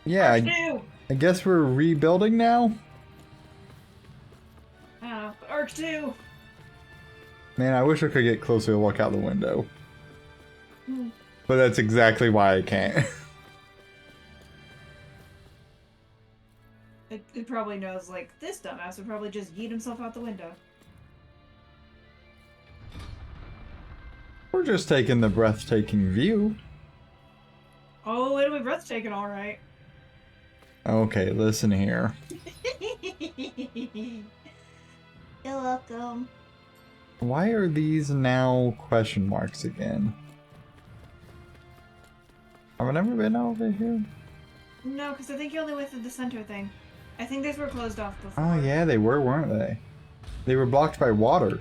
Yeah, I guess we're rebuilding now. But Arc 2! Man, I wish I could get closer to look out the window. Hmm. But that's exactly why I can't. It probably knows, like, this dumbass would probably just yeet himself out the window. We're just taking the breathtaking view. Oh, it'll be breathtaking, alright. Okay, listen here. You're welcome. Why are these now question marks again? Have I never been over here? No, because I think you only went through the center thing. I think these were closed off before. Oh yeah, they were, weren't they? They were blocked by water.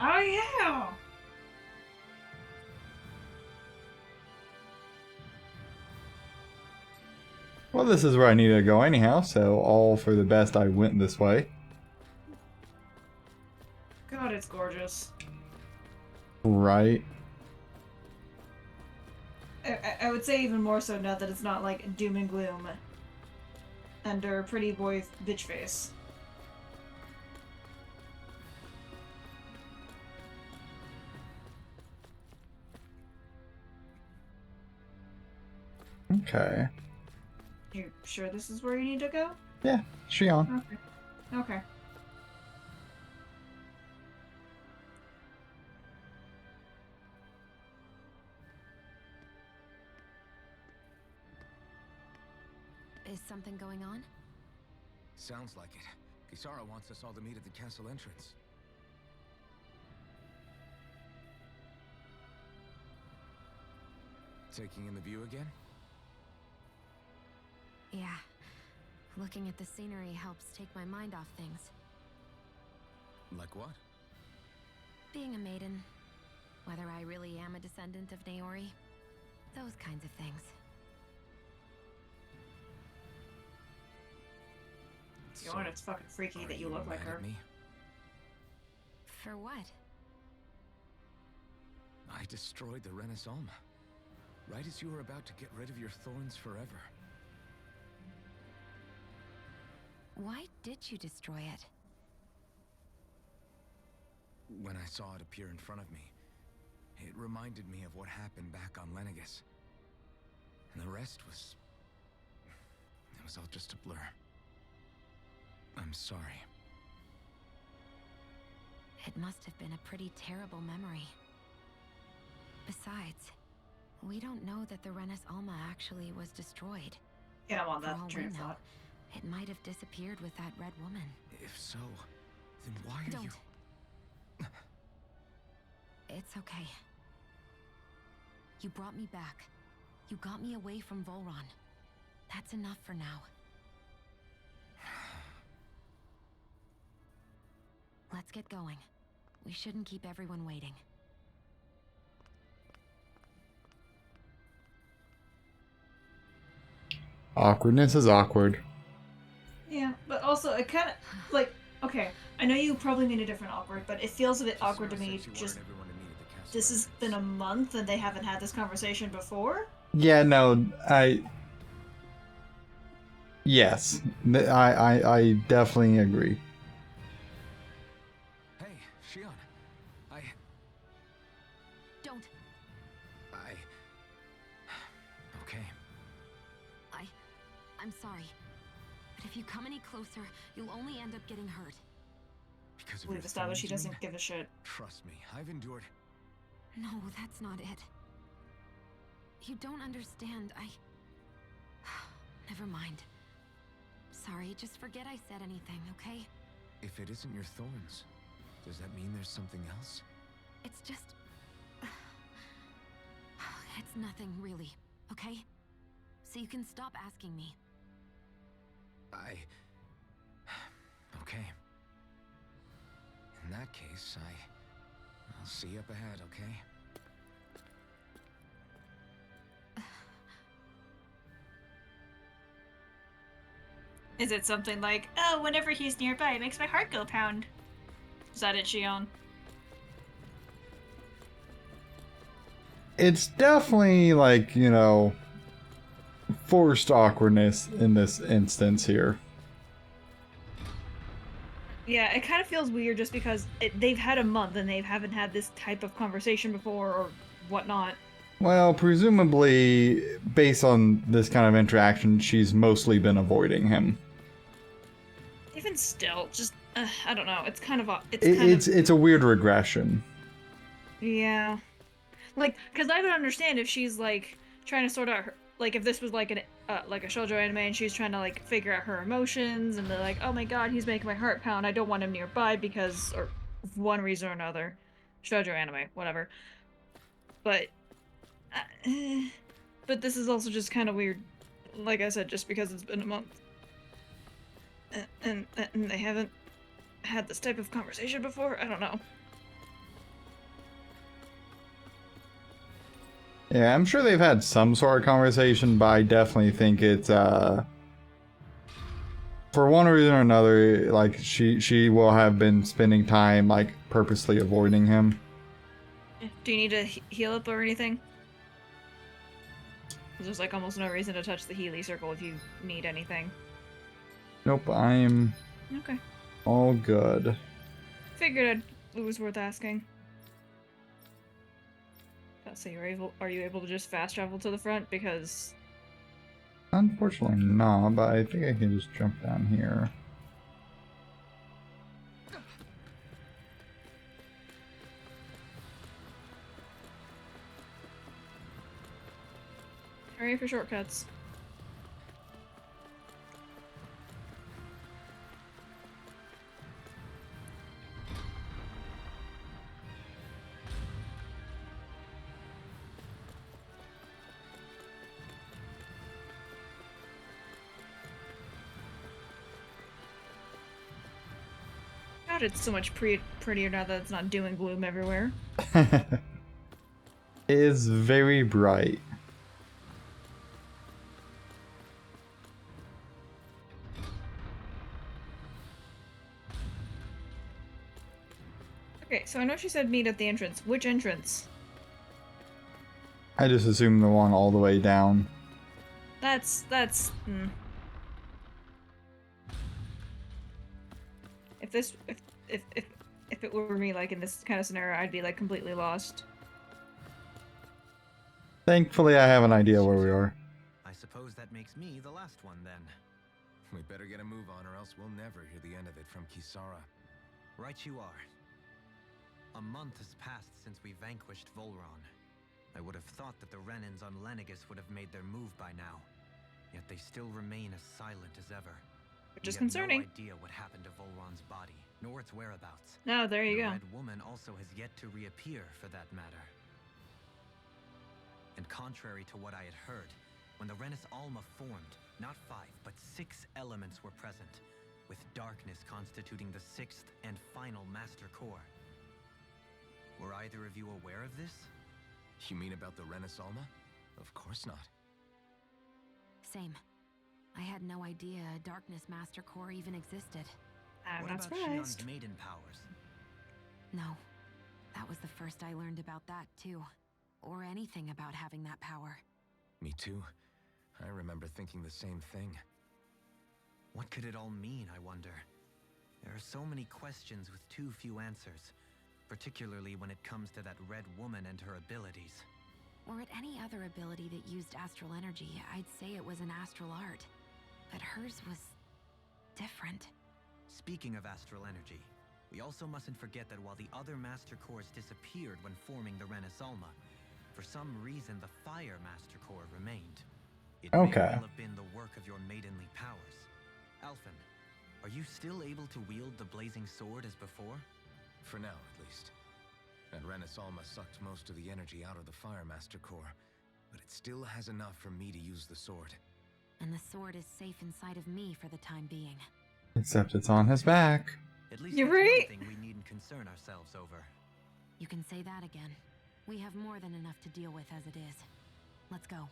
Oh, yeah! Well, this is where I needed to go anyhow, so all for the best I went this way. God, it's gorgeous. Right. I would say even more so now that it's not like doom and gloom under pretty boy bitch face. Okay. You sure this is where you need to go? Yeah, Shion. Okay. Okay. Is something going on? Sounds like it. Kisara wants us all to meet at the castle entrance. Taking in the view again? Yeah. Looking at the scenery helps take my mind off things. Like what? Being a maiden. Whether I really am a descendant of Naori. Those kinds of things. You know what? It's fucking freaky that you look like her. Me? For what? I destroyed the Renaissance. Right as you were about to get rid of your thorns forever. Why did you destroy it? When I saw it appear in front of me, it reminded me of what happened back on Lenegus. And the rest was... it was all just a blur. I'm sorry. It must have been a pretty terrible memory. Besides, we don't know that the Renis Alma actually was destroyed. Yeah, I'm on For that all train we of know, thought. it might have disappeared with that red woman. If so, then why are Don't. you... It's okay. You brought me back. You got me away from Volron. That's enough for now. Let's get going. We shouldn't keep everyone waiting. Awkwardness is awkward. Yeah, but also it kind of like okay. I know you probably mean a different awkward, but it feels a bit awkward to me. Just this has been a month and they haven't had this conversation before. Yeah, no, yes, I definitely agree. Hey, Shion. Don't. Okay. I'm sorry. But if you come any closer, you'll only end up getting hurt. Because of We've your established he thorns, you doesn't mean? give a shit. Trust me, I've endured... No, that's not it. You don't understand. Never mind. Sorry, just forget I said anything, okay? If it isn't your thorns, does that mean there's something else? It's just... It's nothing, really, okay? So you can stop asking me. Okay. In that case, I'll see you up ahead, okay? Is it something like, oh, whenever he's nearby, it makes my heart go pound? Is that it, Shion? It's definitely like, you know, forced awkwardness in this instance here. Yeah, it kind of feels weird just because they've had a month and they haven't had this type of conversation before or whatnot. Well, presumably, based on this kind of interaction, she's mostly been avoiding him. Even still, just I don't know. It's kind of It's a weird regression. Yeah, like because I would understand if she's like trying to sort out her, like if this was like like a shoujo anime and she's trying to like figure out her emotions and they're like, oh my god, he's making my heart pound. I don't want him nearby because or one reason or another, shoujo anime, whatever. But but this is also just kind of weird. Like I said, just because it's been a month. And they haven't had this type of conversation before? I don't know. Yeah, I'm sure they've had some sort of conversation, but I definitely think it's, for one reason or another, like, she will have been spending time, like, purposely avoiding him. Do you need to heal up or anything? There's, like, almost no reason to touch the Healy circle if you need anything. Nope, I'm Okay. all good. Figured it was worth asking. So are you able to just fast travel to the front? Because Unfortunately not, but I think I can just jump down here. hurry for shortcuts. God, it's so much prettier now that it's not doom and gloom everywhere. It is very bright. Okay, so I know she said meet at the entrance. Which entrance? I just assumed the one all the way down. That's if it were me, like in this kind of scenario, I'd be like completely lost. Thankfully, I have an idea where we are. I suppose that makes me the last one then. We better get a move on or else we'll never hear the end of it from Kisara. Right you are. A month has passed since we vanquished Volron. I would have thought that the Renins on Lenegis would have made their move by now. Yet they still remain as silent as ever. Which is We have concerning. no idea what happened to Volron's body, nor its whereabouts. No, there you the go. Red Woman also has yet to reappear, for that matter. And contrary to what I had heard, when the Renis Alma formed, not 5, but 6 elements were present, with darkness constituting the 6th and final master core. Were either of you aware of this? You mean about the Renis Alma? Of course not. Same. I had no idea a Darkness Master Core even existed. I'm What not about surprised. Shion's maiden powers? No. That was the first I learned about that, too. Or anything about having that power. Me too. I remember thinking the same thing. What could it all mean, I wonder? There are so many questions with too few answers, particularly when it comes to that Red Woman and her abilities. Were it any other ability that used astral energy, I'd say it was an astral art. But hers was different. Speaking of astral energy, we also mustn't forget that while the other Master Cores disappeared when forming the Renis Alma, for some reason the Fire Master Core remained. It may Okay. well have been the work of your maidenly powers. Alphen, are you still able to wield the blazing sword as before? For now, at least. That Renis Alma sucked most of the energy out of the Fire Master Core, but it still has enough for me to use the sword. And the sword is safe inside of me for the time being. Except it's on his back. At least You're that's right. one thing we needn't concern ourselves over. You can say that again. We have more than enough to deal with as it is. Let's go.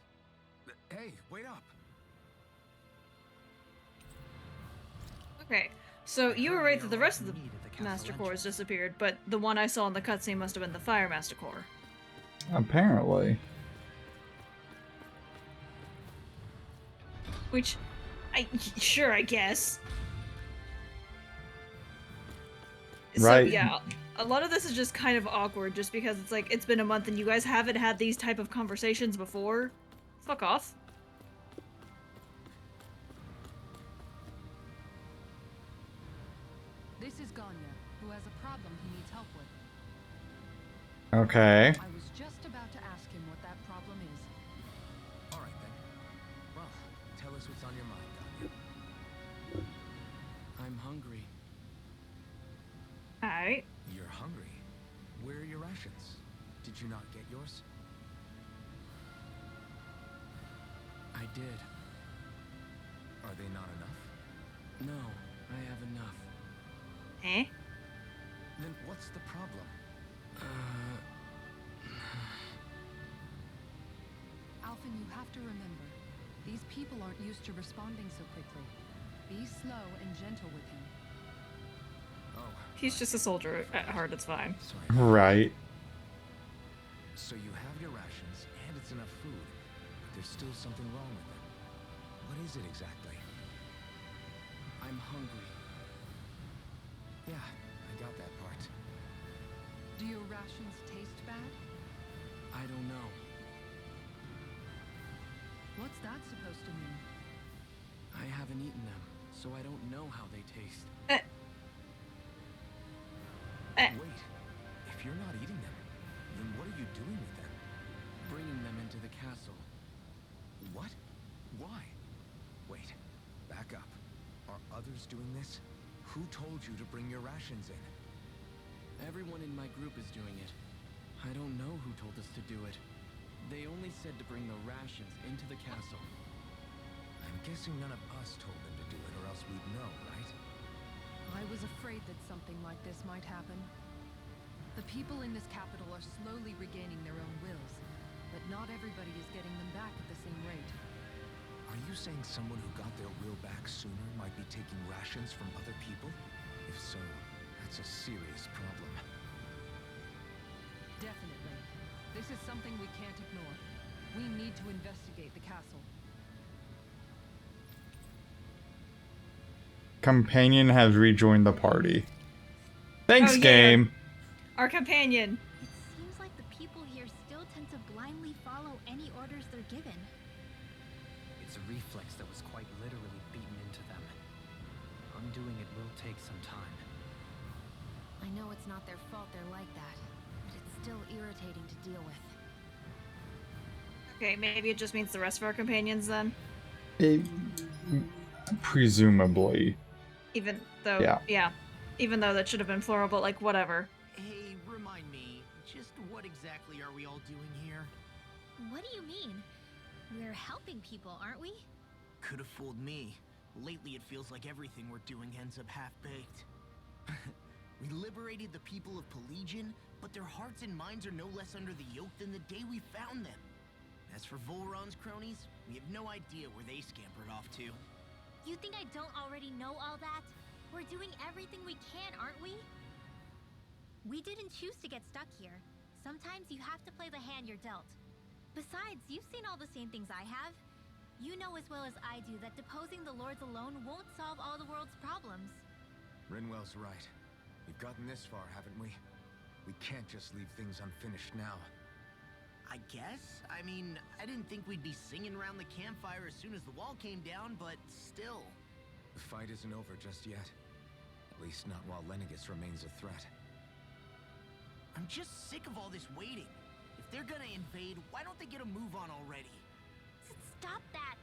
Hey, wait up! Okay, so you were right that the rest of the Master Cores disappeared, but the one I saw in the cutscene must have been the Fire Master Core. Apparently. Which, sure, I guess. Right. So yeah, a lot of this is just kind of awkward, just because it's like it's been a month and you guys haven't had these type of conversations before. Fuck off. This is Ganya, who has a problem he needs help with. Okay. I was just about to ask him what that problem is. All right then. Well, tell us what's on your mind, Ganya. I'm hungry. Alright. You're hungry. Where are your rations? Did you not get yours? I did. Are they not enough? No, I have enough. Eh? Then what's the problem? Alphen, you have to remember, these people aren't used to responding so quickly. Be slow and gentle with him. Oh. He's just a soldier at heart, it's fine. Sorry. Right. So you have your rations, and it's enough food, but there's still something wrong with them. What is it exactly? I'm hungry. Yeah, I got that part. Do your rations taste bad? I don't know. What's that supposed to mean? I haven't eaten them, so I don't know how they taste. Wait, if you're not eating them, then what are you doing with them? Bringing them into the castle. What? Why? Wait, back up. Are others doing this? Who told you to bring your rations in? Everyone in my group is doing it. I don't know who told us to do it. They only said to bring the rations into the castle. I'm guessing none of us told them to do it, or else we'd know, right? I was afraid that something like this might happen. The people in this capital are slowly regaining their own wills, but not everybody is getting them back at the same rate. Are you saying someone who got their will back sooner might be taking rations from other people? If so, that's a serious problem. Definitely. This is something we can't ignore. We need to investigate the castle. Companion has rejoined the party. Thanks, Oh, yeah. game. Our companion. It seems like the people here still tend to blindly follow any orders they're given. It's a reflex that was quite literally beaten into them. Undoing it will take some time. I know it's not their fault they're like that, but it's still irritating to deal with. Okay, maybe it just means the rest of our companions then. Presumably. Even though, Yeah. even though that should have been plural, but like whatever. Hey, remind me, just what exactly are we all doing here? What do you mean? We're helping people, aren't we? Could have fooled me. Lately it feels like everything we're doing ends up half-baked. We liberated the people of Pelegion, but their hearts and minds are no less under the yoke than the day we found them. As for Volron's cronies, we have no idea where they scampered off to. You think I don't already know all that? We're doing everything we can, aren't we? We didn't choose to get stuck here. Sometimes you have to play the hand you're dealt. Besides, you've seen all the same things I have. You know as well as I do that deposing the lords alone won't solve all the world's problems. Rinwell's right. We've gotten this far, haven't we? We can't just leave things unfinished now. I guess? I mean, I didn't think we'd be singing around the campfire as soon as the wall came down, but still. The fight isn't over just yet. At least not while Lenegis remains a threat. I'm just sick of all this waiting. If they're gonna invade, why don't they get a move on already? Stop that!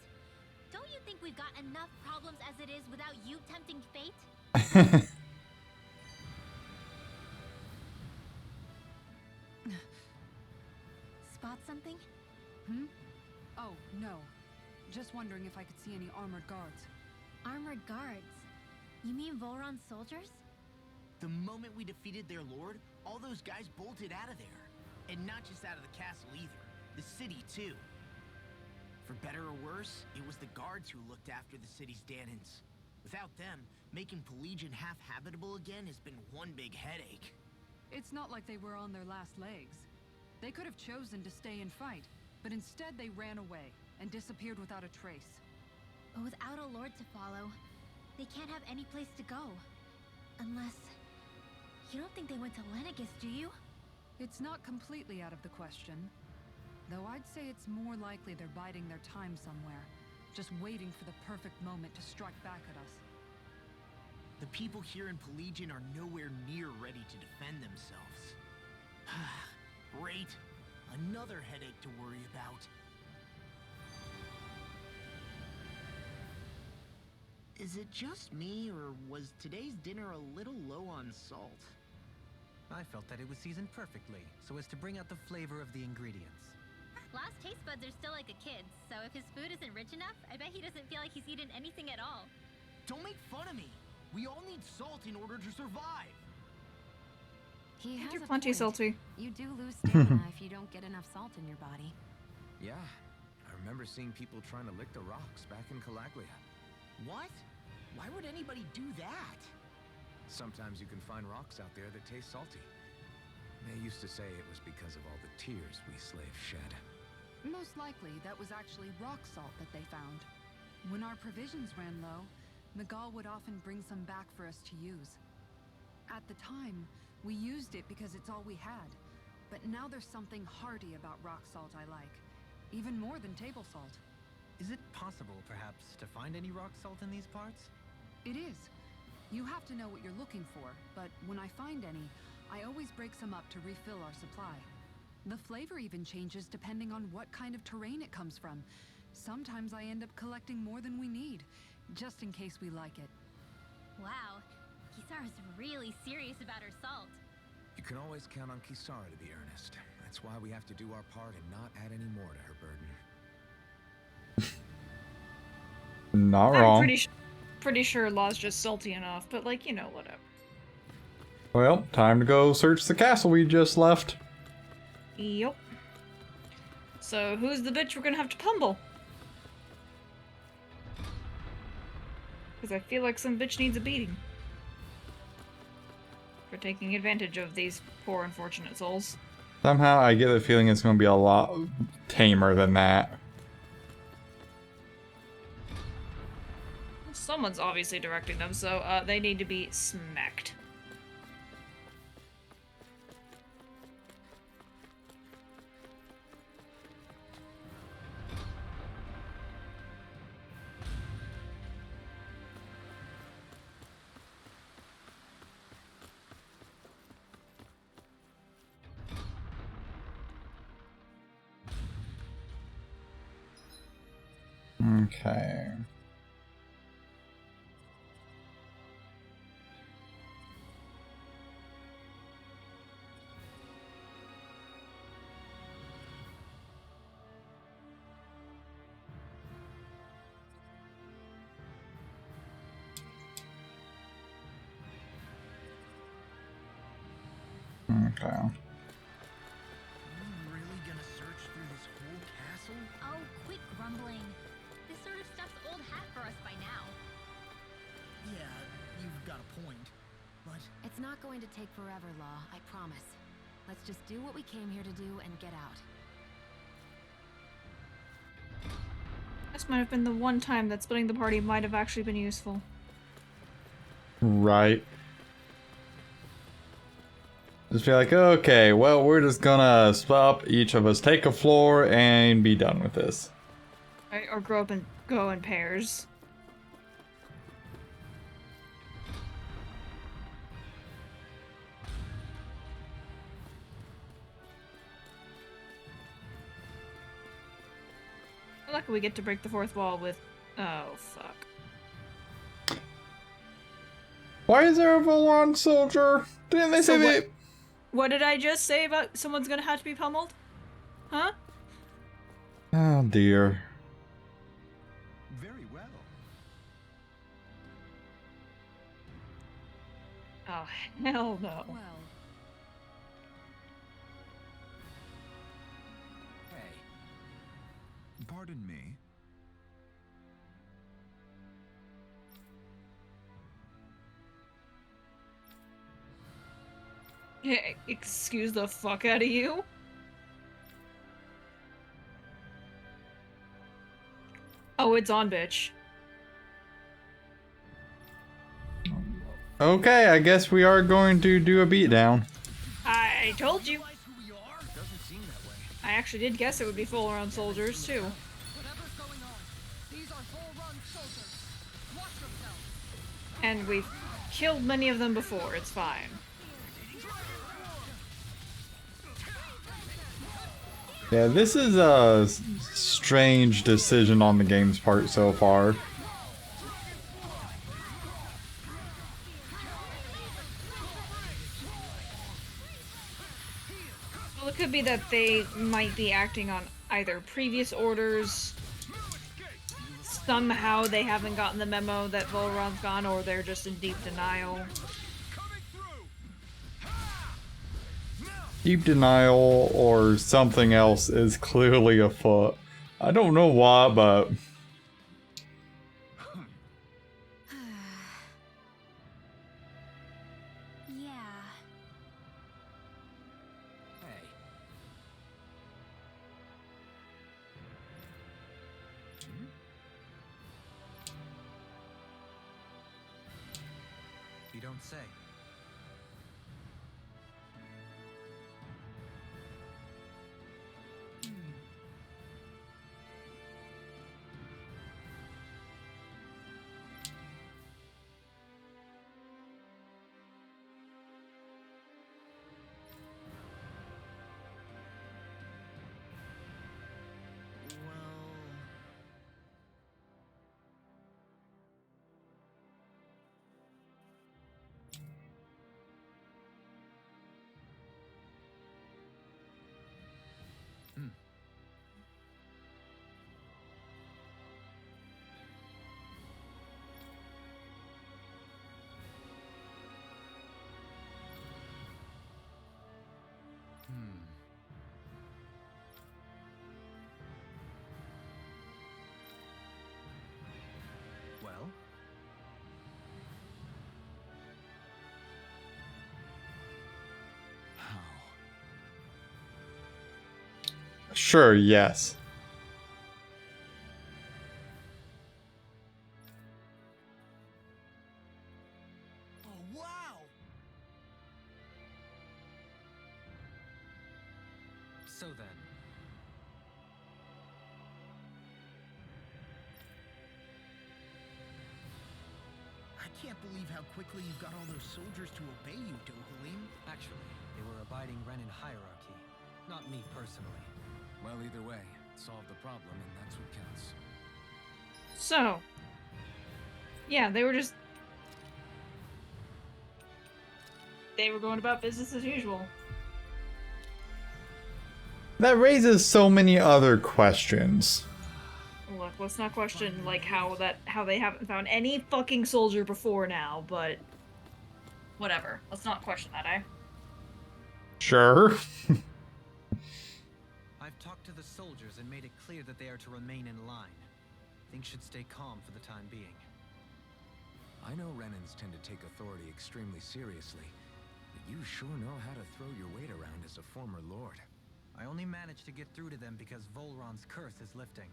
Don't you think we've got enough problems as it is without you tempting fate? Spot something? Oh, no. Just wondering if I could see any armored guards. Armored guards? You mean Volron's soldiers? The moment we defeated their lord, all those guys bolted out of there. And not just out of the castle either. The city, too. For better or worse, it was the guards who looked after the city's Danans. Without them, making Pelegion half-habitable again has been one big headache. It's not like they were on their last legs. They could have chosen to stay and fight, but instead they ran away and disappeared without a trace. But without a lord to follow, they can't have any place to go. Unless... You don't think they went to Lenegis, do you? It's not completely out of the question. Though I'd say it's more likely they're biding their time somewhere, just waiting for the perfect moment to strike back at us. The people here in Pelagian are nowhere near ready to defend themselves. Great. Another headache to worry about. Is it just me, or was today's dinner a little low on salt? I felt that it was seasoned perfectly, so as to bring out the flavor of the ingredients. Last taste buds are still like a kid's, so if his food isn't rich enough, I bet he doesn't feel like he's eaten anything at all. Don't make fun of me! We all need salt in order to survive! He has You're a plenty point. salty. You do lose stamina if you don't get enough salt in your body. Yeah, I remember seeing people trying to lick the rocks back in Calaglia. What? Why would anybody do that? Sometimes you can find rocks out there that taste salty. They used to say it was because of all the tears we slaves shed. Most likely, that was actually rock salt that they found. When our provisions ran low, Miguel would often bring some back for us to use. At the time, we used it because it's all we had. But now there's something hearty about rock salt I like. Even more than table salt. Is it possible, perhaps, to find any rock salt in these parts? It is. You have to know what you're looking for, but when I find any, I always break some up to refill our supply. The flavor even changes depending on what kind of terrain it comes from. Sometimes I end up collecting more than we need, just in case we like it. Wow, Kisara's really serious about her salt. You can always count on Kisara to be earnest. That's why we have to do our part and not add any more to her burden. Not I'm wrong. pretty sure Law's just salty enough, but like, you know, whatever. Well, time to go search the castle we just left. Yup. So, who's the bitch we're gonna have to pummel? Because I feel like some bitch needs a beating. For taking advantage of these poor unfortunate souls. Somehow I get the feeling it's going to be a lot tamer than that. Someone's obviously directing them, so they need to be smacked. Okay. Okay. Are you really gonna search through this whole castle? Oh, quit grumbling. This sort of stuff's old hat for us by now. Yeah, you've got a point. But It's not going to take forever, Law, I promise. Let's just do what we came here to do and get out. This might have been the one time that splitting the party might have actually been useful. Right. Just be like, okay, well, we're just gonna split up, each of us take a floor, and be done with this. Right? Or go in pairs. Luckily we get to break the fourth wall with... Oh, fuck. Why is there a Volon soldier? Didn't they say that? What did I just say about someone's gonna have to be pummeled? Huh? Oh dear. Very well. Oh, hell no. Well, Hey. Pardon me. Yeah, excuse the fuck out of you? Oh, it's on, bitch. Okay, I guess we are going to do a beatdown. I told you. Realize who we are? Doesn't seem that way. I actually did guess it would be full around soldiers too. Whatever's going on, these are full-run soldiers. Watch yourselves. And we've killed many of them before, it's fine. Yeah, this is a strange decision on the game's part so far. Well, it could be that they might be acting on either previous orders. Somehow they haven't gotten the memo that Volron's gone, or they're just in deep denial. Deep denial or something else is clearly afoot. I don't know why, but Yeah. Hey. You don't say. Well, How? sure, yes. Oh, wow! so then. I can't believe how quickly you got all those soldiers to obey you, Dohalim. Actually, they were abiding Renin hierarchy. Not me personally. Well, either way, solve the problem, and that's what counts. So, yeah, they were going about business as usual. That raises so many other questions. Look, let's not question like how they haven't found any fucking soldier before now, but whatever. Let's not question that, eh? Sure. I've talked to the soldiers and made it clear that they are to remain in line. Things should stay calm for the time being. I know Renans tend to take authority extremely seriously, but you sure know how to throw your weight around as a former lord. I only managed to get through to them because Volron's curse is lifting,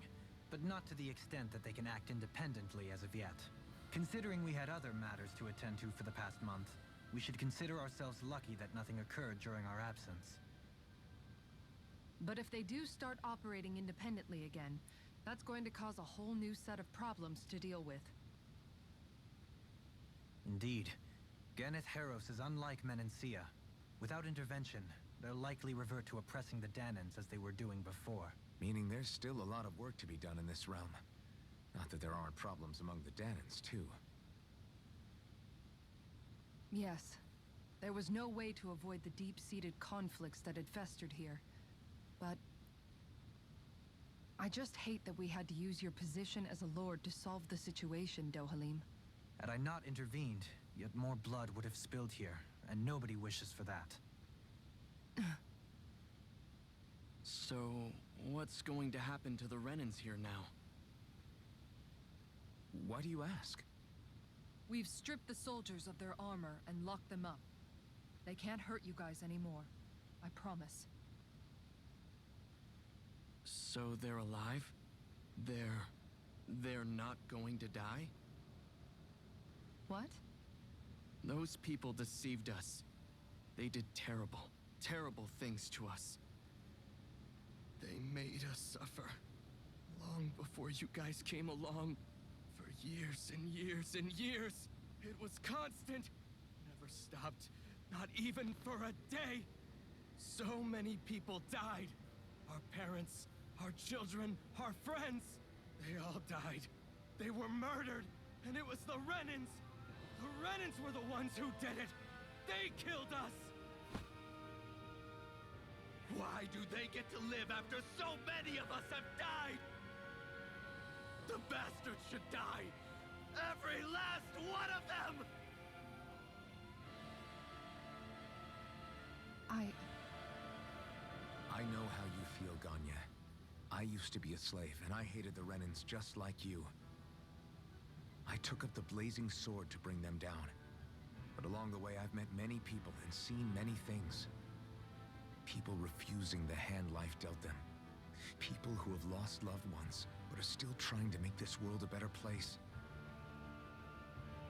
but not to the extent that they can act independently as of yet. Considering we had other matters to attend to for the past month, we should consider ourselves lucky that nothing occurred during our absence. But if they do start operating independently again, that's going to cause a whole new set of problems to deal with. Indeed. Ganeth Heros is unlike Menancia. Without intervention, they'll likely revert to oppressing the Danans as they were doing before. Meaning there's still a lot of work to be done in this realm. Not that there aren't problems among the Danans, too. Yes. There was no way to avoid the deep-seated conflicts that had festered here. But I just hate that we had to use your position as a lord to solve the situation, Dohalim. Had I not intervened, yet more blood would have spilled here, and nobody wishes for that. So, what's going to happen to the Renans here now? Why do you ask? We've stripped the soldiers of their armor and locked them up. They can't hurt you guys anymore. I promise. So they're alive? They're not going to die? What? Those people deceived us. They did terrible, terrible things to us. They made us suffer. Long before you guys came along. For years and years and years. It was constant. Never stopped. Not even for a day. So many people died. Our parents, our children, our friends. They all died. They were murdered. And it was the Renans. The Renans were the ones who did it. They killed us. Why do they get to live after so many of us have died? The bastards should die. Every last one of them! I know how you feel, Ganya. I used to be a slave, and I hated the Renans just like you. I took up the blazing sword to bring them down. But along the way, I've met many people and seen many things. People refusing the hand life dealt them. People who have lost loved ones, but are still trying to make this world a better place.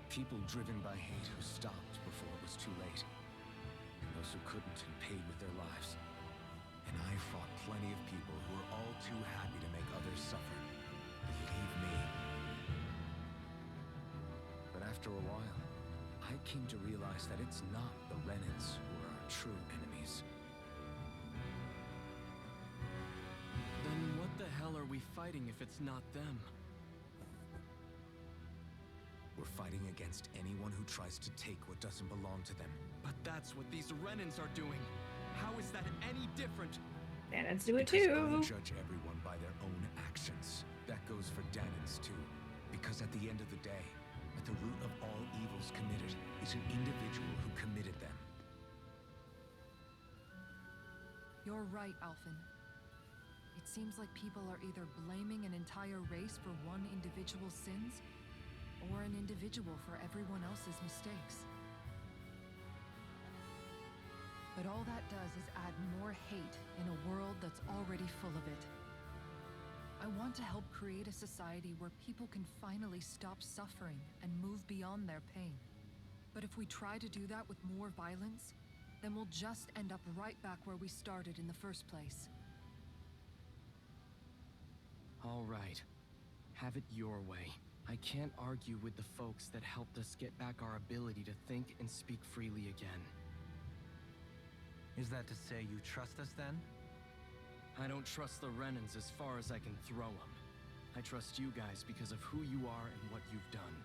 People driven by hate who stopped before it was too late. And those who couldn't and paid with their lives. And I fought plenty of people who were all too happy to make others suffer. Believe me. But after a while, I came to realize that it's not the Renans who are our true enemies. Then what the hell are we fighting if it's not them? We're fighting against anyone who tries to take what doesn't belong to them. But that's what these Renans are doing. How is that any different? Danans do it Because I too. judge everyone by their own actions. That goes for Danans too. Because at the end of the day, at the root of all evils committed is an individual who committed them. You're right, Alphen. It seems like people are either blaming an entire race for one individual's sins, or an individual for everyone else's mistakes. But all that does is add more hate in a world that's already full of it. I want to help create a society where people can finally stop suffering and move beyond their pain. But if we try to do that with more violence, then we'll just end up right back where we started in the first place. All right. Have it your way. I can't argue with the folks that helped us get back our ability to think and speak freely again. Is that to say you trust us then? I don't trust the Renans as far as I can throw them. I trust you guys because of who you are and what you've done.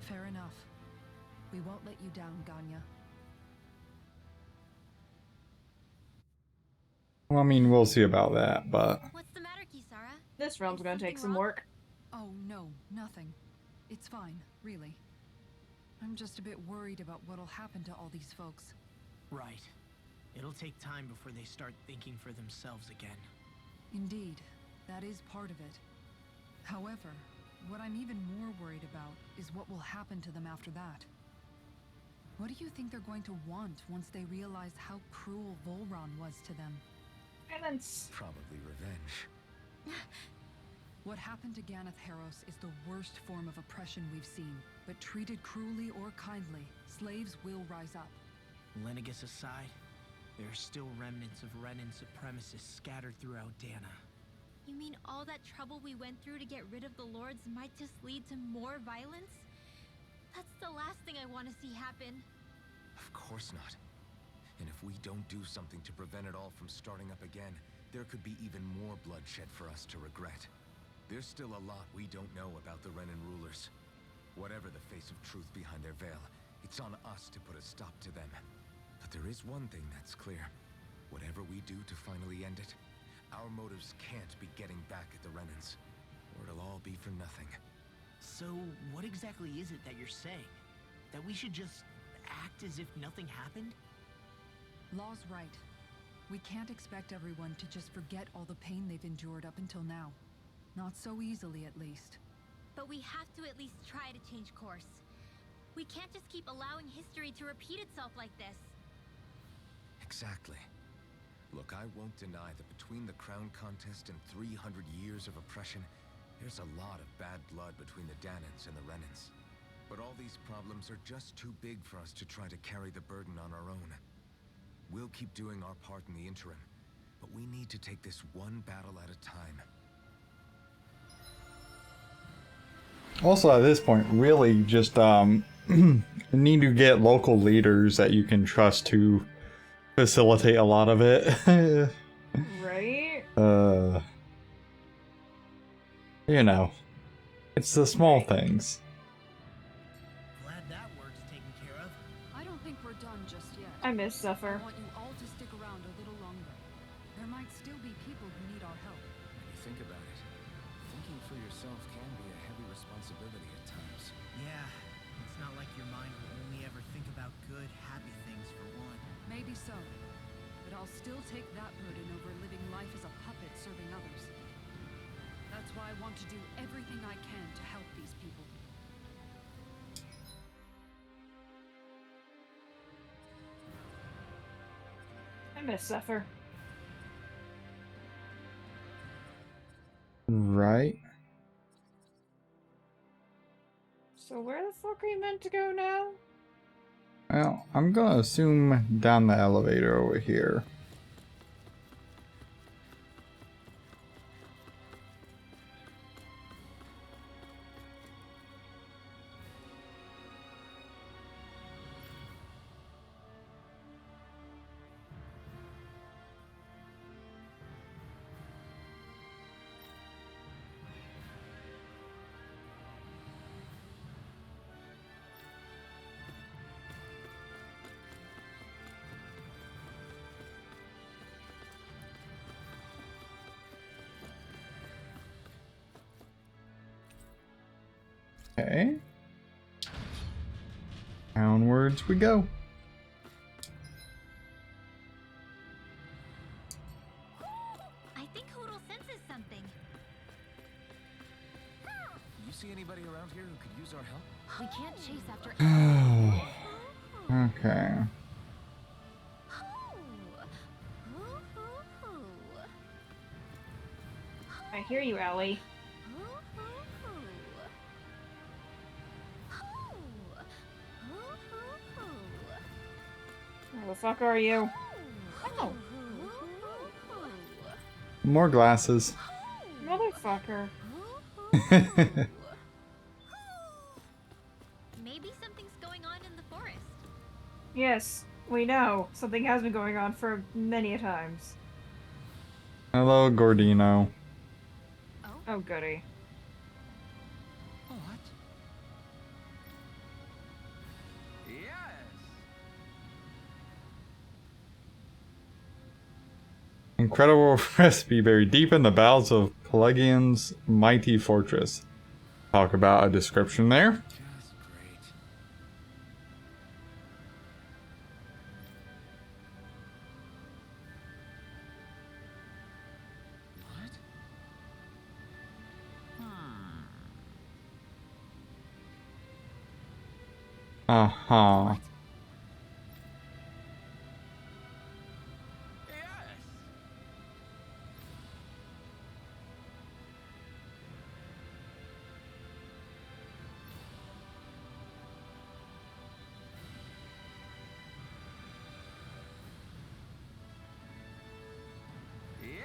Fair enough. We won't let you down, Ganya. Well, I mean, we'll see about that, but What's the matter, Kisara? This realm's Is gonna take something some wrong? work. Oh, no, nothing. It's fine, really. I'm just a bit worried about what'll happen to all these folks. Right. It'll take time before they start thinking for themselves again. Indeed, that is part of it. However, what I'm even more worried about is what will happen to them after that. What do you think they're going to want once they realize how cruel Volron was to them? Violence. Probably revenge. What happened to Ganeth Haros is the worst form of oppression we've seen, but treated cruelly or kindly, slaves will rise up. Lenegis aside, there are still remnants of Renan supremacists scattered throughout Dana. You mean all that trouble we went through to get rid of the Lords might just lead to more violence? That's the last thing I want to see happen. Of course not. And if we don't do something to prevent it all from starting up again, there could be even more bloodshed for us to regret. There's still a lot we don't know about the Renan rulers. Whatever the face of truth behind their veil, it's on us to put a stop to them. But there is one thing that's clear. Whatever we do to finally end it, our motives can't be getting back at the Renans, or it'll all be for nothing. So, what exactly is it that you're saying? That we should just act as if nothing happened? Law's right. We can't expect everyone to just forget all the pain they've endured up until now. Not so easily, at least. But we have to at least try to change course. We can't just keep allowing history to repeat itself like this. Exactly. Look, I won't deny that between the crown contest and 300 years of oppression, there's a lot of bad blood between the Danans and the Renans. But all these problems are just too big for us to try to carry the burden on our own. We'll keep doing our part in the interim, but we need to take this one battle at a time. Also, at this point, really just need to get local leaders that you can trust to facilitate a lot of it. Right? You know, it's the small things. Glad that work's taken care of. I don't think we're done just yet. I miss Zephyr. I want you all to stick around a little longer. There might still be people who need our help. When you think about it, thinking for yourself can be a heavy responsibility at times. Yeah, it's not like your mind will only ever think about good, happy things for one. Maybe so. But I'll still take that burden over living life as a puppet serving others. That's why I want to do everything I can to help these people. I miss Zephyr. Right. So where the fuck are you meant to go now? Well, I'm gonna assume down the elevator over here. Okay. Downwards we go. I think Hoodle senses something. You see anybody around here who could use our help? We can't chase after. Okay. I hear you, Ellie. Where the fuck are you? Oh, More glasses. motherfucker. Maybe something's going on in the forest. Yes, we know. Something has been going on for many a times. Hello, Gordino. Oh, goody. What? Yes. Incredible recipe buried deep in the bowels of Pelagian's mighty fortress. Talk about a description there. Just great. What? Uh-huh. Yes.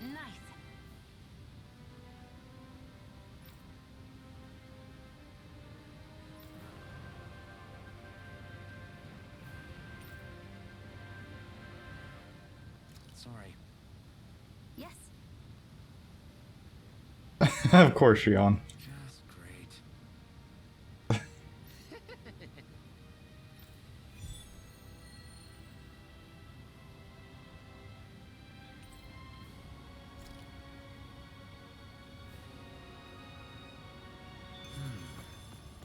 Nice. Sorry. Yes. Of course, Shion. Just great.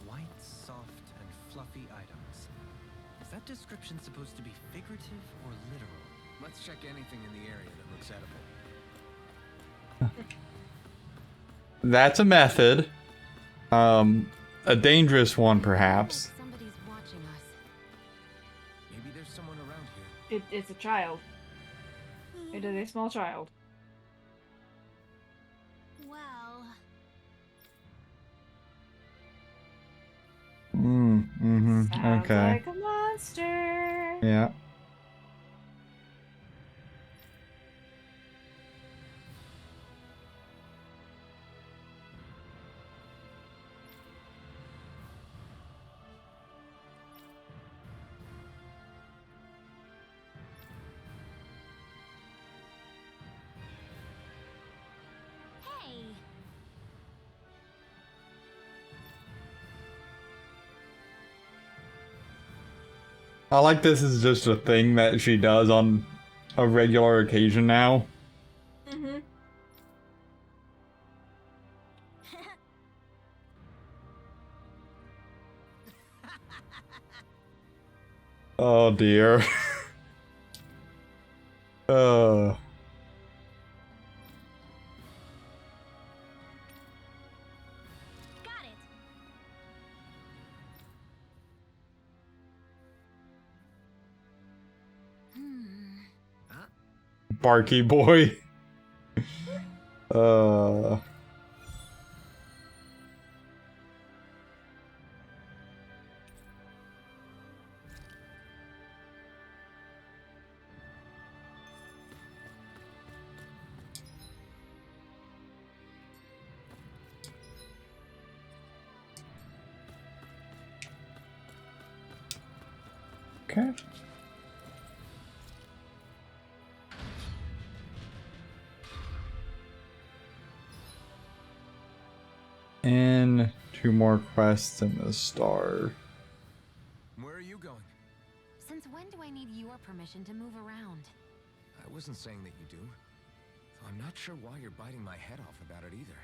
White, soft, and fluffy items. Is that description supposed to be figurative or literal? Let's check anything in the area that looks edible. That's a method. A dangerous one, perhaps. Somebody's watching us. Maybe there's someone around here. It's a child. It is a small child. Mm-hmm. Sounds Okay. like a monster. Yeah. Hey. I like this is just a thing that she does on a regular occasion now. Mm-hmm. Oh dear. uh. Got it. Barky boy. uh. Okay. And 2 more quests in the star. Where are you going? Since when do I need your permission to move around? I wasn't saying that you do. Though I'm not sure why you're biting my head off about it either.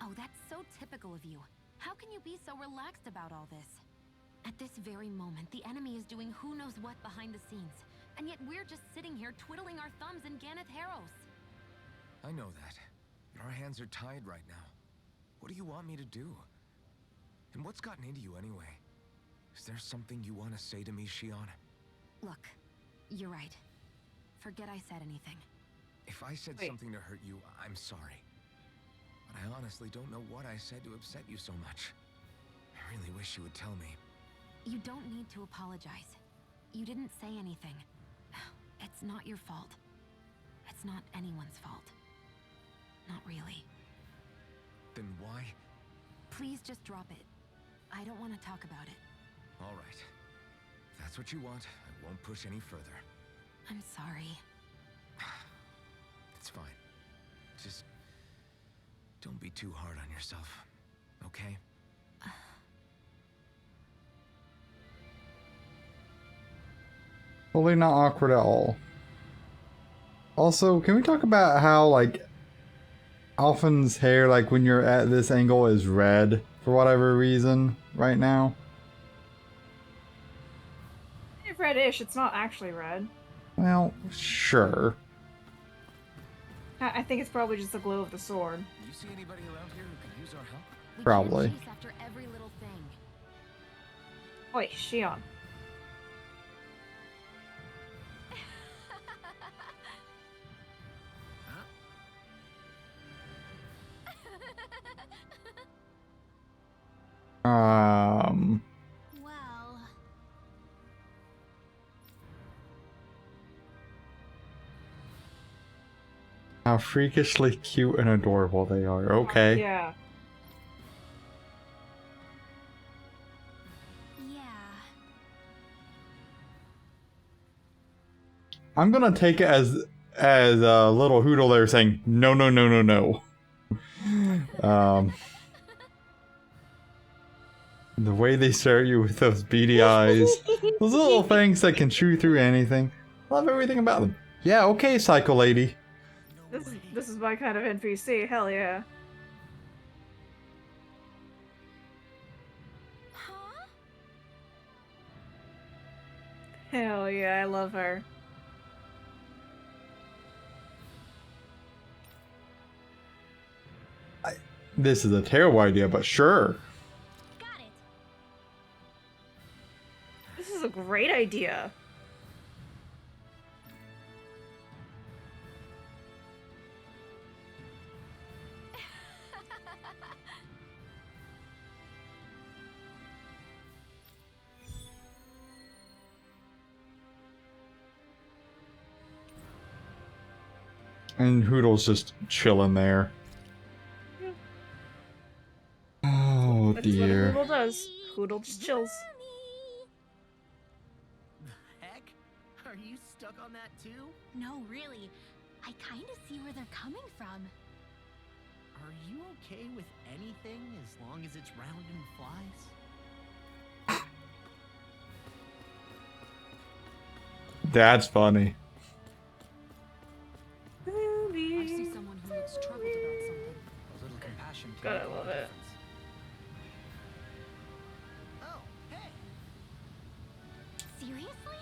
Oh, that's so typical of you. How can you be so relaxed about all this? At this very moment, the enemy is doing who knows what behind the scenes. And yet we're just sitting here twiddling our thumbs in Ganeth Harros. I know that. But our hands are tied right now. What do you want me to do? And what's gotten into you anyway? Is there something you want to say to me, Shion? Look, you're right. Forget I said anything. If I said something to hurt you, I'm sorry. But I honestly don't know what I said to upset you so much. I really wish you would tell me. You don't need to apologize. You didn't say anything. It's not your fault. It's not anyone's fault. Not really. Then why? Please just drop it. I don't want to talk about it. All right. If that's what you want, I won't push any further. I'm sorry. It's fine. Just don't be too hard on yourself, okay? Totally not awkward at all. Also, can we talk about how, like, Alphen's hair, like, when you're at this angle is red for whatever reason right now? It's reddish. It's not actually red. Well, sure. I think it's probably just the glow of the sword. Do you see anybody around here who could use our help? We Probably. can't chase after every little thing. Wait, Shion. Well, How freakishly cute and adorable they are. Okay. Yeah. yeah. I'm gonna take it as a little Hoodle there saying no, no, no, no, no. The way they stare at you with those beady eyes, those little things that can chew through anything. Love everything about them. Yeah, okay, Psycho Lady. This is my kind of NPC. Hell yeah. Huh? Hell yeah, I love her. This is a terrible idea, but sure. Got it. This is a great idea. And Hoodle's just chilling there. Yeah. Oh That's what a dear. Hoodle does. Hoodle just chills. The heck? Are you stuck on that too? No, really. I kind of see where they're coming from. Are you okay with anything as long as it's round and flies? That's funny. I see someone who looks troubled about something. A little compassion can Gotta make all love the it. difference. Oh, hey! Seriously?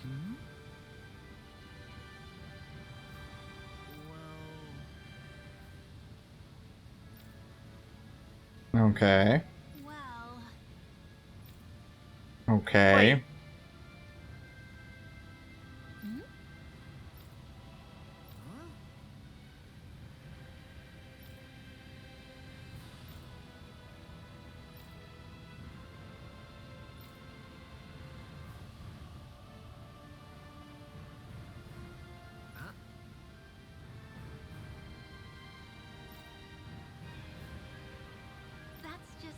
Hmm? Well, Okay. Well, Okay. hmm? huh? Huh? That's just...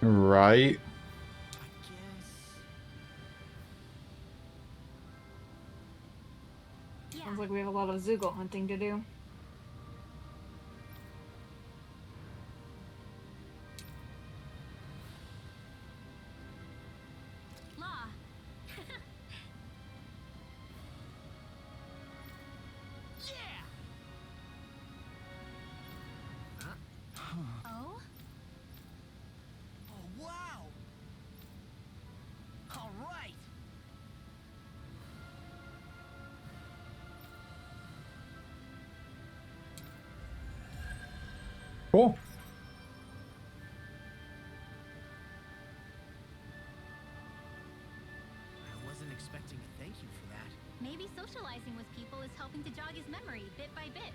Right. I guess. Yeah. Sounds like we have a lot of Zoogle hunting to do. Law. Yeah! Oh? Oh, wow! All right! Cool. I wasn't expecting a thank you for that. Maybe socializing with people is helping to jog his memory bit by bit.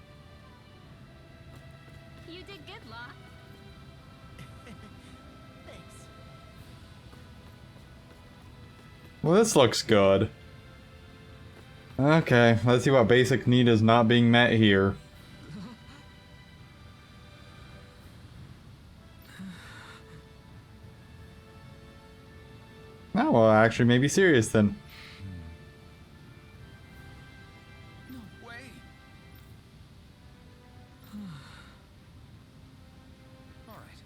You did good, Law. Thanks. Well, this looks good. Okay, let's see what basic need is not being met here. Oh, well, actually, maybe serious then. No way! All right.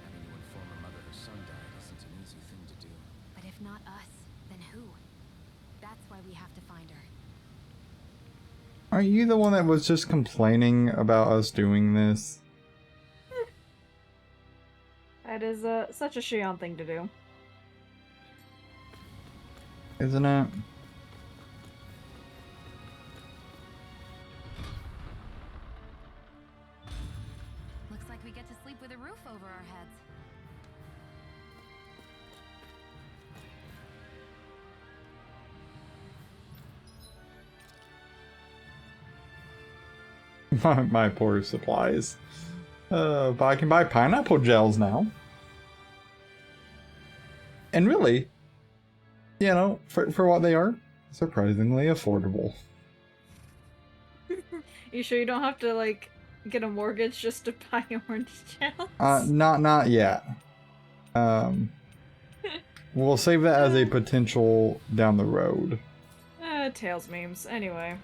Having to inform her mother her son died isn't an easy thing to do. But if not us, then who? That's why we have to find her. Aren't you the one that was just complaining about us doing this? That is such a Shion thing to do. Isn't it? Looks like we get to sleep with a roof over our heads. My poor supplies. But I can buy pineapple gels now. And really, you know, for what they are, surprisingly affordable. You sure you don't have to, like, get a mortgage just to buy orange gels? Not yet. We'll save that as a potential down the road. Tails memes. Anyway.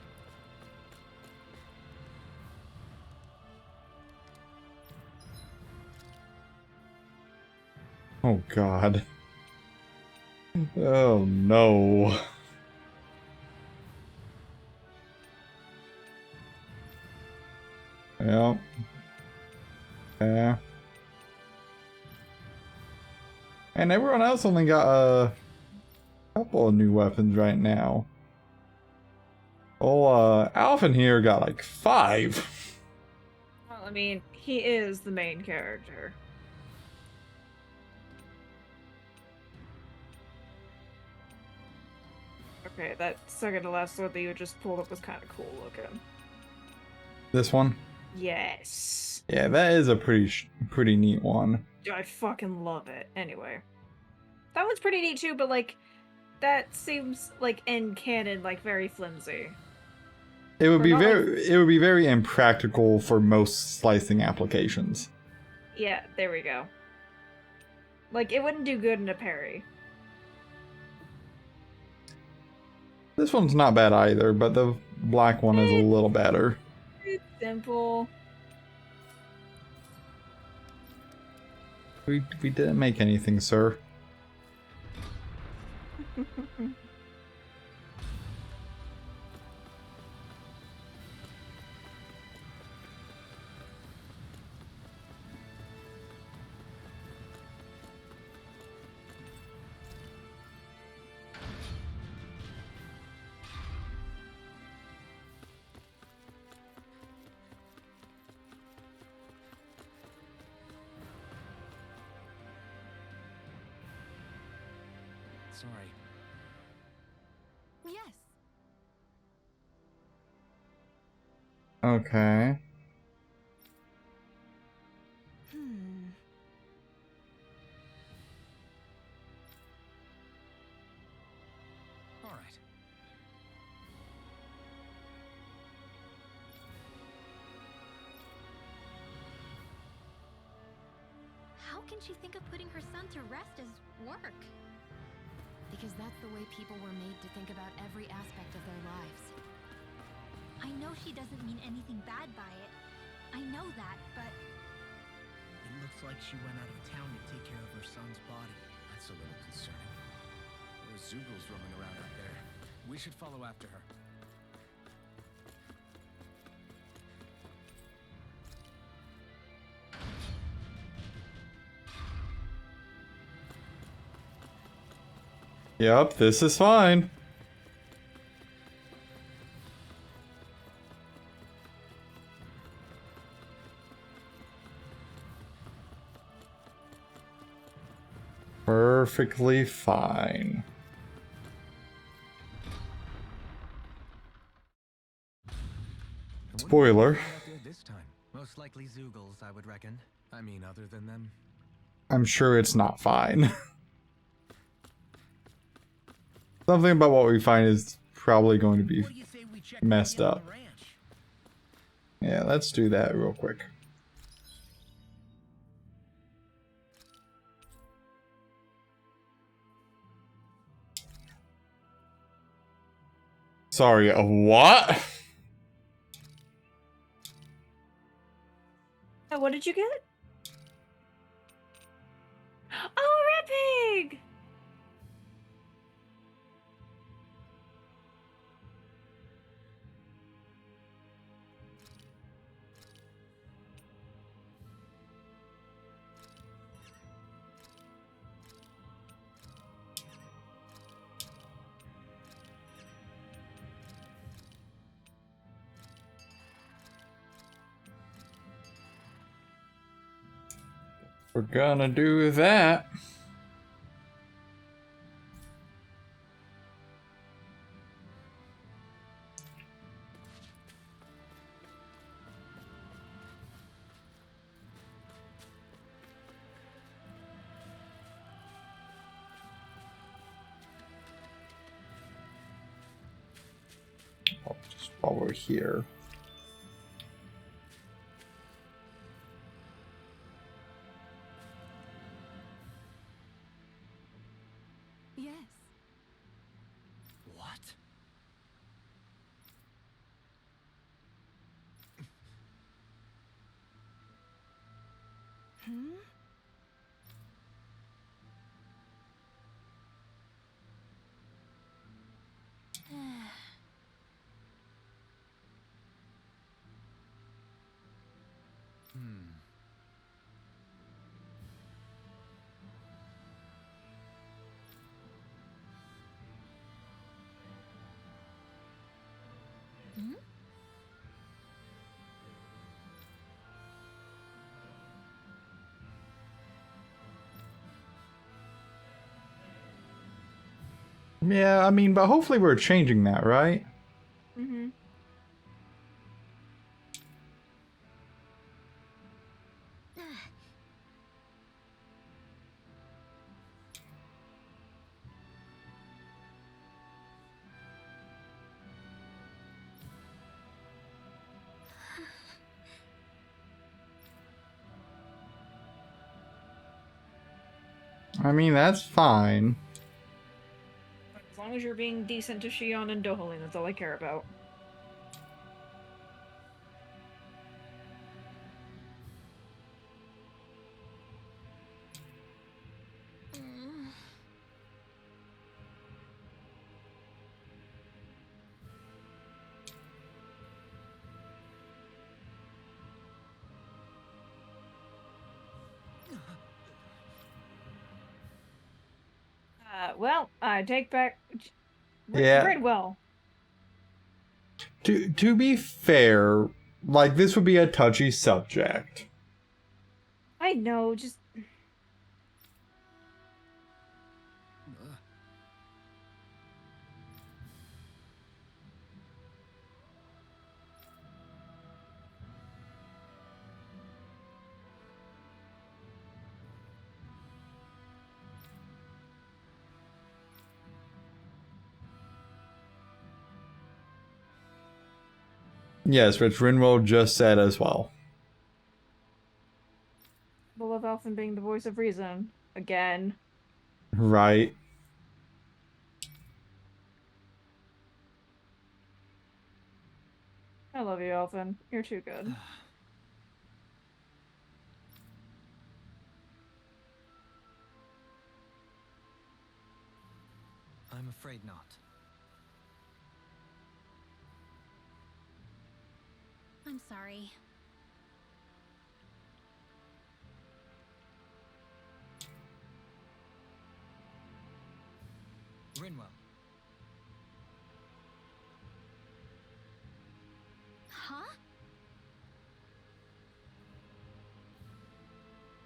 Oh god. Oh no. Yep. Yeah. And everyone else only got a couple of new weapons right now. Oh, Alphen here got like 5. Well, I mean, he is the main character. Okay, that second to last sword that you just pulled up was kind of cool looking. This one? Yes. Yeah, that is a pretty neat one. I fucking love it. Anyway. That one's pretty neat too, but like, that seems like in canon, like very flimsy. It would Or be not it would be very impractical for most slicing applications. Yeah, there we go. Like, it wouldn't do good in a parry. This one's not bad either, but the black one is a little better. It's simple. We didn't make anything, sir. Sorry. Yes. Okay. All right. How can she think of putting her son to rest as work? Because that's the way people were made to think about every aspect of their lives. I know she doesn't mean anything bad by it. I know that, but It looks like she went out of town to take care of her son's body. That's a little concerning. There are Zoogles roaming around out there. We should follow after her. Yep, this is fine. Perfectly fine. Spoiler. This time. Most likely Zoogles, I would reckon. I mean, other than them. I'm sure it's not fine. Something about what we find is probably going to be What do you say we check messed back in on up. the ranch? Yeah, let's do that real quick. Sorry, a what? What did you get? Oh, rat pig! We're gonna do that. Oh, just while we're here. Yes. What? Hmm? Hmm. Yeah, I mean, but hopefully we're changing that, right? Mm-hmm. I mean, that's fine. As long as you're being decent to Shion and Dohalim, that's all I care about. Well, I take back... Yeah. Gridwell. To be fair, like, this would be a touchy subject. I know, just... Yes, which Rinwo just said as well. Of Elfin being the voice of reason. Again. Right. I love you, Elfin. You're too good. I'm afraid not. I'm sorry. Rinwell. Huh?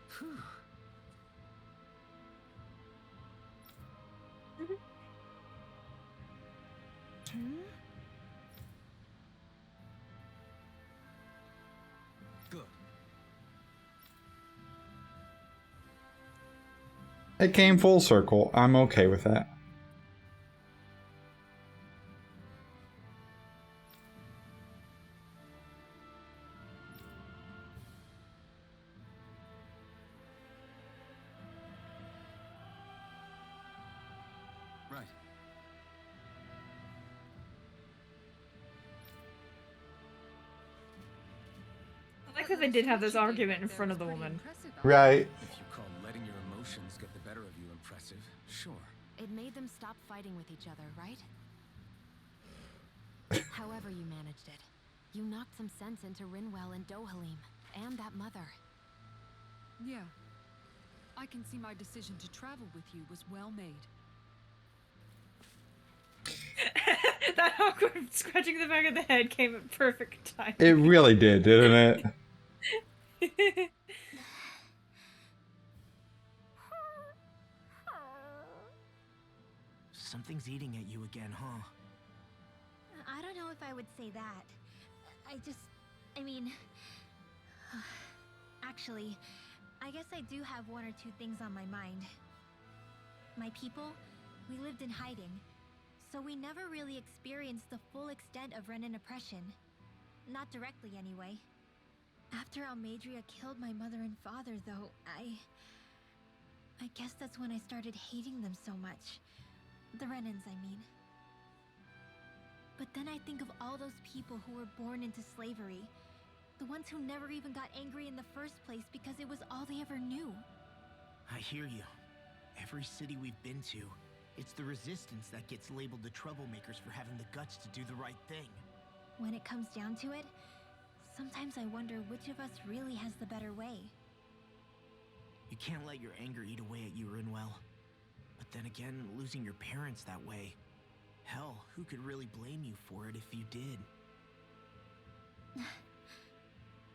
Hmm? Good. It came full circle. I'm okay with that. Right. I like that they did have this argument in front of the woman. Right. If you call letting your emotions get the better of you impressive, sure. It made them stop fighting with each other, right? However you managed it, you knocked some sense into Rinwell and Dohalim, and that mother. Yeah. I can see my decision to travel with you was well made. That awkward scratching the back of the head came at perfect time. It really did, didn't it? Something's eating at you again, huh? I don't know if I would say that. I mean... Actually, I guess I do have one or two things on my mind. My people, we lived in hiding, so we never really experienced the full extent of Renan oppression. Not directly, anyway. After Almadria killed my mother and father, though, I guess that's when I started hating them so much. The Renans, I mean. But then I think of all those people who were born into slavery. The ones who never even got angry in the first place because it was all they ever knew. I hear you. Every city we've been to, it's the resistance that gets labeled the troublemakers for having the guts to do the right thing. When it comes down to it, sometimes I wonder which of us really has the better way. You can't let your anger eat away at you, Rinwell. But then again, losing your parents that way... Hell, who could really blame you for it if you did?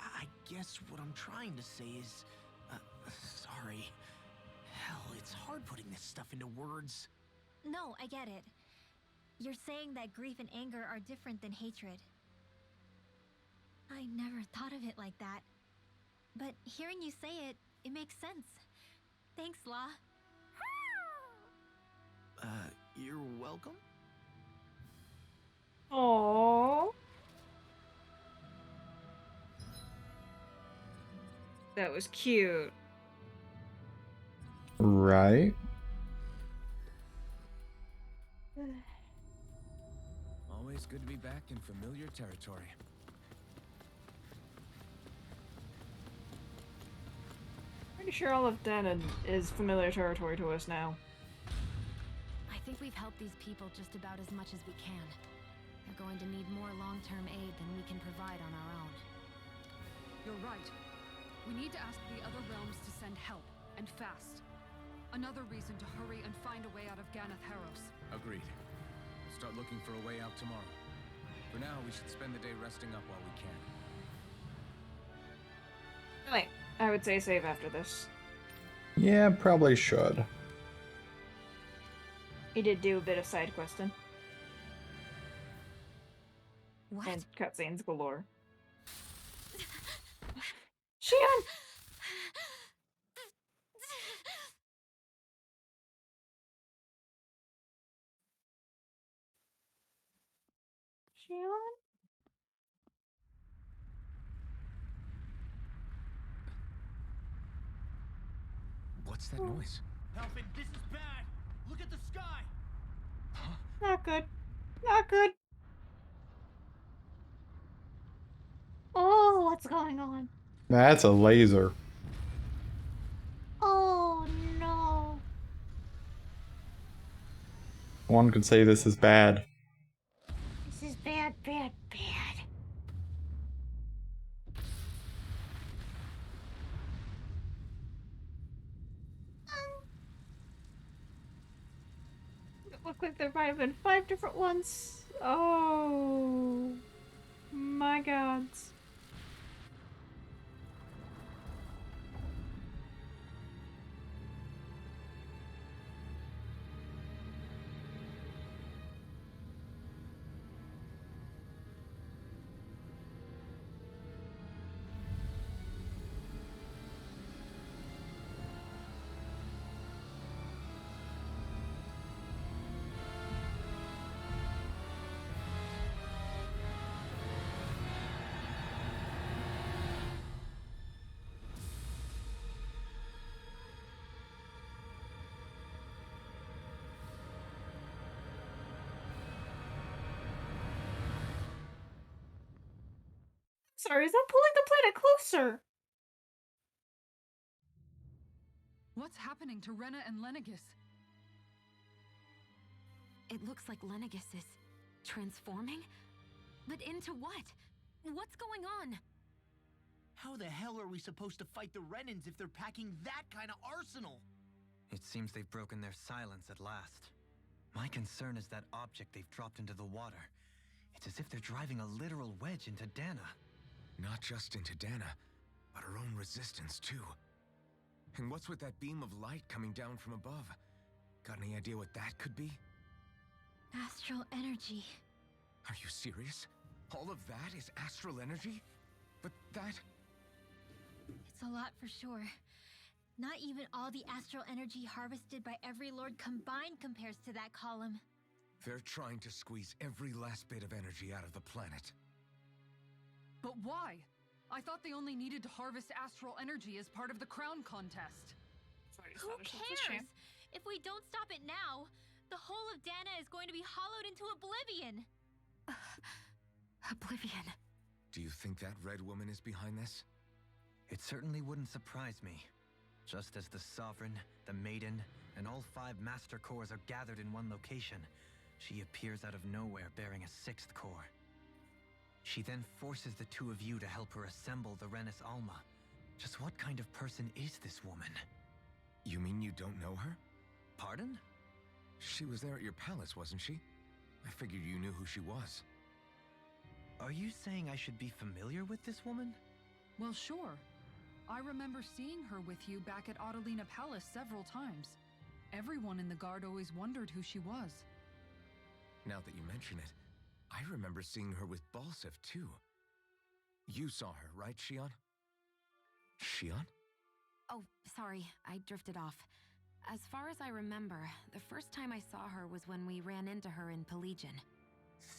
I guess what I'm trying to say is... sorry. Hell, it's hard putting this stuff into words. No, I get it. You're saying that grief and anger are different than hatred. I never thought of it like that. But hearing you say it, it makes sense. Thanks, La. You're welcome? Aww. That was cute. Right. Always good to be back in familiar territory. Pretty sure all of Dana is familiar territory to us now. I think we've helped these people just about as much as we can. They're going to need more long-term aid than we can provide on our own. You're right. We need to ask the other realms to send help, and fast. Another reason to hurry and find a way out of Ganath Haros. Agreed. We'll start looking for a way out tomorrow. For now, we should spend the day resting up while we can. Wait, I would say save after this. Yeah, probably should. He did do a bit of side questing. What? And cutscenes galore. Shion! Shion? What's that noise? Helpin', this is bad! Look at the sky! Not good. Not good. Oh, what's going on? That's a laser. Oh, no. One could say this is bad. This is bad, bad, bad. It looked like there might have been 5 different ones. Oh, my God. Sorry, is that pulling the planet closer? What's happening to Rena and Lenegis? It looks like Lenegis is transforming? But into what? What's going on? How the hell are we supposed to fight the Renans if they're packing that kind of arsenal? It seems they've broken their silence at last. My concern is that object they've dropped into the water. It's as if they're driving a literal wedge into Dana. Not just into Dana, but her own resistance too. And what's with that beam of light coming down from above? Got any idea what that could be? Astral energy. Are you serious? All of that is astral energy? But that... It's a lot for sure. Not even all the astral energy harvested by every lord combined compares to that column. They're trying to squeeze every last bit of energy out of the planet. But why? I thought they only needed to harvest astral energy as part of the crown contest. Who cares? If we don't stop it now, the whole of Dana is going to be hollowed into oblivion. Oblivion. Do you think that red woman is behind this? It certainly wouldn't surprise me. Just as the Sovereign, the Maiden, and all 5 Master Cores are gathered in one location, she appears out of nowhere bearing a 6th core. She then forces the 2 of you to help her assemble the Renis Alma. Just what kind of person is this woman? You mean you don't know her? Pardon? She was there at your palace, wasn't she? I figured you knew who she was. Are you saying I should be familiar with this woman? Well, sure. I remember seeing her with you back at Adelina Palace several times. Everyone in the guard always wondered who she was. Now that you mention it, I remember seeing her with Balsif too. You saw her, right, Shion? Shion? Oh, sorry, I drifted off. As far as I remember, the first time I saw her was when we ran into her in Pelagian.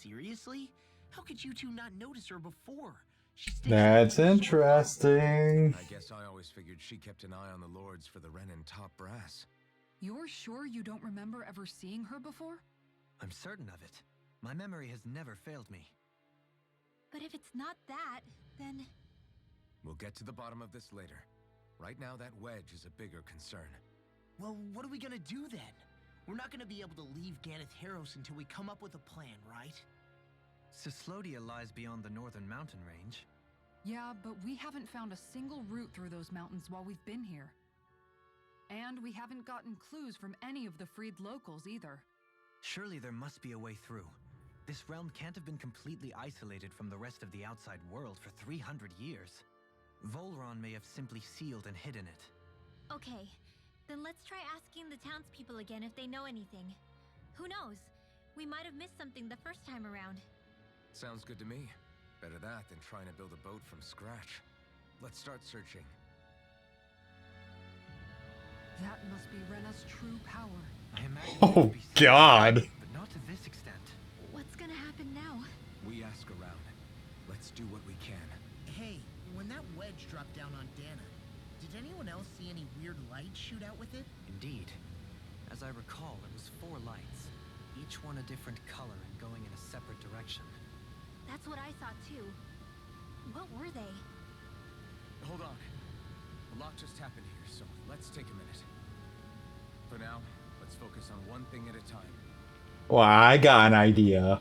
Seriously? How could you two not notice her before? That's interesting. I guess I always figured she kept an eye on the lords for the Renin top brass. You're sure you don't remember ever seeing her before? I'm certain of it. My memory has never failed me. But if it's not that, then... We'll get to the bottom of this later. Right now, that wedge is a bigger concern. Well, what are we gonna do then? We're not gonna be able to leave Ganatheros until we come up with a plan, right? Cislodia lies beyond the northern mountain range. Yeah, but we haven't found a single route through those mountains while we've been here. And we haven't gotten clues from any of the freed locals either. Surely there must be a way through. This realm can't have been completely isolated from the rest of the outside world for 300 years. Volron may have simply sealed and hidden it. Okay, then let's try asking the townspeople again if they know anything. Who knows? We might have missed something the first time around. Sounds good to me. Better that than trying to build a boat from scratch. Let's start searching. That must be Rena's true power. I imagine Oh, it could be said, God. but not to this extent. What's gonna happen now? We ask around. Let's do what we can. Hey, when that wedge dropped down on Dana, did anyone else see any weird lights shoot out with it? Indeed. As I recall, it was 4 lights, each one a different color and going in a separate direction. That's what I saw too. What were they? Hold on. A lot just happened here, so let's take a minute. For now, let's focus on one thing at a time. Well, I got an idea.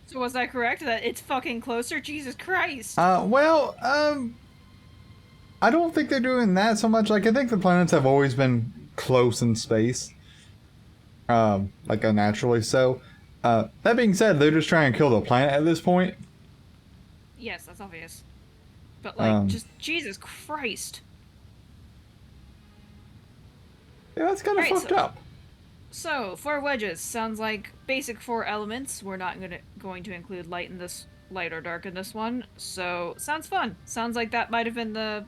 So was I correct that it's fucking closer? Jesus Christ. I don't think they're doing that so much. Like, I think the planets have always been close in space. Like, unnaturally so. That being said, they're just trying to kill the planet at this point. Yes, that's obvious. But like, just Jesus Christ. Yeah, that's kind of Alright, fucked up. So, 4 wedges. Sounds like basic 4 elements. We're not going to include light or dark in this one. So, sounds fun. Sounds like that might have been the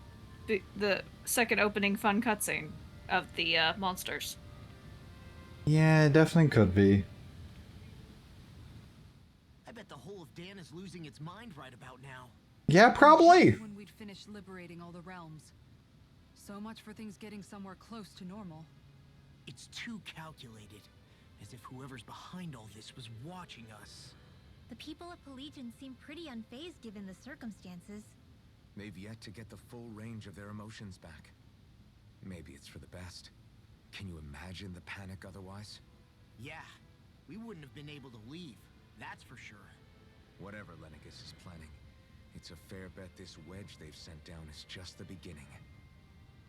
second opening fun cutscene of the monsters. Yeah, it definitely could be. I bet the whole of Dan is losing its mind right about now. Yeah, probably. When we'd finished liberating all the realms. So much for things getting somewhere close to normal. It's too calculated, as if whoever's behind all this was watching us. The people of Pelegion seem pretty unfazed given the circumstances. They've yet to get the full range of their emotions back. Maybe it's for the best. Can you imagine the panic otherwise? Yeah, we wouldn't have been able to leave, that's for sure. Whatever Lennigus is planning, it's a fair bet this wedge they've sent down is just the beginning.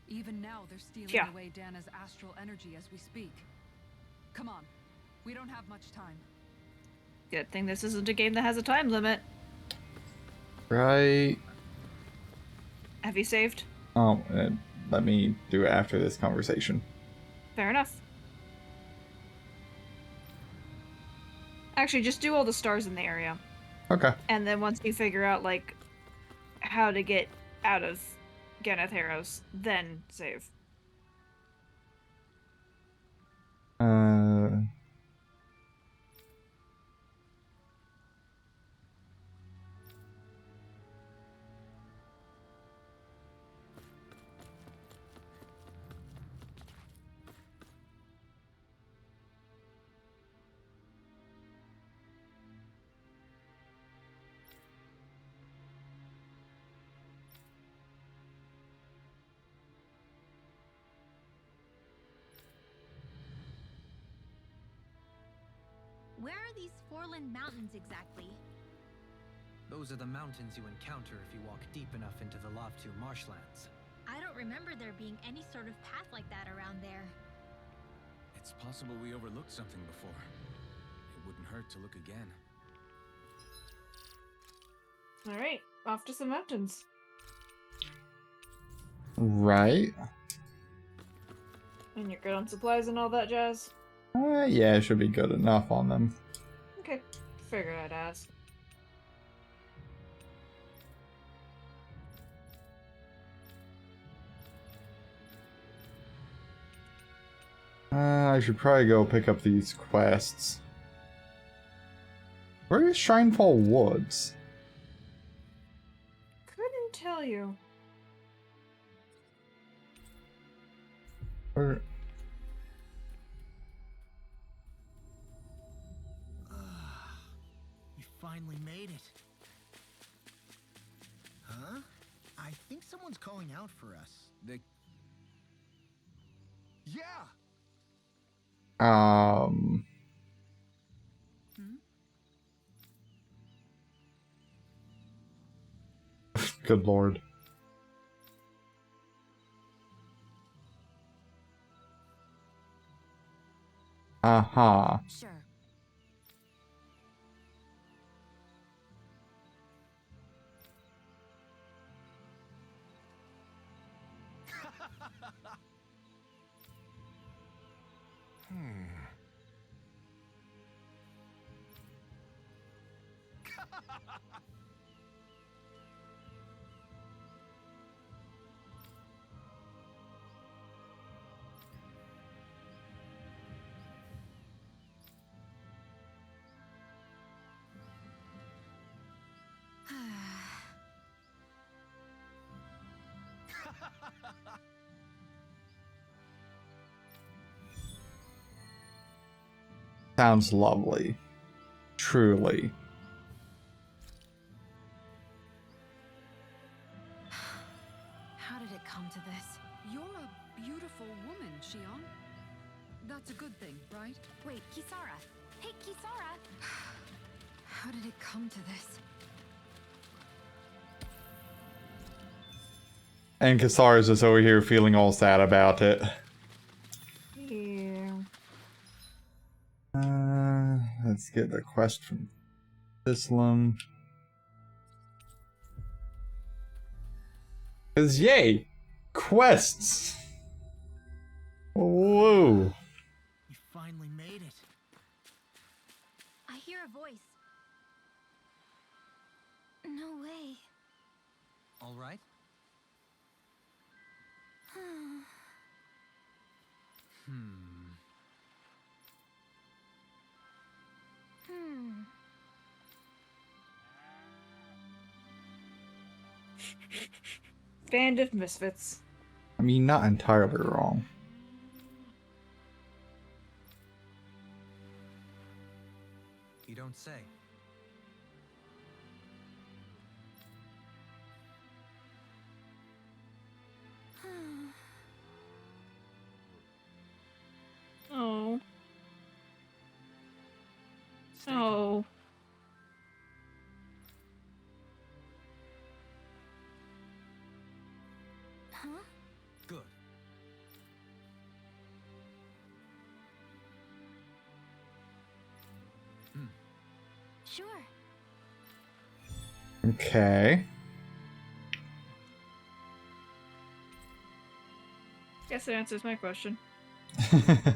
Even now, they're stealing away Dana's astral energy as we speak. Come on. We don't have much time. Good thing this isn't a game that has a time limit. Right. Have you saved? Oh, let me do it after this conversation. Fair enough. Actually, just do all the stars in the area. Okay. And then once you figure out, like, how to get out of Ganatheros, then save. Where are these Foreland Mountains exactly? Those are the mountains you encounter if you walk deep enough into the Lavtu marshlands. I don't remember there being any sort of path like that around there. It's possible we overlooked something before. It wouldn't hurt to look again. Alright, off to some mountains. Right. And you're good on supplies and all that jazz? Yeah, it should be good enough on them. Okay, figured I'd ask. I should probably go pick up these quests. Where is Shinefall Woods? Couldn't tell you. Where... Someone's calling out for us. Yeah! Good lord. Uh-huh. Sure. Sounds lovely. Truly. How did it come to this? You're a beautiful woman, Shion. That's a good thing, right? Wait, Kisara. Hey, Kisara! How did it come to this? And Kasara's just over here feeling all sad about it. Yeah. Let's get the quest from Islam. Cause yay! Quests! Whoa! You finally made it. I hear a voice. No way. All right? Band of Misfits. I mean, not entirely wrong. You don't say. Oh. Stay calm. Oh. Huh? Good. Sure. Okay. Guess it answers my question. Perhaps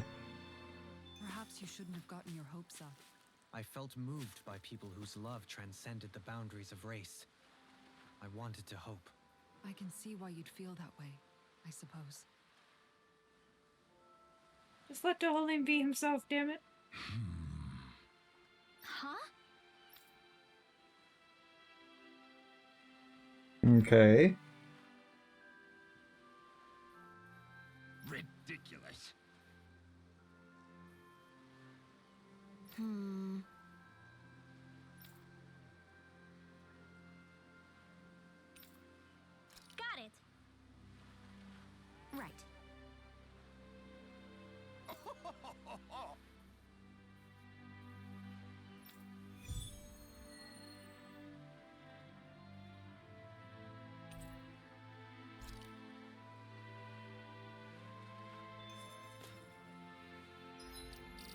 you shouldn't have gotten your hopes up. I felt moved by people whose love transcended the boundaries of race. I wanted to hope. I can see why you'd feel that way, I suppose. Just let Dolan be himself, damn it. Huh? Okay. Ridiculous. Got it. Right.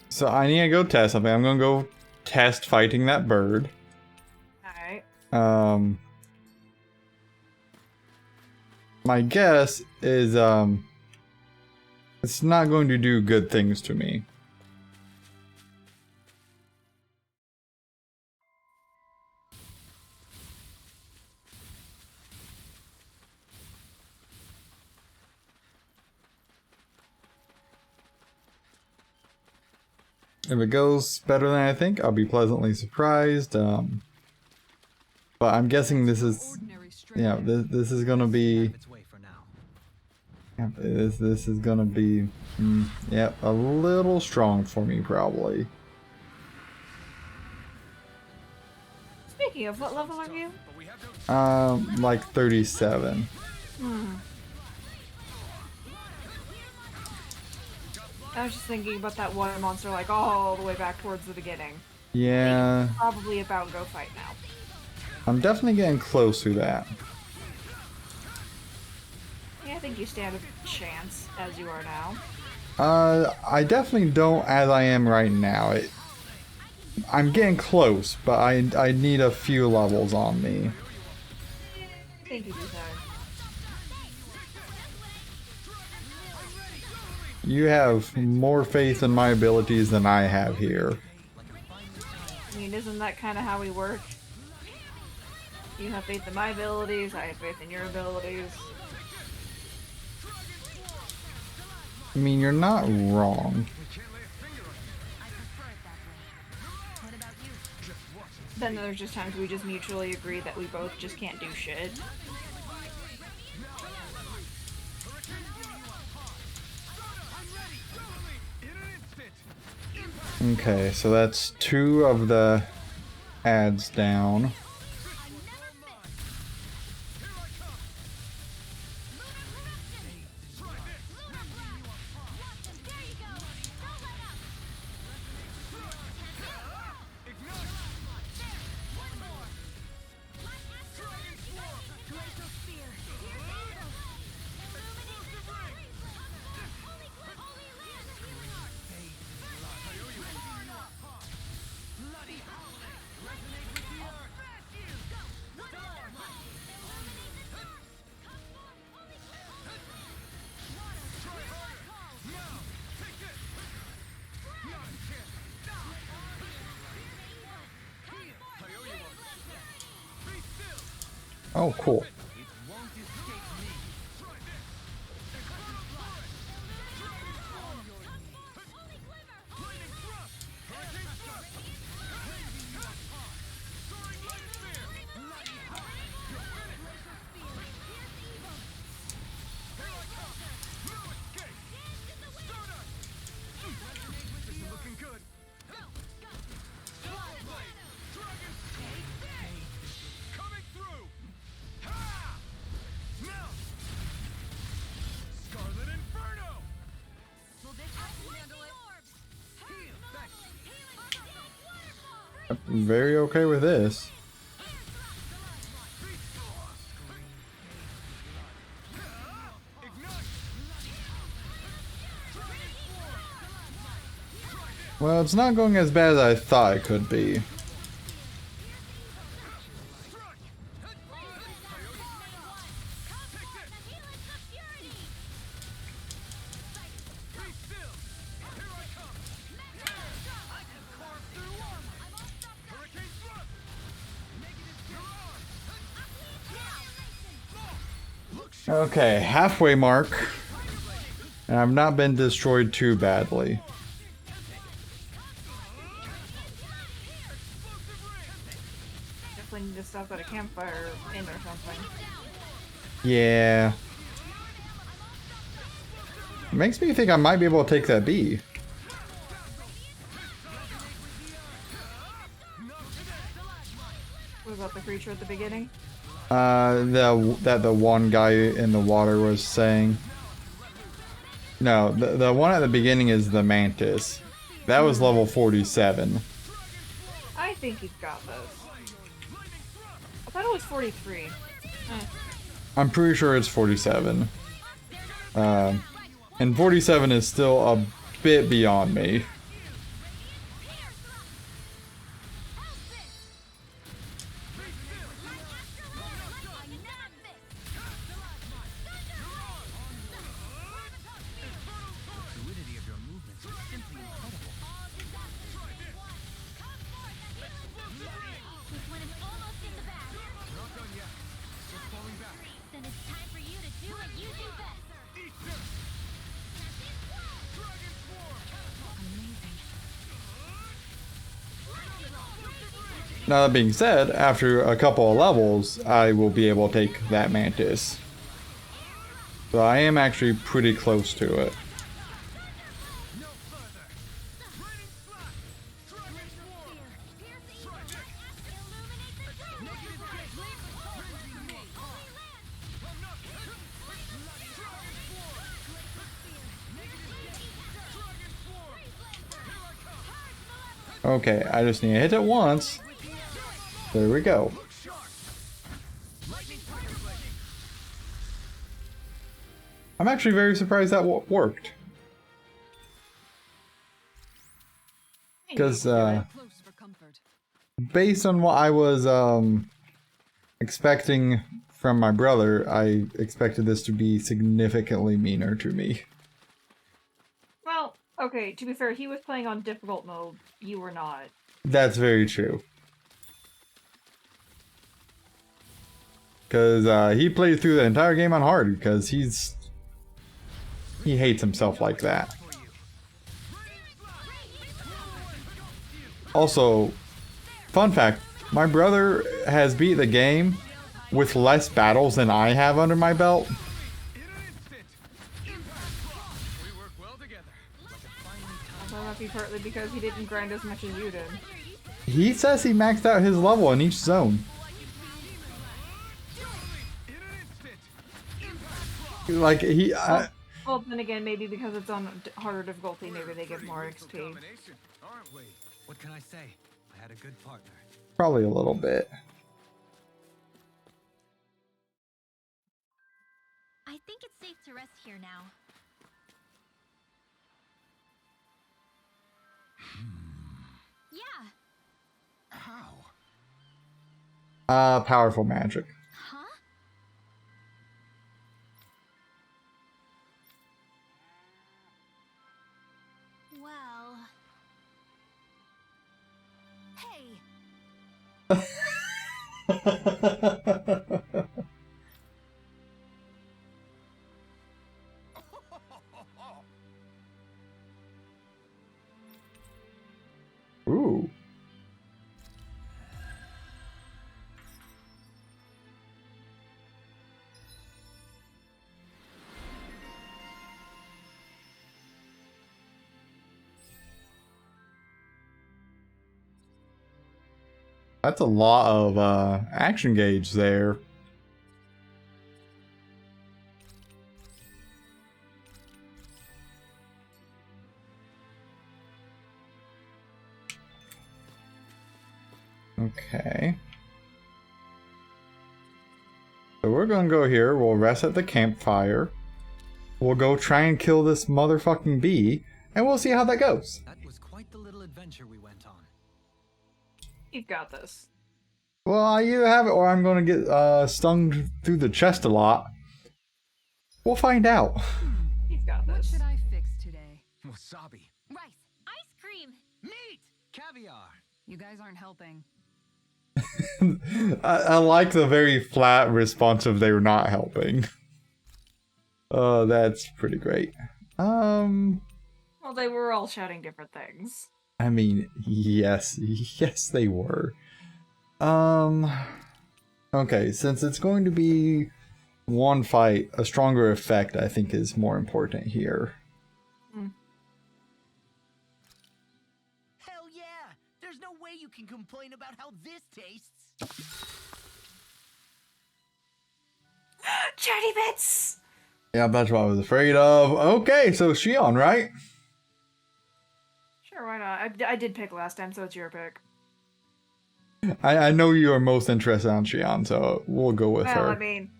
So I need to go test something. I'm gonna go test fighting that bird. Alright. My guess is, it's not going to do good things to me. If it goes better than I think, I'll be pleasantly surprised. But I'm guessing this is, Ordinary stray. yeah, this is gonna be, Out of its way for now. yeah, this is gonna be, yep, a little strong for me probably. Speaking of, what level are you? Like 37. I was just thinking about that one monster, like, all the way back towards the beginning. Yeah, Probably about go fight now. I'm definitely getting close to that. Yeah, I think you stand a chance as you are now. I definitely don't as I am right now. I'm getting close, but I need a few levels on me. I think you do that. You have more faith in my abilities than I have here. I mean, isn't that kind of how we work? You have faith in my abilities, I have faith in your abilities. I mean, you're not wrong. Then there's just times we just mutually agree that we both just can't do shit. Okay, so that's 2 of the ads down. Oh, cool. I'm very okay with this. Well, it's not going as bad as I thought it could be. Okay, halfway mark. And I've not been destroyed too badly. Definitely need to stop at a campfire inn or something. Yeah. Makes me think I might be able to take that bee. What about the creature at the beginning? The one guy in the water was saying. No, the one at the beginning is the mantis. That was level 47. I think you've got this. I thought it was 43. I'm pretty sure it's 47. And 47 is still a bit beyond me. Now that being said, after a couple of levels, I will be able to take that mantis. So I am actually pretty close to it. Okay, I just need to hit it once. There we go. I'm actually very surprised that worked. Because, based on what I was expecting from my brother, I expected this to be significantly meaner to me. Well, okay, to be fair, he was playing on difficult mode. You were not. That's very true. Because he played through the entire game on hard, because he hates himself like that. Also, fun fact, my brother has beat the game with less battles than I have under my belt. That might be partly because he didn't grind as much as you did. He says he maxed out his level in each zone. Like, well, then again, maybe because it's on harder difficulty, maybe they give more XP. What can I say? I had a good partner. Probably a little bit. I think it's safe to rest here now. Yeah. How? Powerful magic. Huh? Well... Hey! Ooh. That's a lot of action gauge there. Okay. So we're gonna go here, we'll rest at the campfire. We'll go try and kill this motherfucking bee, and we'll see how that goes. That was quite the little adventure we went on. You've got this. Well, I either have it or I'm gonna get stung through the chest a lot. We'll find out. You've got What this. should I fix today? Wasabi. Rice! Ice cream! Meat! Caviar. You guys aren't helping. I like the very flat response of they were not helping. Oh, that's pretty great. Well, they were all shouting different things. I mean, yes, yes they were. Okay, since it's going to be one fight, a stronger effect I think is more important here. Hell yeah! There's no way you can complain about how this tastes. Chatty bits! Yeah, that's what I was afraid of. Okay, so Shion, right? Sure, why not? I did pick last time, so it's your pick. I know you are most interested on Shion, so we'll go with her. Well, I mean,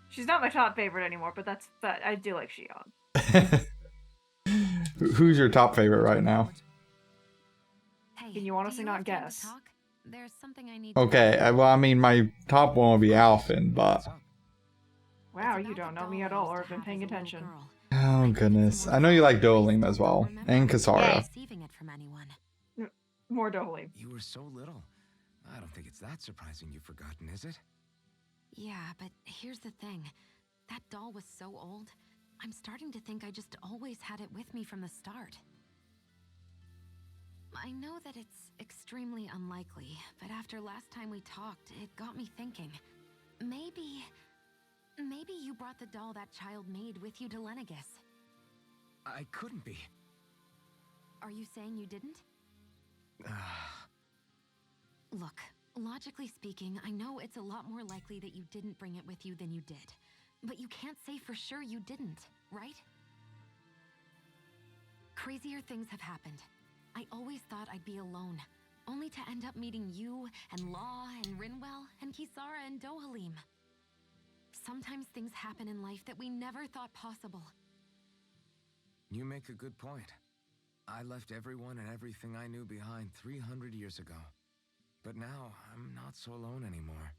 she's not my top favorite anymore, but I do like Shion. Who's your top favorite right now? Hey, Can you honestly do not have time to guess? talk? There's something I need to Okay, well, I mean, my top one will be Alphen, but... Wow, you don't know me at all, or have been paying attention. Oh, goodness. I know you like Dolim as well, and Kasara. Receiving it from anyone. More Dohly. You were so little. I don't think it's that surprising you've forgotten, is it? Yeah, but here's the thing. That doll was so old, I'm starting to think I just always had it with me from the start. I know that it's extremely unlikely, but after last time we talked, it got me thinking. Maybe you brought the doll that child made with you to Lenegis. I couldn't be. Are you saying you didn't? Look, logically speaking, I know it's a lot more likely that you didn't bring it with you than you did. But you can't say for sure you didn't, right? Crazier things have happened. I always thought I'd be alone, only to end up meeting you and Law and Rinwell and Kisara and Dohalim. Sometimes things happen in life that we never thought possible. You make a good point. I left everyone and everything I knew behind 300 years ago. But now, I'm not so alone anymore.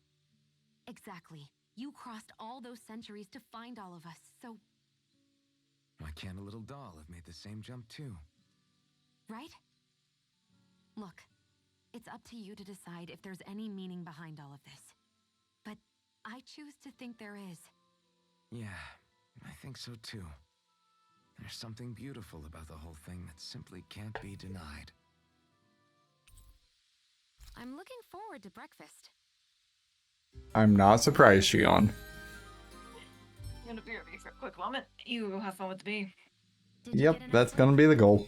Exactly. You crossed all those centuries to find all of us, so... Why can't a little doll have made the same jump too? Right? Look, it's up to you to decide if there's any meaning behind all of this. But I choose to think there is. Yeah, I think so too. There's something beautiful about the whole thing that simply can't be denied. I'm looking forward to breakfast. I'm not surprised, Shion. I'm gonna be with me for a quick moment. You have fun with the bee. Yep, that's gonna be the goal.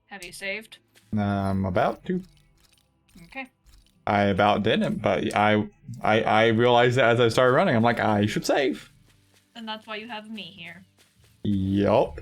Have you saved? I'm about to. Okay. I about didn't, but I realized that as I started running, I'm like, I should save. And that's why you have me here. Yup.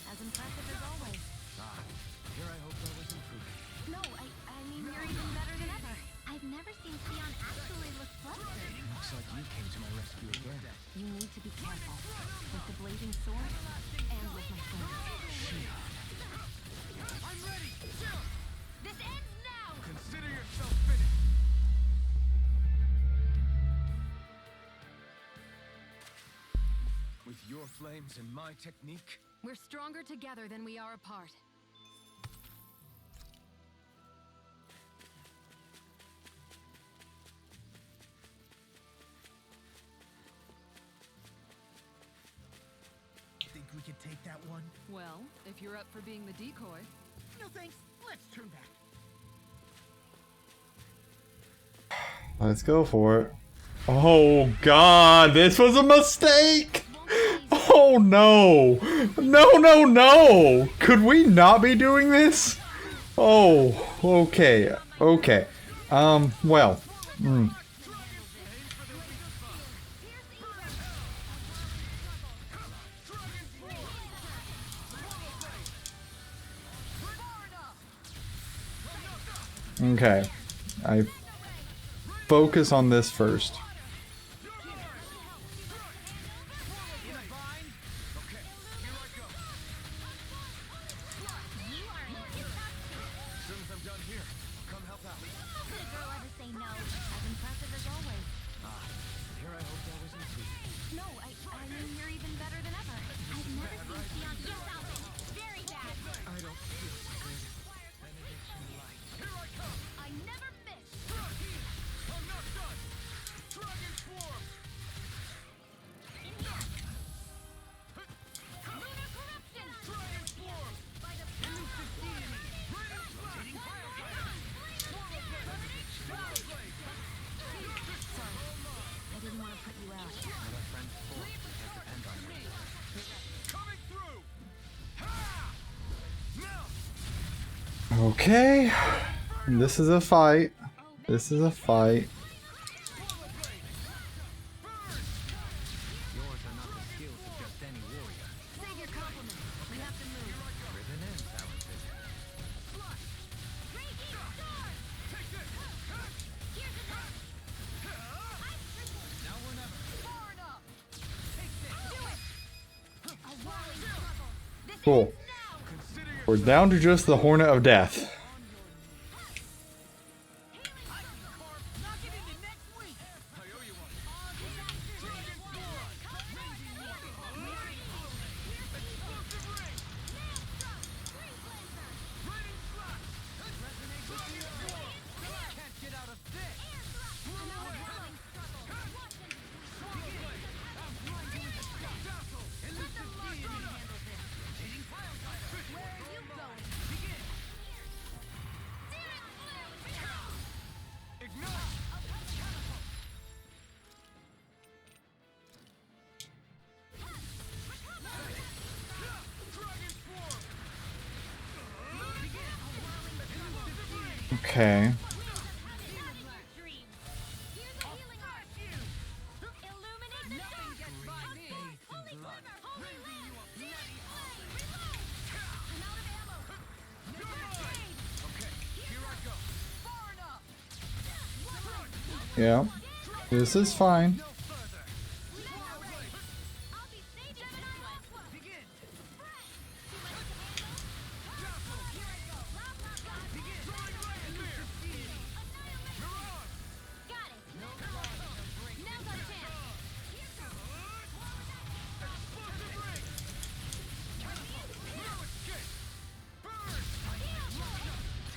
As impressive as always. Here I hope that was improving. No, I mean, you're even better than ever. I've never seen Sion actually look flustered. Looks like you came to my rescue again. You need to be careful. With the blazing sword, and with my sword. I'm ready! This ends now! Consider yourself finished! With your flames and my technique, We're stronger together than we are apart. Think we can take that one? Well, if you're up for being the decoy. No thanks. Let's turn back. Let's go for it. Oh god, this was a mistake! Oh no! No, no, no! Could we not be doing this? Oh, okay, okay. Well. Okay. I focus on this first. Okay. This is a fight. This is a fight. Yours are not the skills of just any warrior. Save your compliments. We have to move. Driven and talented. Now we're never. Far enough! Cool. We're down to just the Hornet of Death. Okay. Yeah. This is fine.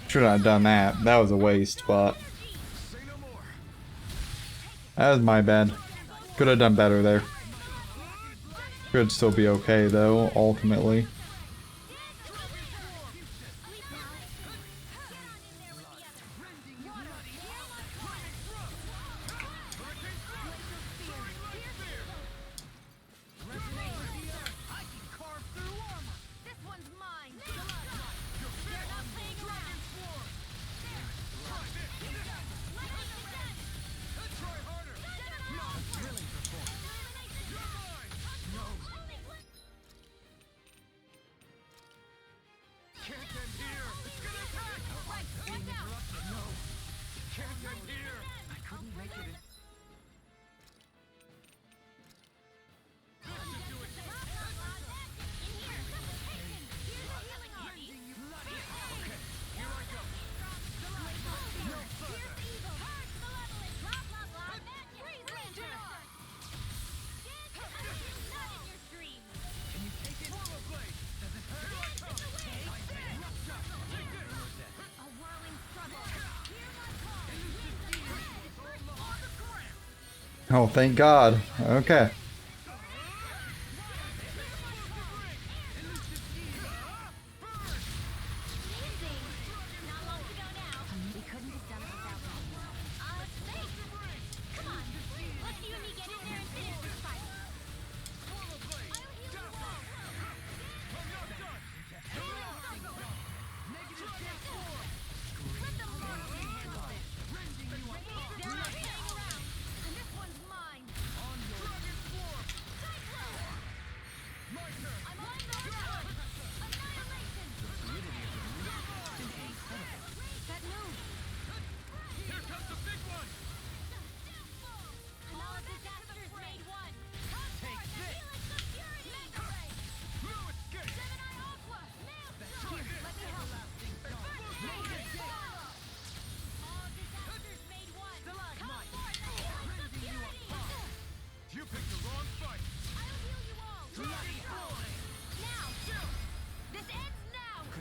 Should have done that. That was a waste, but that was my bad. Could have done better there. Could still be okay though, ultimately. Oh, thank God. Okay.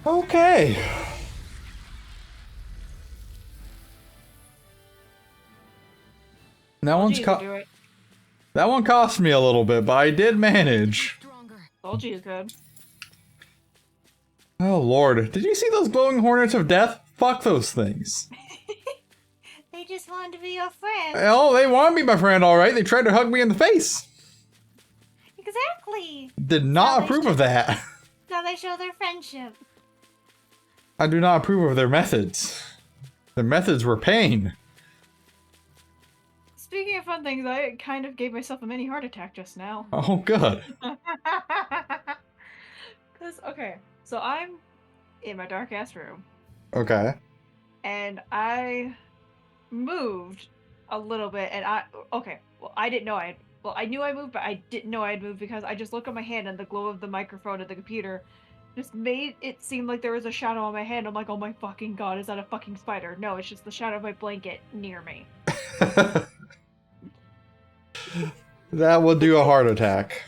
Okay. That one cost me a little bit, but I did manage. Told you could. Oh lord, did you see those glowing hornets of death? Fuck those things. They just wanted to be your friend. Oh, they want to be my friend, alright. They tried to hug me in the face. Exactly. Did not approve of that. Now they show their friendship. I do not approve of their methods. Their methods were pain. Speaking of fun things, I kind of gave myself a mini heart attack just now. Oh, good. Cause okay, so I'm in my dark ass room. Okay. And I moved a little bit, and I didn't know I knew I moved, but I didn't know I had moved because I just looked at my hand and the glow of the microphone of the computer just made it seem like there was a shadow on my hand. I'm like, oh my fucking god, is that a fucking spider? No, it's just the shadow of my blanket near me. That will do a heart attack.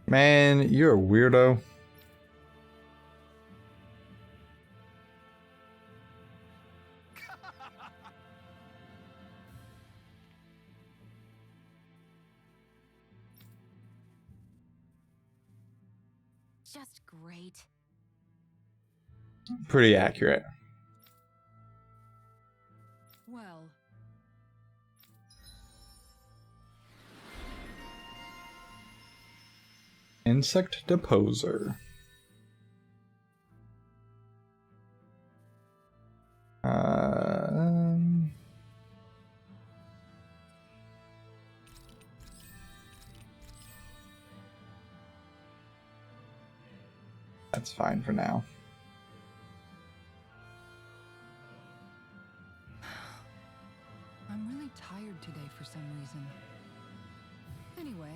Man, you're a weirdo. just great. Pretty accurate. Well, Insect Deposer. That's fine for now. I'm really tired today for some reason. Anyway,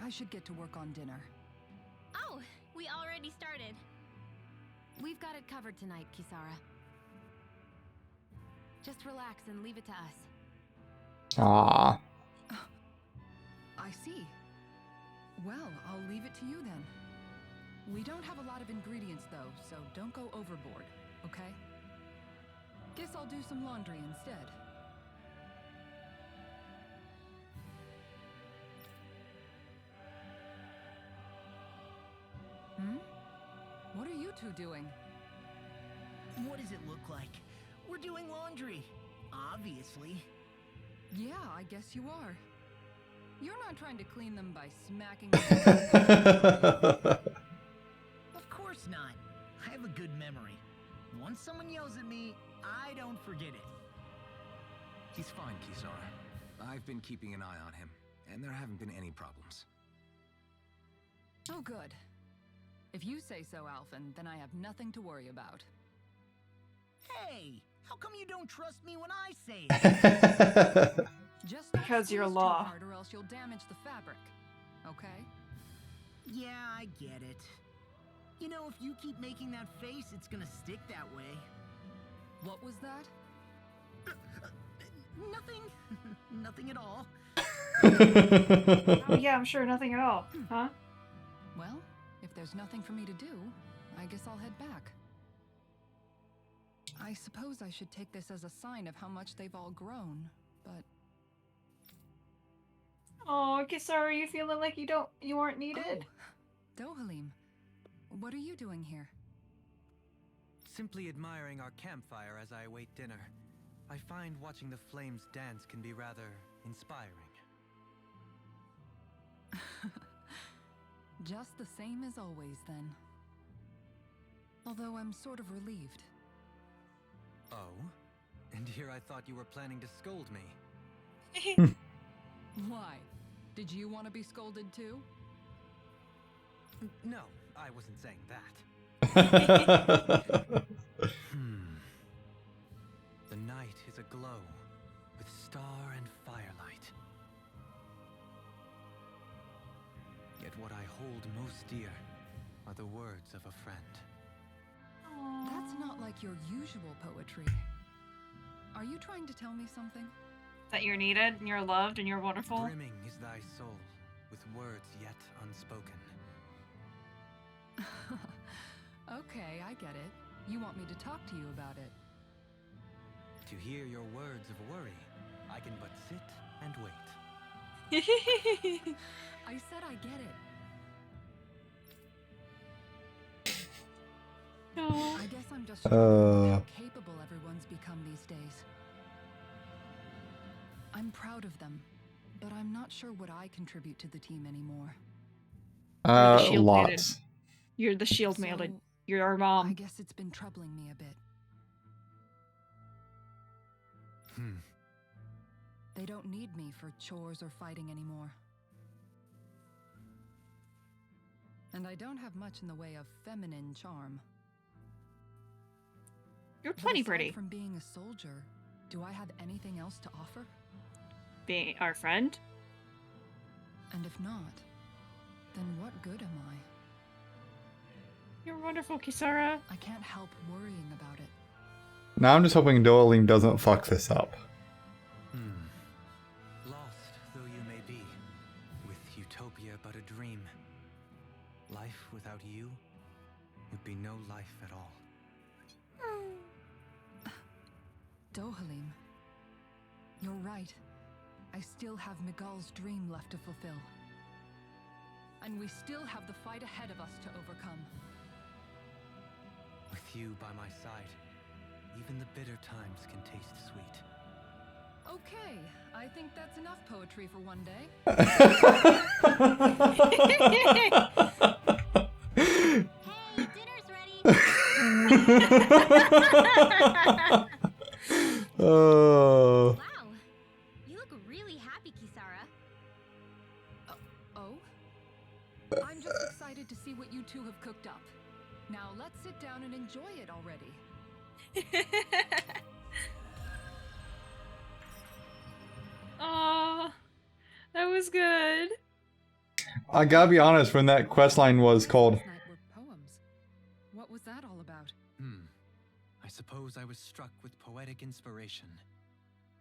I should get to work on dinner. Oh, we already started. We've got it covered tonight, Kisara. Just relax and leave it to us. Ah. I see. Well, I'll leave it to you then. We don't have a lot of ingredients though, so don't go overboard, okay? Guess I'll do some laundry instead. What are you two doing? What does it look like? We're doing laundry. Obviously. Yeah, I guess you are. You're not trying to clean them by smacking Of course not. I have a good memory. Once someone yells at me, I don't forget it. He's fine, Kisara. I've been keeping an eye on him, and there haven't been any problems. Oh, good. If you say so, Alphen, then I have nothing to worry about. Hey, how come you don't trust me when I say it? Just Because you're squeeze law. too hard or else you'll damage the fabric. Okay? Yeah, I get it. You know, if you keep making that face, it's gonna stick that way. What was that? Nothing. Nothing at all. Oh yeah, I'm sure nothing at all. Huh? Well, if there's nothing for me to do, I guess I'll head back. I suppose I should take this as a sign of how much they've all grown, but... Oh, Kisara, are you feeling like you aren't needed? Oh, Dohalim, what are you doing here? Simply admiring our campfire as I await dinner. I find watching the flames dance can be rather inspiring. Just the same as always, then. Although I'm sort of relieved. Oh? And here I thought you were planning to scold me. Why? Did you want to be scolded too? No, I wasn't saying that. The night is aglow with star and firelight. Yet what I hold most dear are the words of a friend. That's not like your usual poetry. Are you trying to tell me something? That you're needed, and you're loved, and you're wonderful. Brimming is thy soul with words yet unspoken. Okay, I get it. You want me to talk to you about it. To hear your words of worry, I can but sit and wait. I said I get it. No. I guess I'm just shocked how capable everyone's become these days. I'm proud of them, but I'm not sure what I contribute to the team anymore. You're the shield maiden. Lots. You're the shield So, maiden. You're our I mom. guess it's been troubling me a bit. They don't need me for chores or fighting anymore. And I don't have much in the way of feminine charm. You're But plenty aside pretty. from being a soldier, do I have anything else to offer? Being our friend? And if not, then what good am I? You're wonderful, Kisara. I can't help worrying about it. Now I'm just hoping Dohalim doesn't fuck this up. Lost though you may be, with utopia but a dream, life without you would be no life at all. Dohalim, you're right. I still have Miguel's dream left to fulfill. and we still have the fight ahead of us to overcome. With you by my side, even the bitter times can taste sweet. Okay, I think that's enough poetry for one day. Hey, dinner's ready! Oh. Wow, you look really happy, Kisara. Oh? I'm just excited to see what you two have cooked up. Now let's sit down and enjoy it already. Aw, that was good. I gotta be honest, when that quest line was called... Last night were poems. What was that all about? I suppose I was struck with poetic inspiration.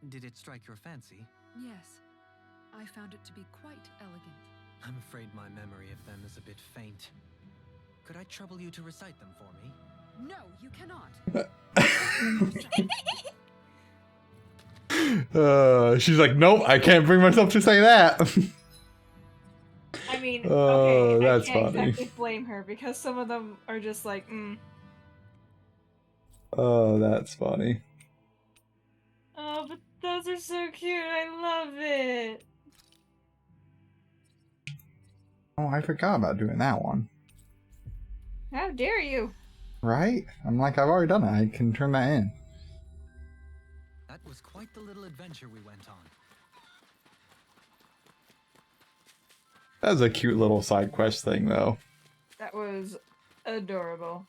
Did it strike your fancy? Yes, I found it to be quite elegant. I'm afraid my memory of them is a bit faint. Could I trouble you to recite them for me? No, you cannot. She's like, nope, I can't bring myself to say that. I mean, Oh, okay, that's I can't funny. exactly blame her because some of them are just like, Oh, that's funny. Oh, but those are so cute. I love it. Oh, I forgot about doing that one. How dare you? Right? I'm like, I've already done it. I can turn that in. That was quite the little adventure we went on. That was a cute little side quest thing, though. That was adorable.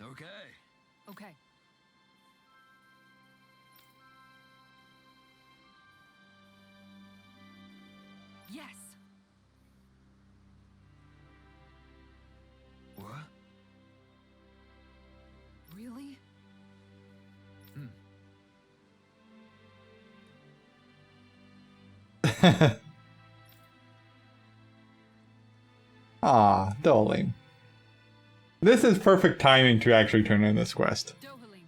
Okay. Okay. Yes. What? Really? Ah, darling. This is perfect timing to actually turn in this quest. Dohalim.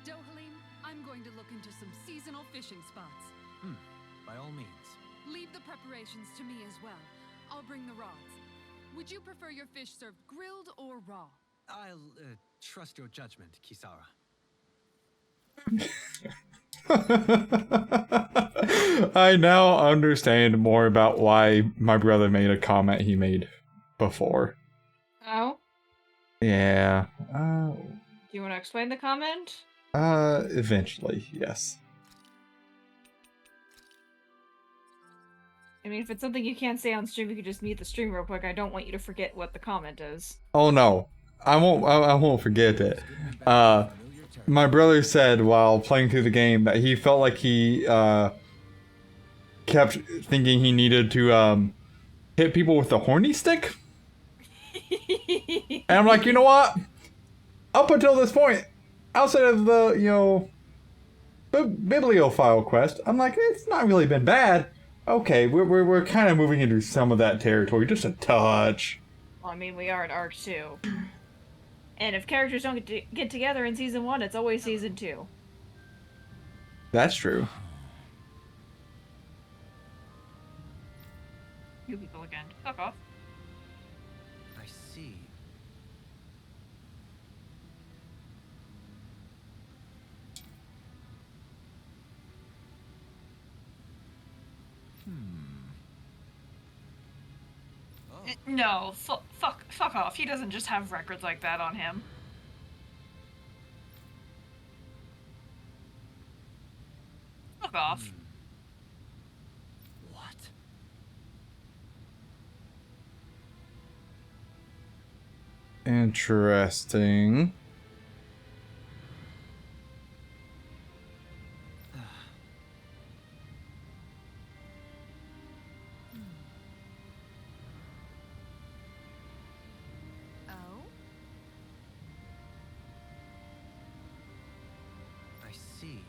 Dohalim, I'm going to look into some seasonal fishing spots. By all means. Leave the preparations to me as well. I'll bring the rods. Would you prefer your fish served grilled or raw? I'll trust your judgment, Kisara. I now understand more about why my brother made a comment he made before. Oh? Yeah. Do you want to explain the comment? Eventually, yes. I mean, if it's something you can't say on stream, you could just mute the stream real quick. I don't want you to forget what the comment is. Oh no, I won't. I won't forget it. My brother said while playing through the game that he felt like he kept thinking he needed to hit people with the horny stick. And I'm like, you know what? Up until this point, outside of the bibliophile quest, I'm like, it's not really been bad. Okay, we're kind of moving into some of that territory, just a touch. Well, I mean, we are in Arc 2. And if characters don't get together in Season 1, it's always Season 2. That's true. You people again. Fuck off. I see. No, fuck off. He doesn't just have records like that on him. Fuck off. What? Interesting. Oh? see.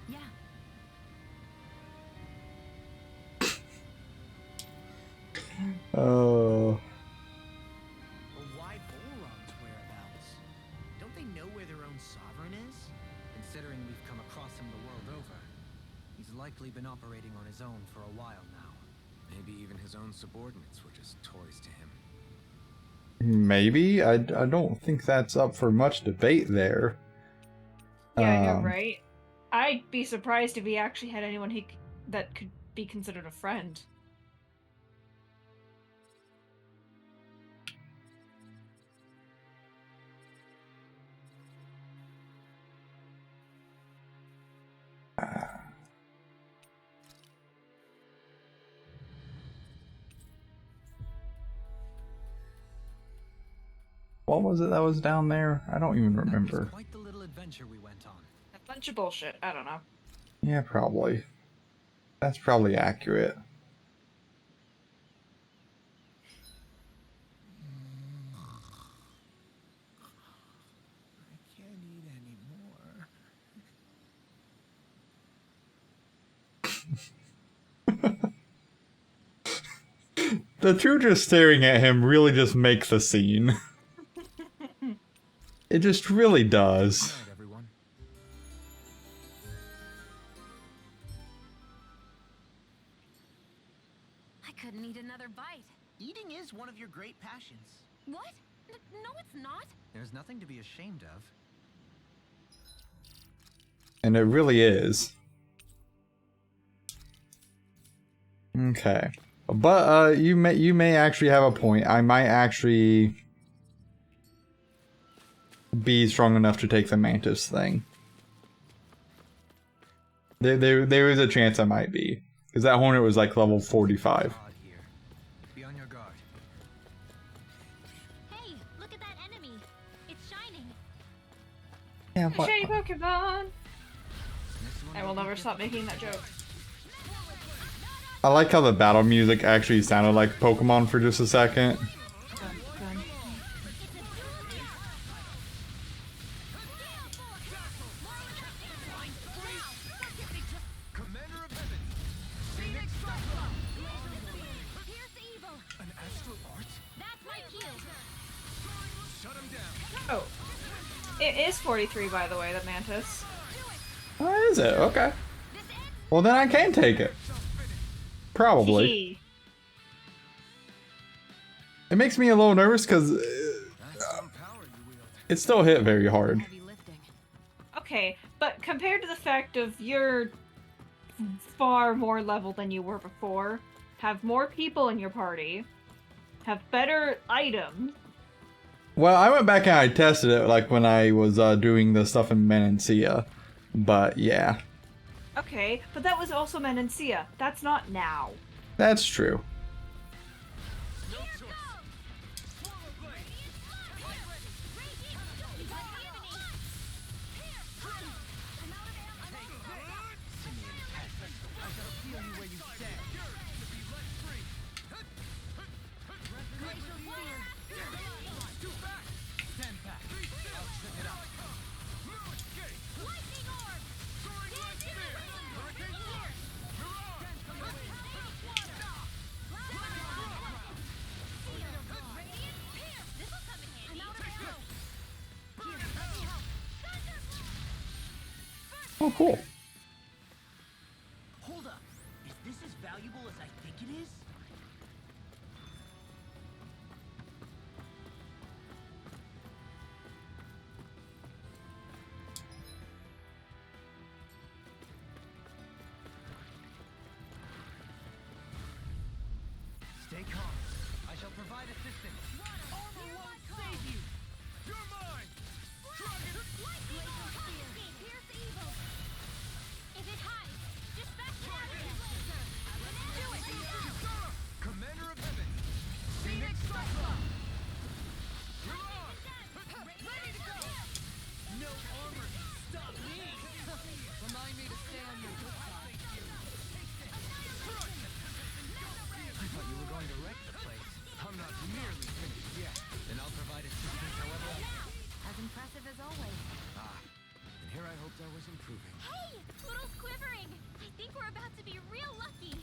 Yeah. Oh. But why Volron's whereabouts? Don't they know where their own sovereign is? Considering we've come across him the world over, he's likely been operating on his own for a while now. Maybe even his own subordinates were just toys to him. Maybe. I don't think that's up for much debate there. Yeah, I know, right? I'd be surprised if he actually had anyone that could be considered a friend. What was it that was down there? I don't even remember. That was quite the little adventure we went on. A bunch of bullshit. I don't know. Yeah, probably. That's probably accurate. I can't eat anymore. The two just staring at him really just make the scene. It just really does. Good night, everyone. I couldn't eat another bite. Eating is one of your great passions. What? No, it's not. There's nothing to be ashamed of. And it really is. Okay. But you may actually have a point. I might actually be strong enough to take the Mantis thing. There is a chance I might be. Because that Hornet was like level 45. Odd here. Be on your guard. Hey, look at that enemy. It's shining. Yeah, A shiny Pokemon! I will never stop making that joke. I like how the battle music actually sounded like Pokemon for just a second. Oh. It is 43, by the way, the Mantis. Oh, is it? Okay. Well, then I can take it. Probably. It makes me a little nervous because it still hit very hard. Okay, but compared to the fact of you're far more level than you were before, have more people in your party, have better items. Well, I went back and I tested it like when I was doing the stuff in Menancia, but yeah. Okay, but that was also Menancia. That's not now. That's true. Oh, cool. Hold up. Is this as valuable as I think it is? Stay calm. I shall provide assistance. Armor won't save you. You're mine. If it hides, dispatch the Commander of Heaven, Phoenix Cyclops. You're on. Ready to go. No armor can stop me. Remind me to stay on your good side. I thought you were going to wreck the place. I'm not nearly finished I was improving. Hey! Little's quivering! I think we're about to be real lucky!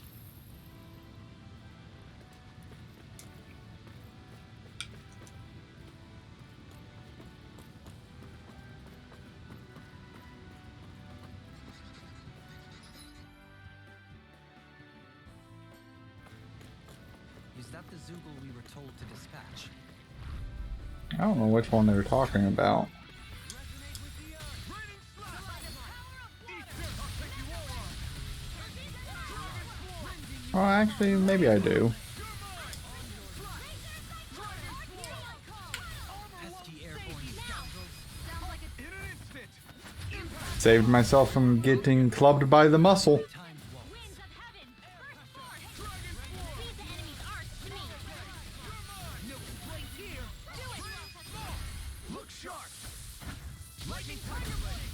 Is that the Zoogle we were told to dispatch? I don't know which one they were talking about. Oh, actually, maybe I do. Saved myself from getting clubbed by the muscle. Winds of heaven! First sword! Leave the enemy's arch to me! Do it! Look sharp! Lightning tiger blade!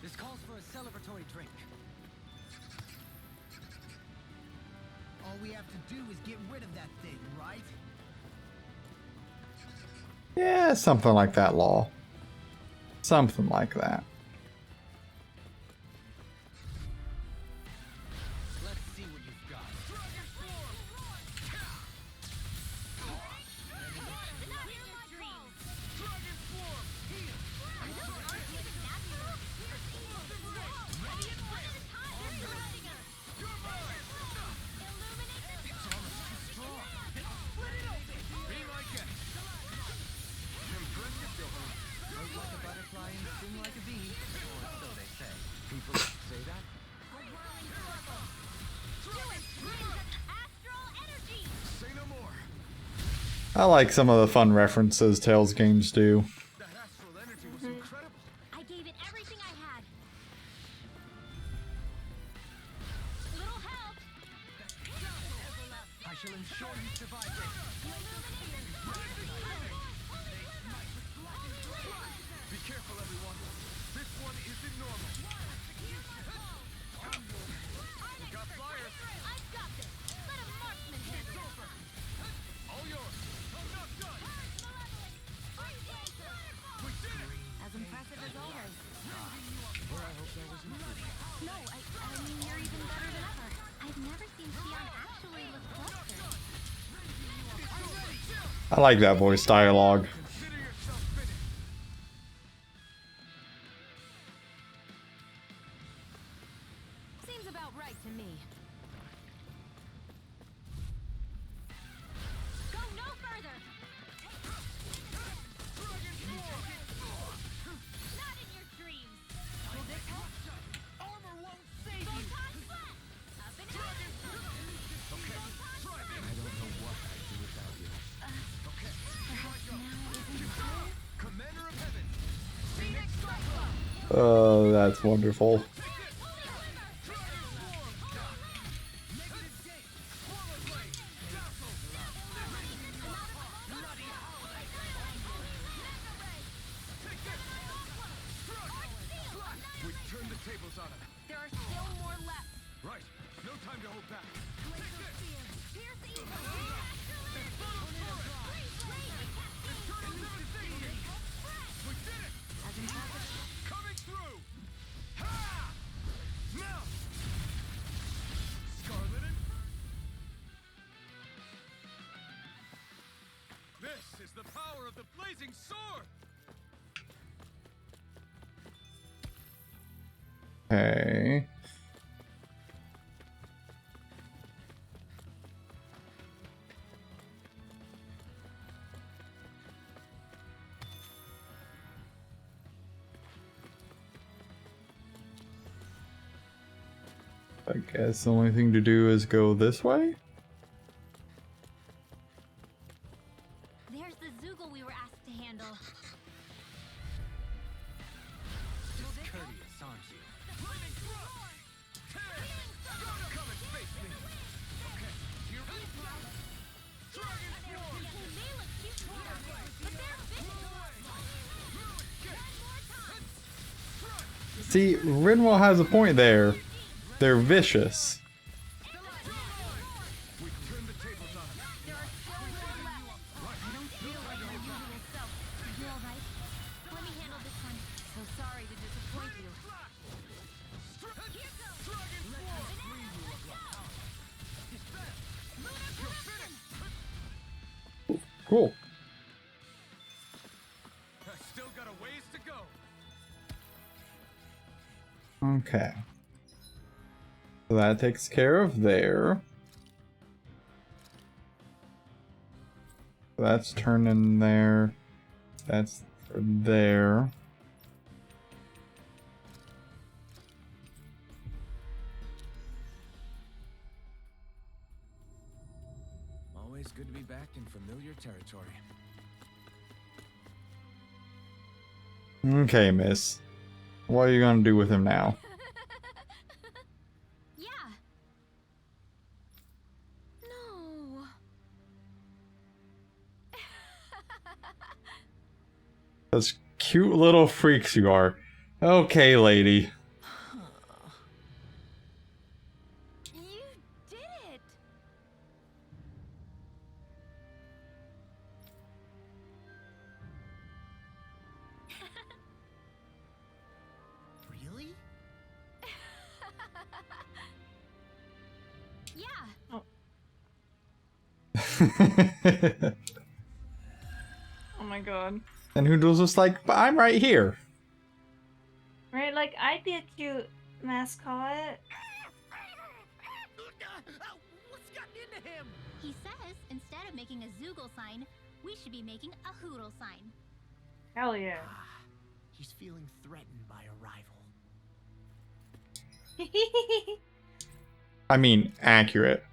This calls for a celebratory drink. All we have to do is get rid of that thing, right? Yeah, something like that, Law. Something like that. Let's see what you've got. Float like a butterfly and sting like a bee, or so they say. People say that? Say no more. I like some of the fun references Tales games do. That astral energy was incredible. I gave it everything I had. Little help. I shall ensure you survive this. Be careful, everyone. This one isn't normal. We got flyers. I've got this. Let a marksman handle it. All yours. I'm not done. We did it. As impressive as always. Well, I hope that was improving. No, I mean, you're even better than ever. I've never seen Theon actually look closer. I like that voice dialogue. Consider yourself finished. Seems about right to me. Go no further. Not in your dreams. Will this help? Armor won't save you! Photon blast. Up and out. I don't know what I'd do without you. Perhaps now isn't the time? Commander of Heaven. Phoenix Cyclone. Oh, that's wonderful. We turned the tables on him. There are still more left. Right. No time to hold back. Pierce evil. We did it. As impressive. Coming through. Ha! Now. Scarlet and... This is the power of the blazing sword. Okay. I guess the only thing to do is go this way? There's the Zoogle we were asked to handle. Discourteous, aren't you? Come and face me. Okay, here we go. Dragon Swarm. They may look cute here, but they're vicious. See, Rinwell has a point there. They're vicious. We turned the tables on him. There are still more left. I don't feel like my usual self. You alright? Cool. I still got a ways to go. Okay. So that takes care of there. That's turning there. That's for there. Always good to be back in familiar territory. Okay, miss. What are you gonna do with him now? Yeah. No. Those cute little freaks you are. Okay, lady. You did it. Really? Yeah. Oh my god. And Hoodle's just like, but I'm right here. Right? Like, I'd be a cute mascot. What's gotten into him? He says instead of making a Zoogle sign, we should be making a Hoodle sign. Hell yeah. He's feeling threatened by a rival. I mean, accurate.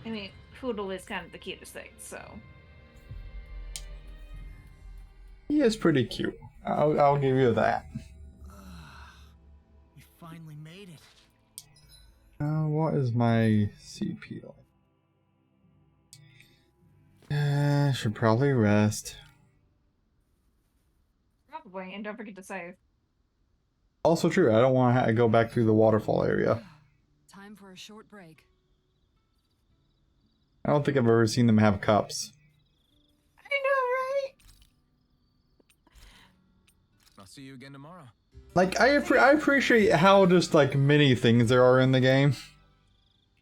I mean, Poodle is kind of the cutest thing, so. He is pretty cute. I'll give you that. We finally made it. What is my CP like? Should probably rest. Probably, and don't forget to save. Also true, I don't want to go back through the waterfall area. Time for a short break. I don't think I've ever seen them have cups. I know, right? I'll see you again tomorrow. Like, I appreciate how just, like, many things there are in the game.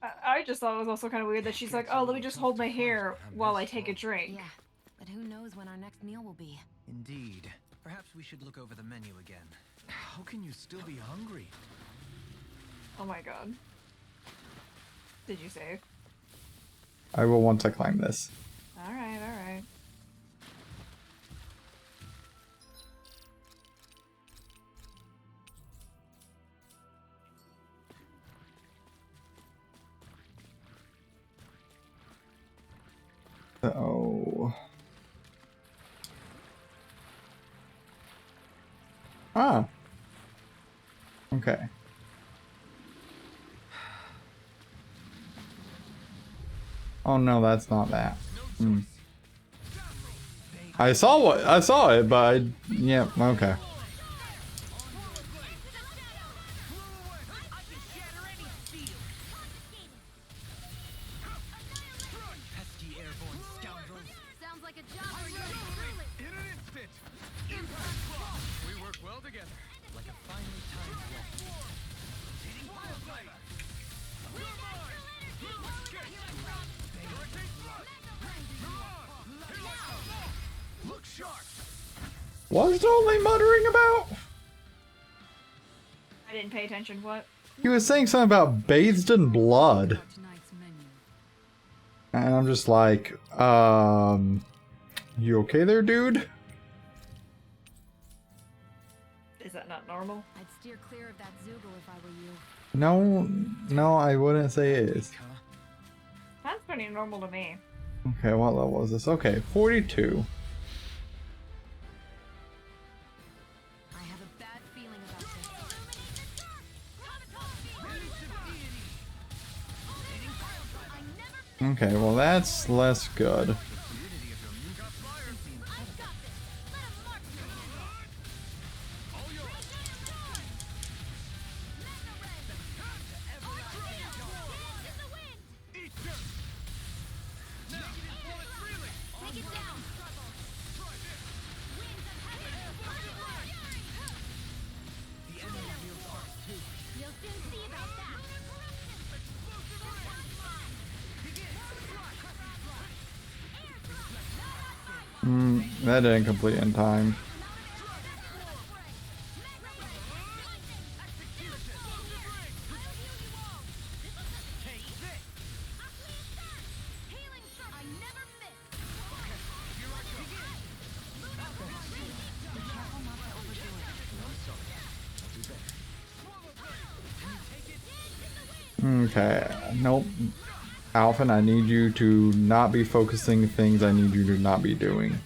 I just thought it was also kind of weird that she's like, oh, let me just hold my hair while I take a drink. Yeah. But who knows when our next meal will be? Indeed. Perhaps we should look over the menu again. How can you still be hungry? Oh my god. Did you save? I will once I climb this. Alright, alright. Oh. Ah. Okay. Oh no, that's not that. Hmm. I saw it, but yeah, okay. Pesky airborne scoundrels. Sounds like a job for you. In an instant! Impact block! We work well together. Like a finely timed walk. Look sharp! Was Dolly muttering about? I didn't pay attention, what? He was saying something about bathed in blood. About tonight's menu. And I'm just like, you okay there, dude? Is that not normal? I'd steer clear of that Zoogle if I were you. No, I wouldn't say it is. That's pretty normal to me. Okay, what level is this? Okay, 42. I have a bad feeling about this. Okay, well that's less good. That didn't complete in time. Okay, nope. Alphen, I need you to not be focusing things I need you to not be doing.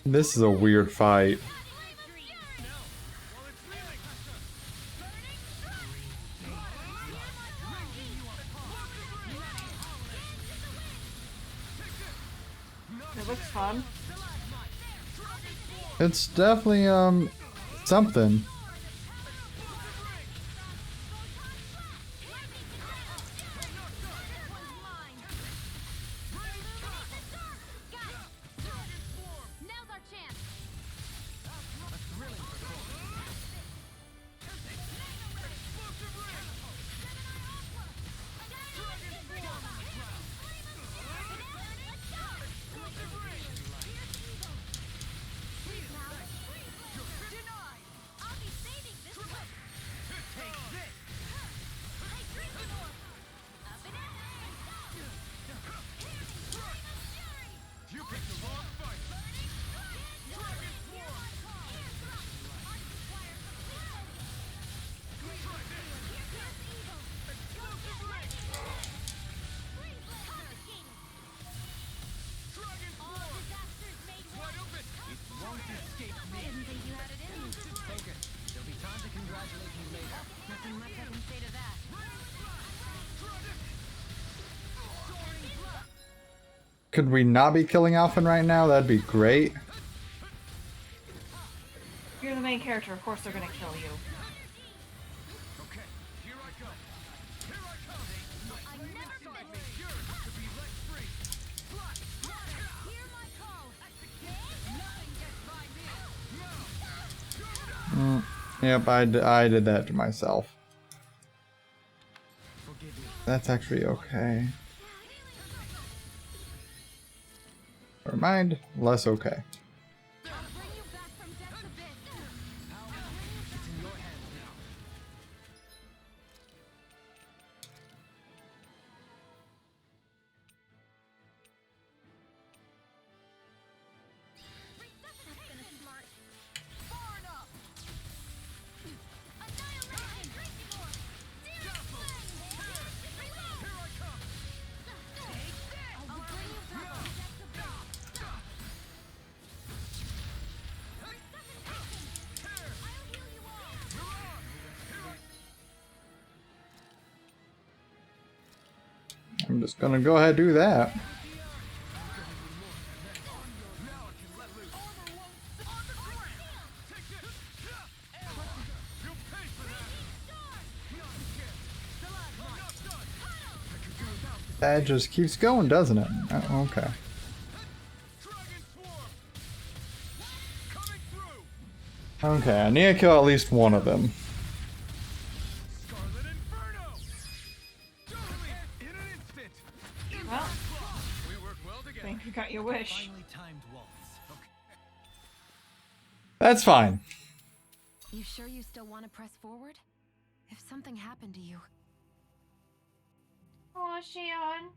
This is a weird fight. It looks fun. It's definitely something. Could we not be killing Alphen right now? That'd be great. You're the main character, of course they're gonna kill you. Yep, I did that to myself. That's actually okay. Never mind, less okay. I'm just gonna go ahead and do that. That just keeps going, doesn't it? Oh, okay. Okay, I need to kill at least one of them. Well, I think you got your wish. That's fine. You sure you still want to press forward? If something happened to you. Aw, Shion.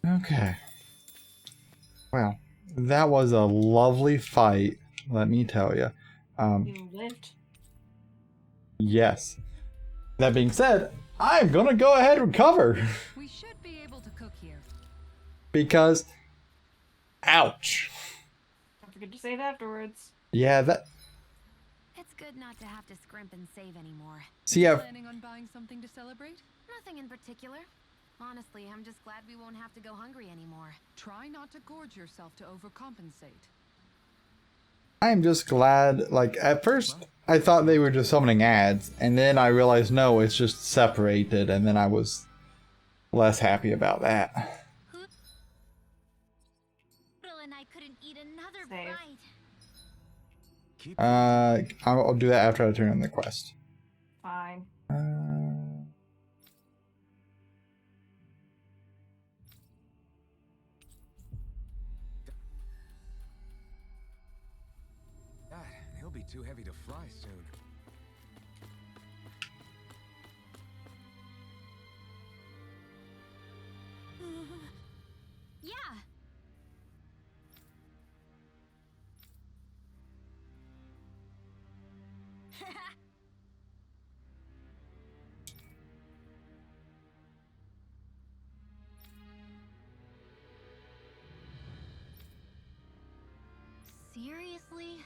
Okay. Well, that was a lovely fight, let me tell you. You lived. Yes. That being said, I'm gonna go ahead and recover. We should be able to cook here. Because, ouch. Don't forget to say it afterwards. Yeah, that... It's good not to have to scrimp and save anymore. See, yeah, Planning on buying something to celebrate? Nothing in particular. Honestly, I'm just glad we won't have to go hungry anymore. Try not to gorge yourself to overcompensate. I'm just glad, like, at first, I thought they were just summoning ads, and then I realized, no, it's just separated, and then I was less happy about that. Poodle and I couldn't eat another Save. bite. I'll do that after I turn in the quest. Fine. God, he'll be too heavy to fly soon. Yeah. Seriously?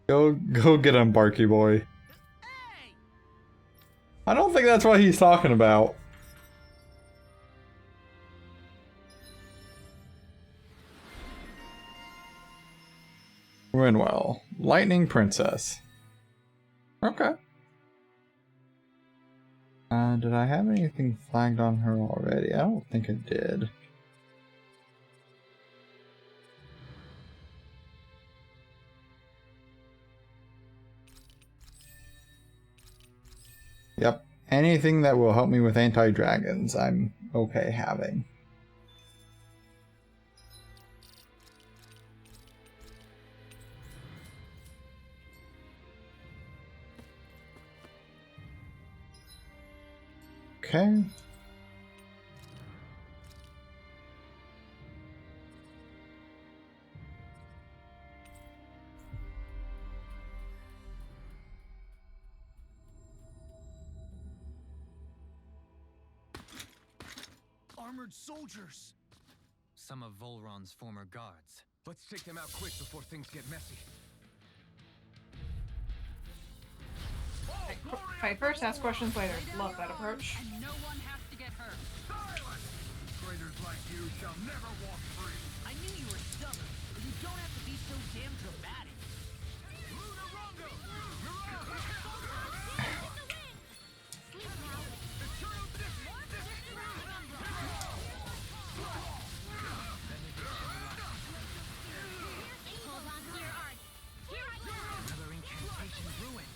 Go get him, Barky boy. I don't think that's what he's talking about. Winwell, Lightning Princess. Okay. Did I have anything flagged on her already? I don't think I did. Yep. Anything that will help me with anti-dragons, I'm okay having. Okay. Armored soldiers! Some of Volron's former guards. Let's take them out quick before things get messy. Fight first, ask questions later. Love that approach. And no one has to get hurt. Traitors like you shall never walk free. I knew you were stubborn, but you don't have to be so damn dramatic. Hold on to your art. Here I go. Another incantation ruined.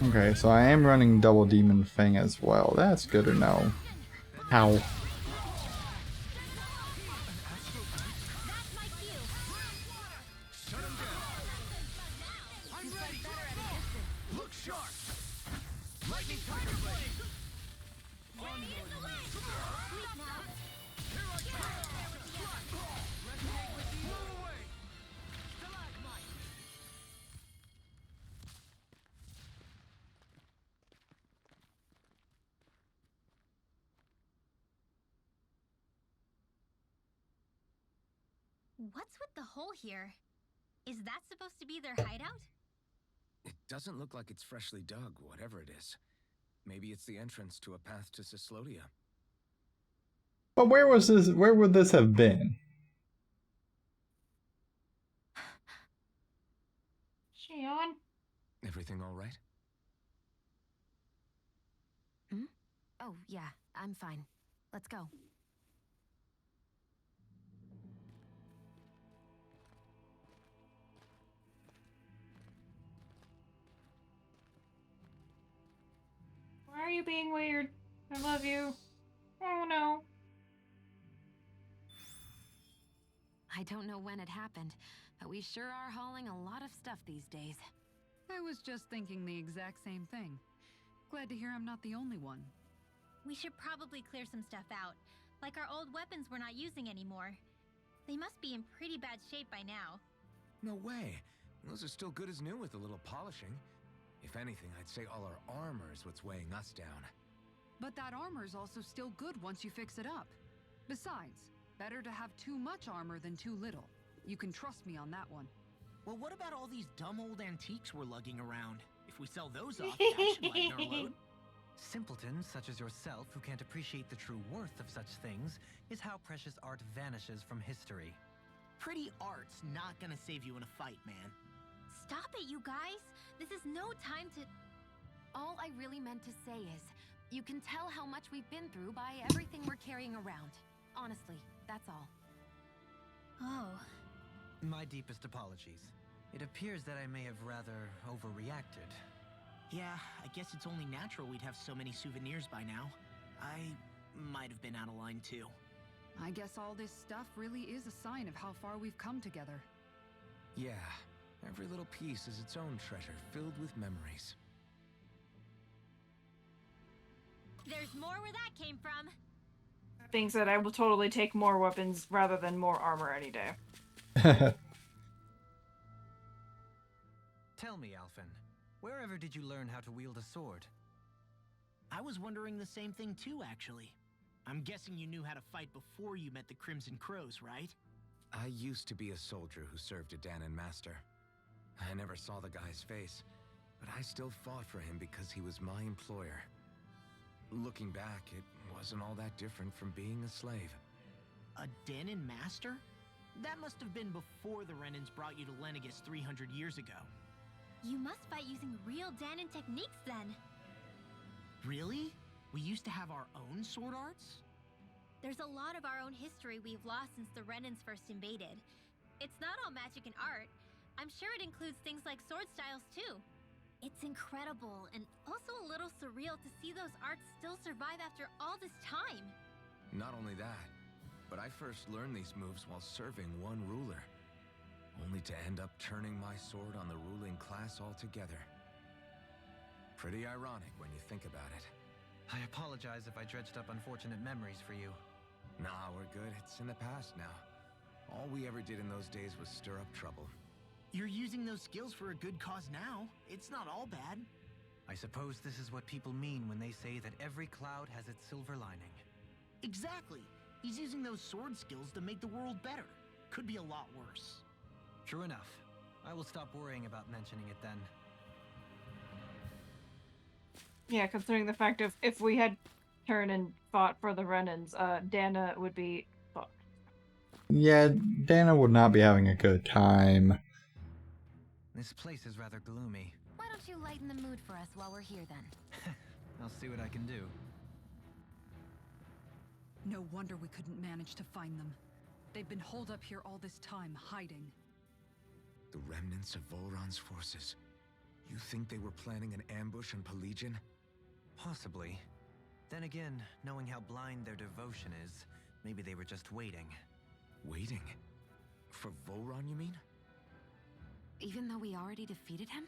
Okay, so I am running Double Demon Fang as well. That's good to know. How? That's my cue. Shut him down. I'm ready. Look sharp. Lightning tiger blade. On your knees. Sleep now. Here I come. Resonate with the move away. Stalagmite. What's with the hole here? Is that supposed to be their hideout? It doesn't look like it's freshly dug, whatever it is. Maybe it's the entrance to a path to Cyslodia. But where was this? Where would this have been? She on? Everything all right? Oh, yeah, I'm fine. Let's go. you being weird? I love you. Oh no. I don't know when it happened, but we sure are hauling a lot of stuff these days. I was just thinking the exact same thing. Glad to hear I'm not the only one. We should probably clear some stuff out, like our old weapons we're not using anymore. They must be in pretty bad shape by now. No way. Those are still good as new with a little polishing. If anything, I'd say all our armor is what's weighing us down. But that armor's also still good once you fix it up. Besides, better to have too much armor than too little. You can trust me on that one. Well, what about all these dumb old antiques we're lugging around? If we sell those off, that should lighten our load. Simpletons such as yourself who can't appreciate the true worth of such things is how precious art vanishes from history. Pretty art's not gonna save you in a fight, man. Stop it, you guys! This is no time to... All I really meant to say is, you can tell how much we've been through by everything we're carrying around. Honestly, that's all. Oh. My deepest apologies. It appears that I may have rather overreacted. Yeah, I guess it's only natural we'd have so many souvenirs by now. I might have been out of line too. I guess all this stuff really is a sign of how far we've come together. Yeah, every little piece is its own treasure filled with memories. There's more where that came from. Being said, I will totally take more weapons rather than more armor any day. Tell me, Alphen, wherever did you learn how to wield a sword? I was wondering the same thing too, actually. I'm guessing you knew how to fight before you met the Crimson Crows, right? I used to be a soldier who served a Danon master. I never saw the guy's face, but I still fought for him because he was my employer. Looking back, it wasn't all that different from being a slave. A Danon master? That must have been before the Renans brought you to Lenegis 300 years ago. You must fight using real Danon techniques then. Really? We used to have our own sword arts? There's a lot of our own history we've lost since the Renans first invaded. It's not all magic and art. I'm sure it includes things like sword styles too. It's incredible and also a little surreal to see those arts still survive after all this time. Not only that, but I first learned these moves while serving one ruler, only to end up turning my sword on the ruling class altogether. Pretty ironic when you think about it. I apologize if I dredged up unfortunate memories for you. Nah, we're good. It's in the past now. All we ever did in those days was stir up trouble. You're using those skills for a good cause now. It's not all bad. I suppose this is what people mean when they say that every cloud has its silver lining. Exactly. He's using those sword skills to make the world better. Could be a lot worse. True enough. I will stop worrying about mentioning it then. Yeah, considering the fact of if we had turned and fought for the Renans, Dana would be fucked. Yeah, Dana would not be having a good time. This place is rather gloomy. Why don't you lighten the mood for us while we're here then? I'll see what I can do. No wonder we couldn't manage to find them. They've been holed up here all this time, hiding. The remnants of Volron's forces. You think they were planning an ambush on Pelegion? Possibly. Then again, knowing how blind their devotion is, maybe they were just waiting. Waiting? For Volron, you mean? Even though we already defeated him?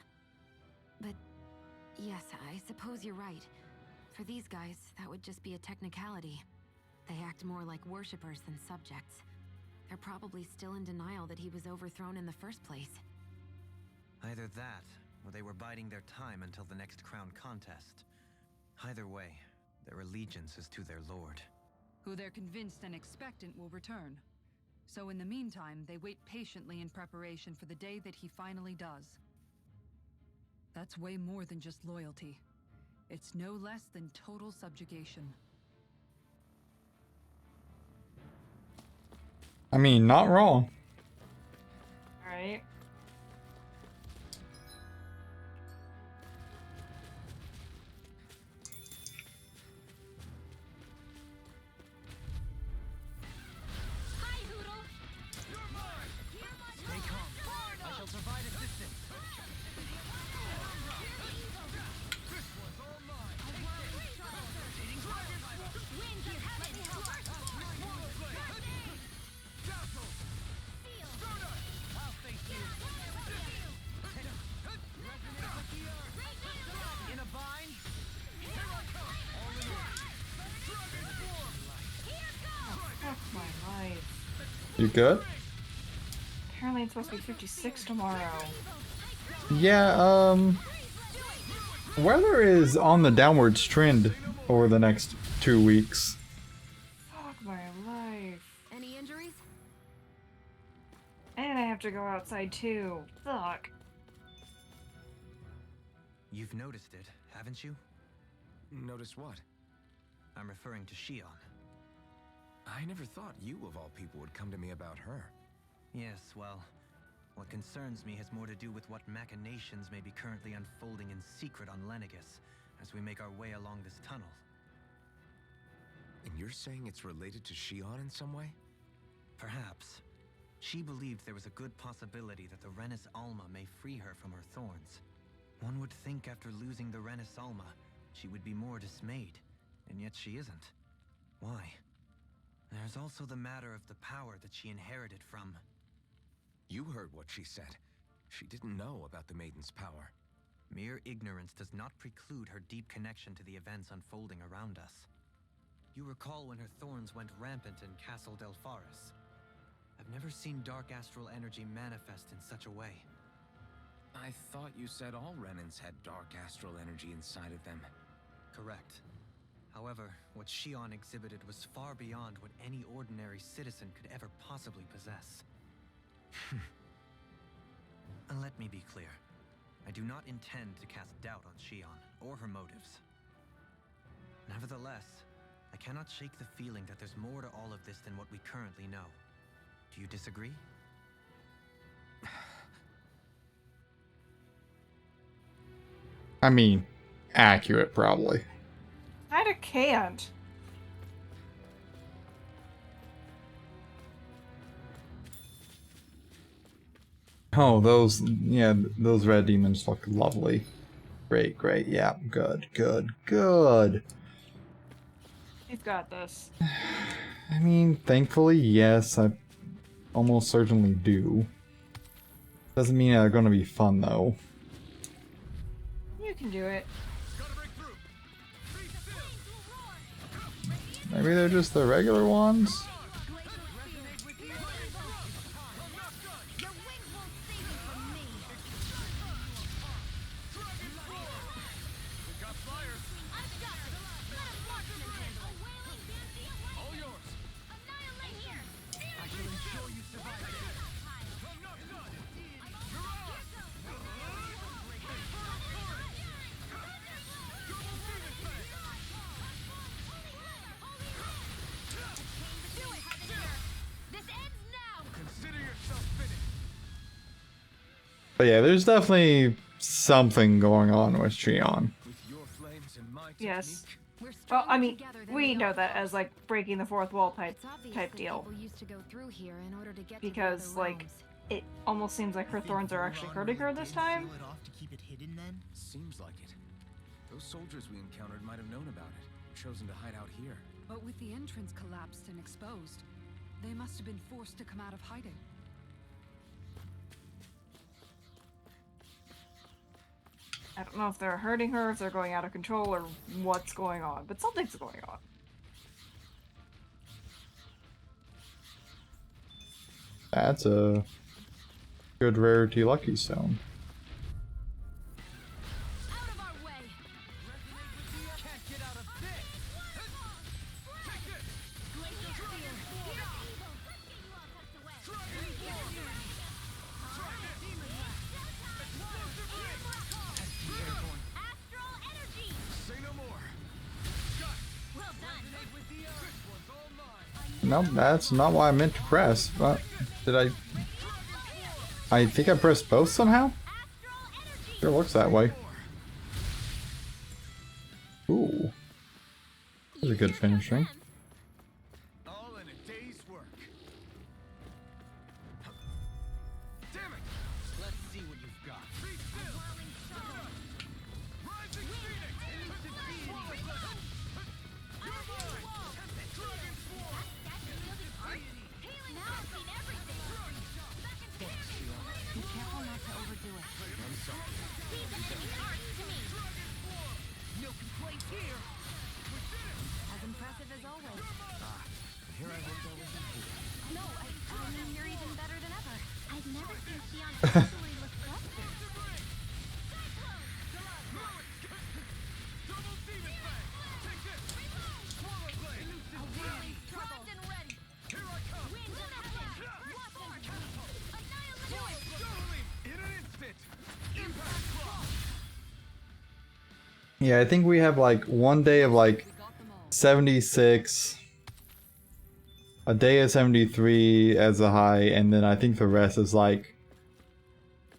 But yes, I suppose you're right. For these guys, that would just be a technicality. They act more like worshippers than subjects. They're probably still in denial that he was overthrown in the first place. Either that, or they were biding their time until the next crown contest. Either way, their allegiance is to their lord. Who they're convinced and expectant will return. So in the meantime, they wait patiently in preparation for the day that he finally does. That's way more than just loyalty. It's no less than total subjugation. I mean, not wrong. Alright. Stay calm. I shall provide assistance. This one's all mine. You good? Apparently it's supposed to be 56 tomorrow. Yeah, weather is on the downwards trend over the next 2 weeks. Fuck my life. Any injuries? And I have to go outside too. Fuck. You've noticed it, haven't you? Notice what? I'm referring to Shion. I never thought you, of all people, would come to me about her. Yes, well, what concerns me has more to do with what machinations may be currently unfolding in secret on Lenegis as we make our way along this tunnel. And you're saying it's related to Shion in some way? Perhaps. She believed there was a good possibility that the Renis Alma may free her from her thorns. One would think after losing the Renis Alma, she would be more dismayed, and yet she isn't. Why? There's also the matter of the power that she inherited from... You heard what she said. She didn't know about the Maiden's power. Mere ignorance does not preclude her deep connection to the events unfolding around us. You recall when her thorns went rampant in Castle Del Faris. I've never seen dark astral energy manifest in such a way. I thought you said all Renins had dark astral energy inside of them. Correct. However, what Shion exhibited was far beyond what any ordinary citizen could ever possibly possess. And let me be clear. I do not intend to cast doubt on Shion or her motives. Nevertheless, I cannot shake the feeling that there's more to all of this than what we currently know. Do you disagree? I mean, accurate, probably. Kinda can't. Oh, those, yeah, those red demons look lovely. Great, great, yeah, good, good, good. He's got this. I mean, thankfully, yes, I almost certainly do. Doesn't mean they're gonna be fun, though. You can do it. Maybe they're just the regular ones? But yeah, there's definitely something going on with Shion. Yes. Well, I mean, we know that as like breaking the fourth wall type deal. Because like it almost seems like her thorns are actually hurting her this time. Seems like it. Those soldiers we encountered might have known about it, chosen to hide out here. But with the entrance collapsed and exposed, they must have been forced to come out of hiding. I don't know if they're hurting her, if they're going out of control, or what's going on, but something's going on. That's a good rarity lucky stone. Nope, that's not why I meant to press. But did I? I think I pressed both somehow? Sure looks that way. Ooh. This is a good finishing. All in a day's work. Damn it! Let's see what you've got. Be careful not to overdo it. No complaints here. As impressive as always. Yeah, I think we have like one day of like 76, a day of 73 as a high, and then I think the rest is like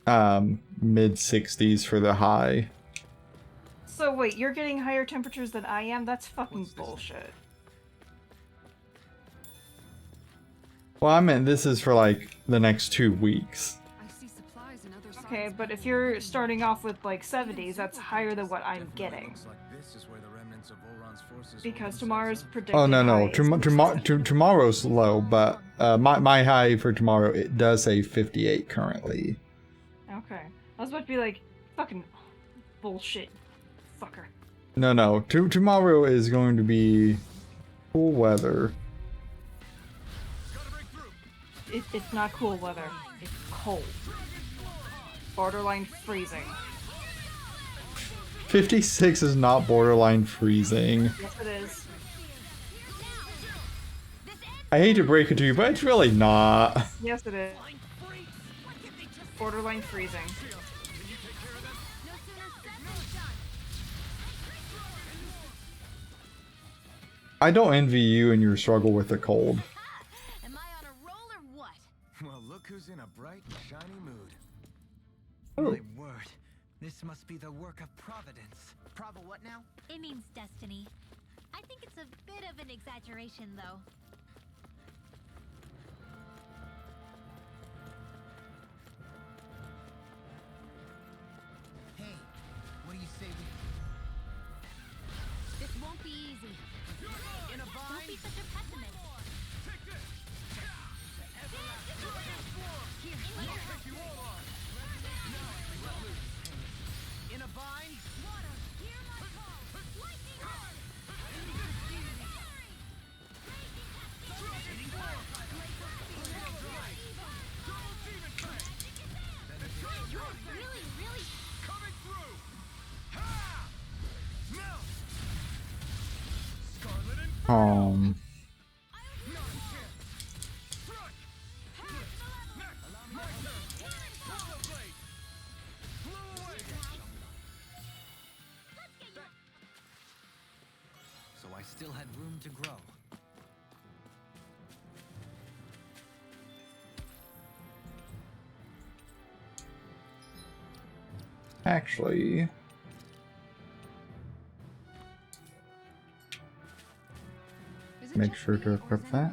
mid 60s for the high. So wait, you're getting higher temperatures than I am? That's fucking bullshit. Well, I meant this is for like the next 2 weeks. Okay, but if you're starting off with like 70s, that's higher than what I'm getting. Because tomorrow's predicted Oh no high is tomorrow's low, but my high for tomorrow, it does say 58 currently. Okay. I was about to be like, fucking bullshit, fucker. No, tomorrow is going to be cool weather. It's not cool weather. It's cold. Borderline freezing. 56 is not borderline freezing. Yes, it is. I hate to break it to you, but it's really not. Yes, it is. Borderline freezing. I don't envy you and your struggle with the cold. Am I on a roll or what? Well, look who's in a bright and shiny mood. My word, this must be the work of Providence. Prava what now? It means destiny. I think it's a bit of an exaggeration, though. Hey, what do you say we... This won't be easy. In a Don't bind? be such a pessimist. In a bind? Really, really. Coming through! Ha! Melt! So I still had room to grow. Actually, make sure to equip that.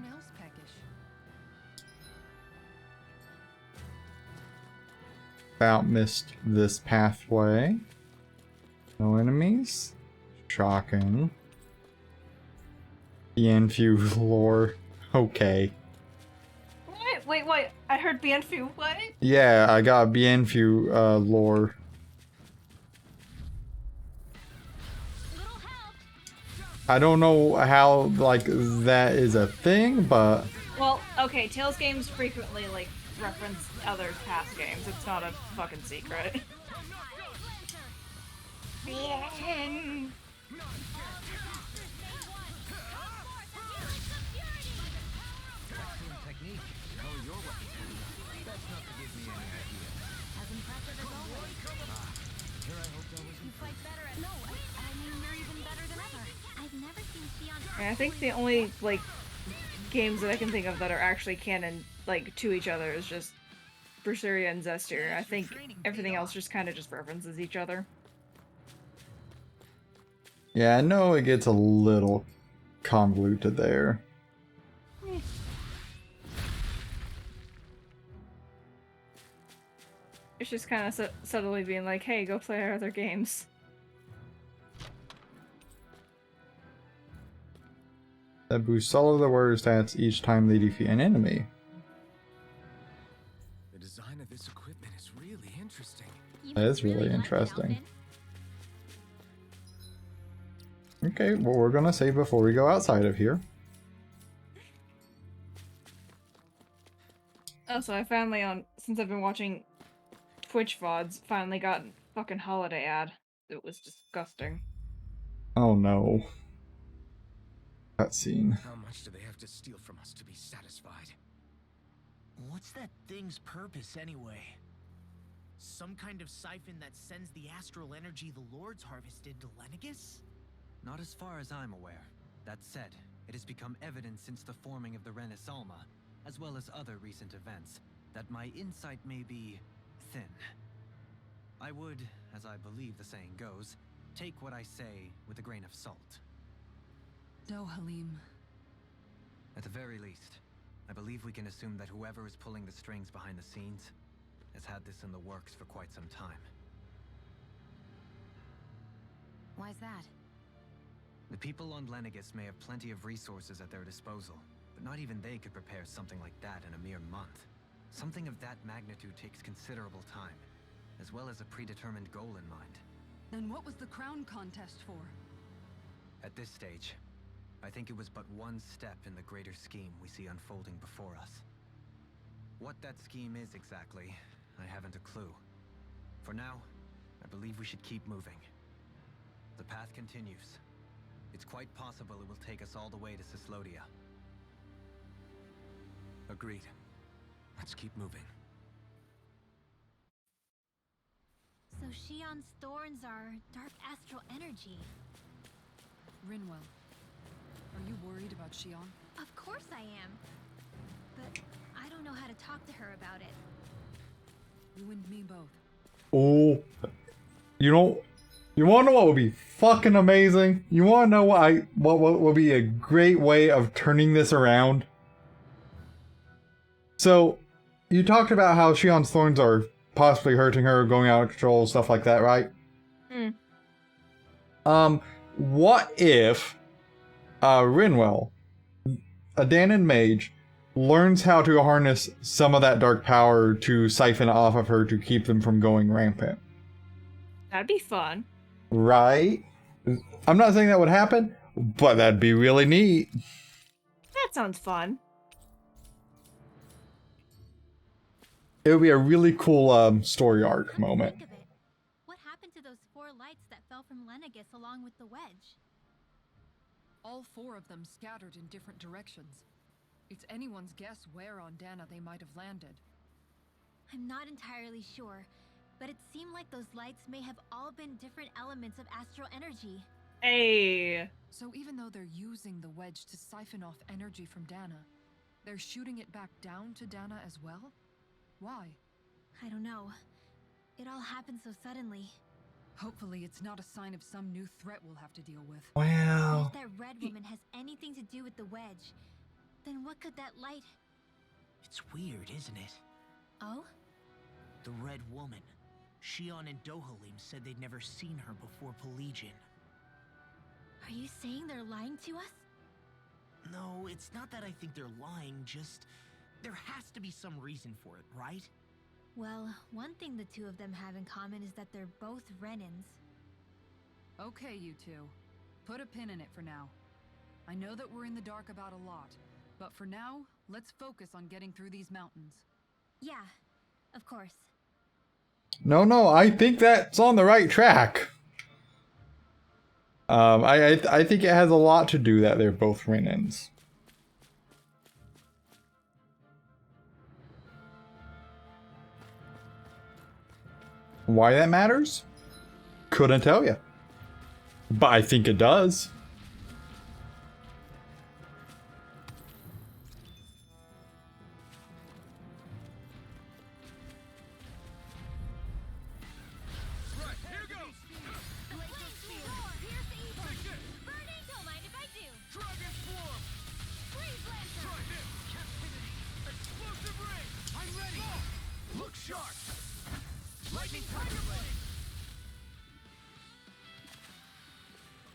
About missed this pathway. No enemies. Shocking. Bienfu lore. Okay. What? Wait. I heard Bienfu. What? Yeah, I got Bienfu lore. I don't know how, like, that is a thing, but... Well, okay, Tales games frequently, like, reference other past games. It's not a fucking secret. Excellent technique. How are your weapons? That's not to give me any idea. As impressive as always. Here I hoped I wasn't. You fight better at... No, I mean, you're even better than ever. I've never seen Shion... And I think the only, like, games that I can think of that are actually canon, like, to each other is just Berseria and Zestier. I think everything else just kind of just references each other. Yeah, I know it gets a little convoluted there. It's just kind of subtly being like, hey, go play our other games. That boosts all of the warrior stats each time they defeat an enemy. The design of this equipment is really interesting. That is really interesting. Okay, well, we're gonna save before we go outside of here. Oh, so I finally, since I've been watching Twitch VODs, finally got a fucking holiday ad. It was disgusting. Oh no. Cutscene. How much do they have to steal from us to be satisfied? What's that thing's purpose anyway? Some kind of siphon that sends the astral energy the Lords harvested to Lenegus? Not as far as I'm aware. That said, it has become evident since the forming of the Renis Alma, as well as other recent events, that my insight may be thin. I would, as I believe the saying goes, take what I say with a grain of salt. No, Halim. At the very least, I believe we can assume that whoever is pulling the strings behind the scenes has had this in the works for quite some time. Why's that? The people on Lenegus may have plenty of resources at their disposal, but not even they could prepare something like that in a mere month. Something of that magnitude takes considerable time, as well as a predetermined goal in mind. Then what was the crown contest for? At this stage, I think it was but one step in the greater scheme we see unfolding before us. What that scheme is exactly, I haven't a clue. For now, I believe we should keep moving. The path continues. It's quite possible it will take us all the way to Cyslodia. Agreed. Let's keep moving. So Shion's thorns are dark astral energy. Rinwell, are you worried about Shion? Of course I am. But I don't know how to talk to her about it. You and me both. Oh, you want to know what would be fucking amazing? You want to know what would be a great way of turning this around? So, you talked about how Shion's thorns are possibly hurting her, going out of control, stuff like that, right? What if Rinwell, a Danon mage, learns how to harness some of that dark power to siphon off of her to keep them from going rampant? That'd be fun. Right? I'm not saying that would happen, but that'd be really neat. That sounds fun. It would be a really cool story arc moment. Think of it. What happened to those 4 lights that fell from Lenegus along with the wedge? All 4 of them scattered in different directions. It's anyone's guess where on Dana they might have landed. I'm not entirely sure, but it seemed like those lights may have all been different elements of astral energy. Hey. So even though they're using the wedge to siphon off energy from Dana, they're shooting it back down to Dana as well? Why? I don't know. It all happened so suddenly. Hopefully it's not a sign of some new threat we'll have to deal with. Wow. If that red woman has anything to do with the wedge, then what could that light... It's weird, isn't it? Oh? The Red Woman. Shion and Dohalim said they'd never seen her before Pelagian. Are you saying they're lying to us? No, it's not that I think they're lying, just... there has to be some reason for it, right? Well, one thing the 2 of them have in common is that they're both Renins. Okay, you 2. Put a pin in it for now. I know that we're in the dark about a lot, but for now, let's focus on getting through these mountains. Yeah, of course. No, I think that's on the right track. I think it has a lot to do that they're both Renins. Why that matters? Couldn't tell you. But I think it does.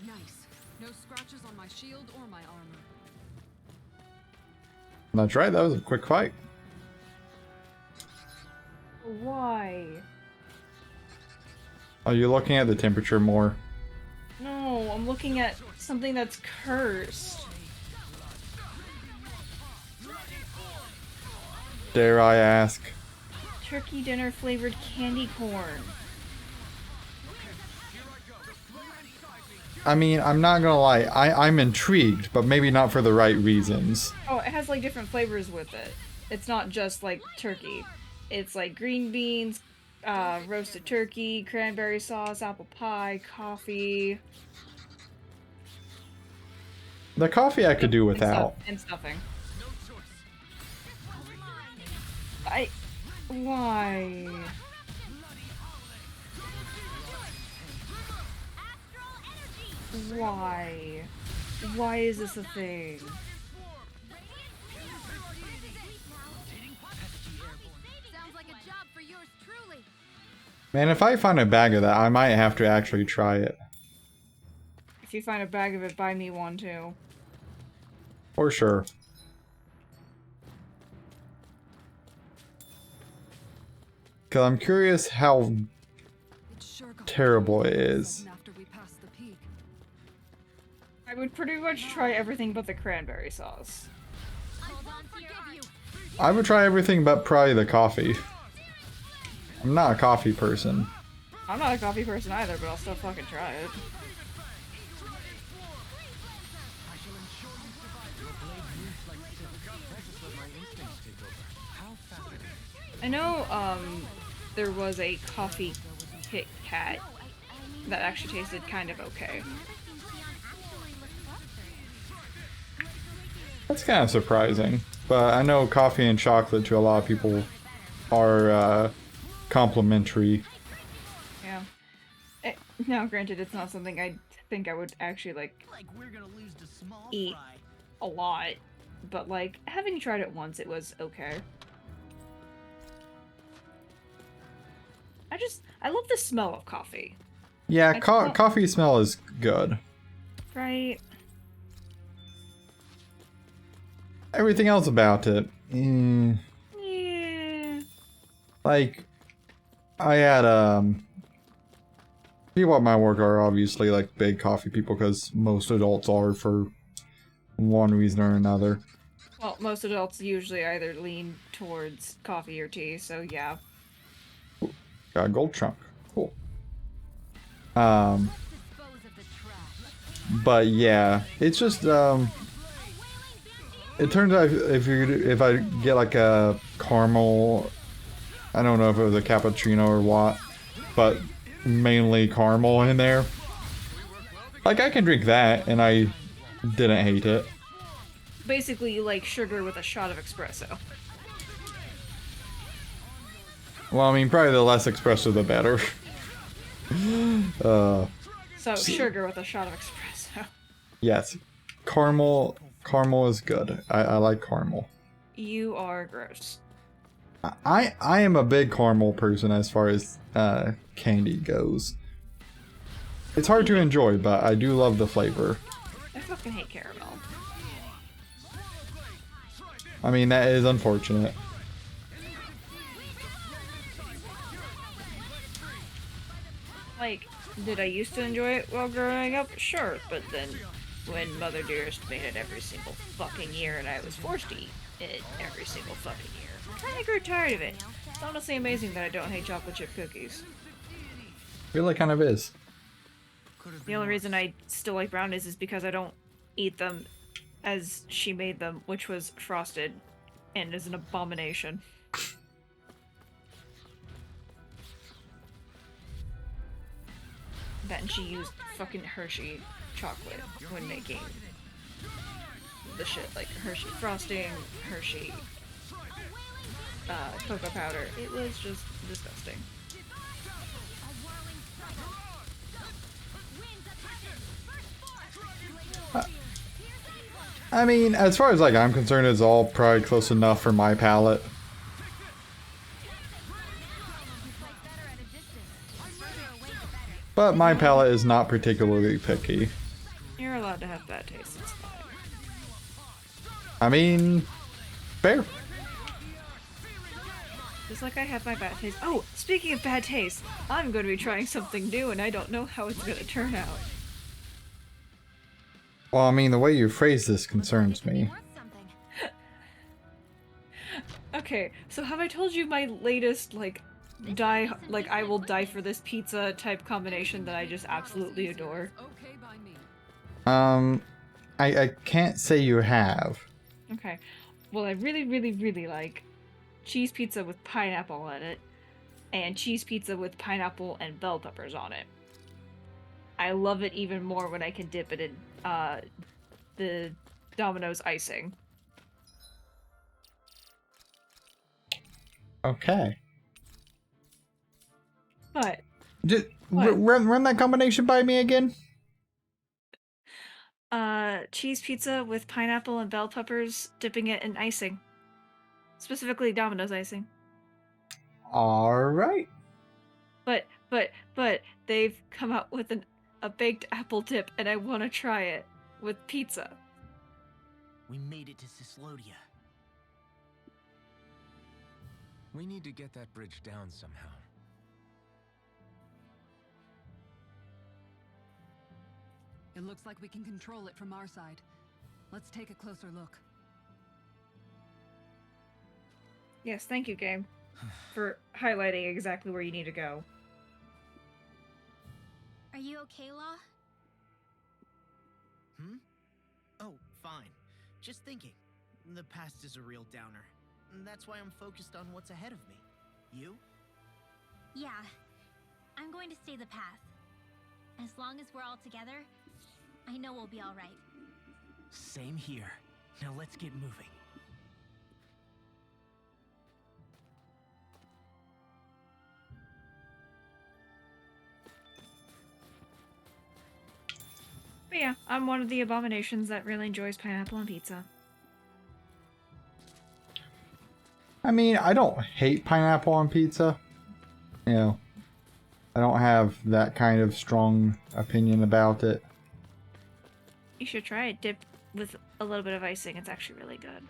Nice. No scratches on my shield or my armor. That's right, that was a quick fight. Why? Are you looking at the temperature more? No, I'm looking at something that's cursed. Dare I ask? Turkey dinner flavored candy corn. I mean, I'm not gonna lie, I'm intrigued, but maybe not for the right reasons. Oh, it has like different flavors with it. It's not just like turkey. It's like green beans, roasted turkey, cranberry sauce, apple pie, coffee. The coffee I could do without. And stuffing. Why? Why? Why is this a thing? Sounds like a job for yours truly. Man, if I find a bag of that, I might have to actually try it. If you find a bag of it, buy me one too. For sure. Because I'm curious how terrible it is. I would pretty much try everything but the cranberry sauce. I would try everything but probably the coffee. I'm not a coffee person. I'm not a coffee person either, but I'll still fucking try it. I know, there was a coffee Kit Kat that actually tasted kind of okay. That's kind of surprising. But I know coffee and chocolate to a lot of people are complementary. Yeah. Now, granted, it's not something I think I would actually, like we're gonna lose to small eat fry. a lot. But, like, having tried it once, it was okay. I love the smell of coffee. Yeah, coffee smell is good. Right? Everything else about it. Yeah. Like, I had, people at my work are obviously, like, big coffee people because most adults are for one reason or another. Well, most adults usually either lean towards coffee or tea, so yeah. Ooh, got a gold chunk. Cool. But yeah, it's just, it turns out if I get like a caramel, I don't know if it was a cappuccino or what, but mainly caramel in there. Like I can drink that and I didn't hate it. Basically, you like sugar with a shot of espresso. Well, I mean, probably the less espresso, the better. So sugar with a shot of espresso. Yes, caramel is good. I like caramel. You are gross. I am a big caramel person as far as candy goes. It's hard to enjoy, but I do love the flavor. I fucking hate caramel. I mean, that is unfortunate. Like, did I used to enjoy it while growing up? Sure, but then when Mother Dearest made it every single fucking year and I was forced to eat it every single fucking year, I kinda grew tired of it. It's honestly amazing that I don't hate chocolate chip cookies. Really kind of is. The only reason I still like brownies is because I don't eat them as she made them, which was frosted, and is an abomination. That and she used fucking Hershey chocolate when making the shit, like Hershey frosting, Hershey cocoa powder. It was just disgusting. I mean, as far as like I'm concerned, it's all probably close enough for my palate. But my palate is not particularly picky. You're allowed to have bad taste, it's fine. I mean, fair. Just like I have my bad taste. Oh, speaking of bad taste, I'm going to be trying something new and I don't know how it's going to turn out. Well, I mean, the way you phrase this concerns me. Okay, so have I told you my latest, like, I will die for this pizza type combination that I just absolutely adore? I can't say you have. Okay. Well, I really, really, really like cheese pizza with pineapple in it, and cheese pizza with pineapple and bell peppers on it. I love it even more when I can dip it in the Domino's icing. Okay. But Just What? run that combination by me again. cheese pizza with pineapple and bell peppers, dipping it in icing. Specifically Domino's icing. All right. But they've come out with a baked apple dip, and I want to try it with pizza. We made it to Cislodia. We need to get that bridge down somehow. It looks like we can control it from our side. Let's take a closer look. Yes, thank you, game, for highlighting exactly where you need to go. Are you okay, Law? Oh, fine. Just thinking. The past is a real downer. That's why I'm focused on what's ahead of me. You? Yeah. I'm going to stay the path. As long as we're all together, I know we'll be alright. Same here. Now let's get moving. But yeah, I'm one of the abominations that really enjoys pineapple on pizza. I mean, I don't hate pineapple on pizza. You know, I don't have that kind of strong opinion about it. You should try it. Dip with a little bit of icing. It's actually really good.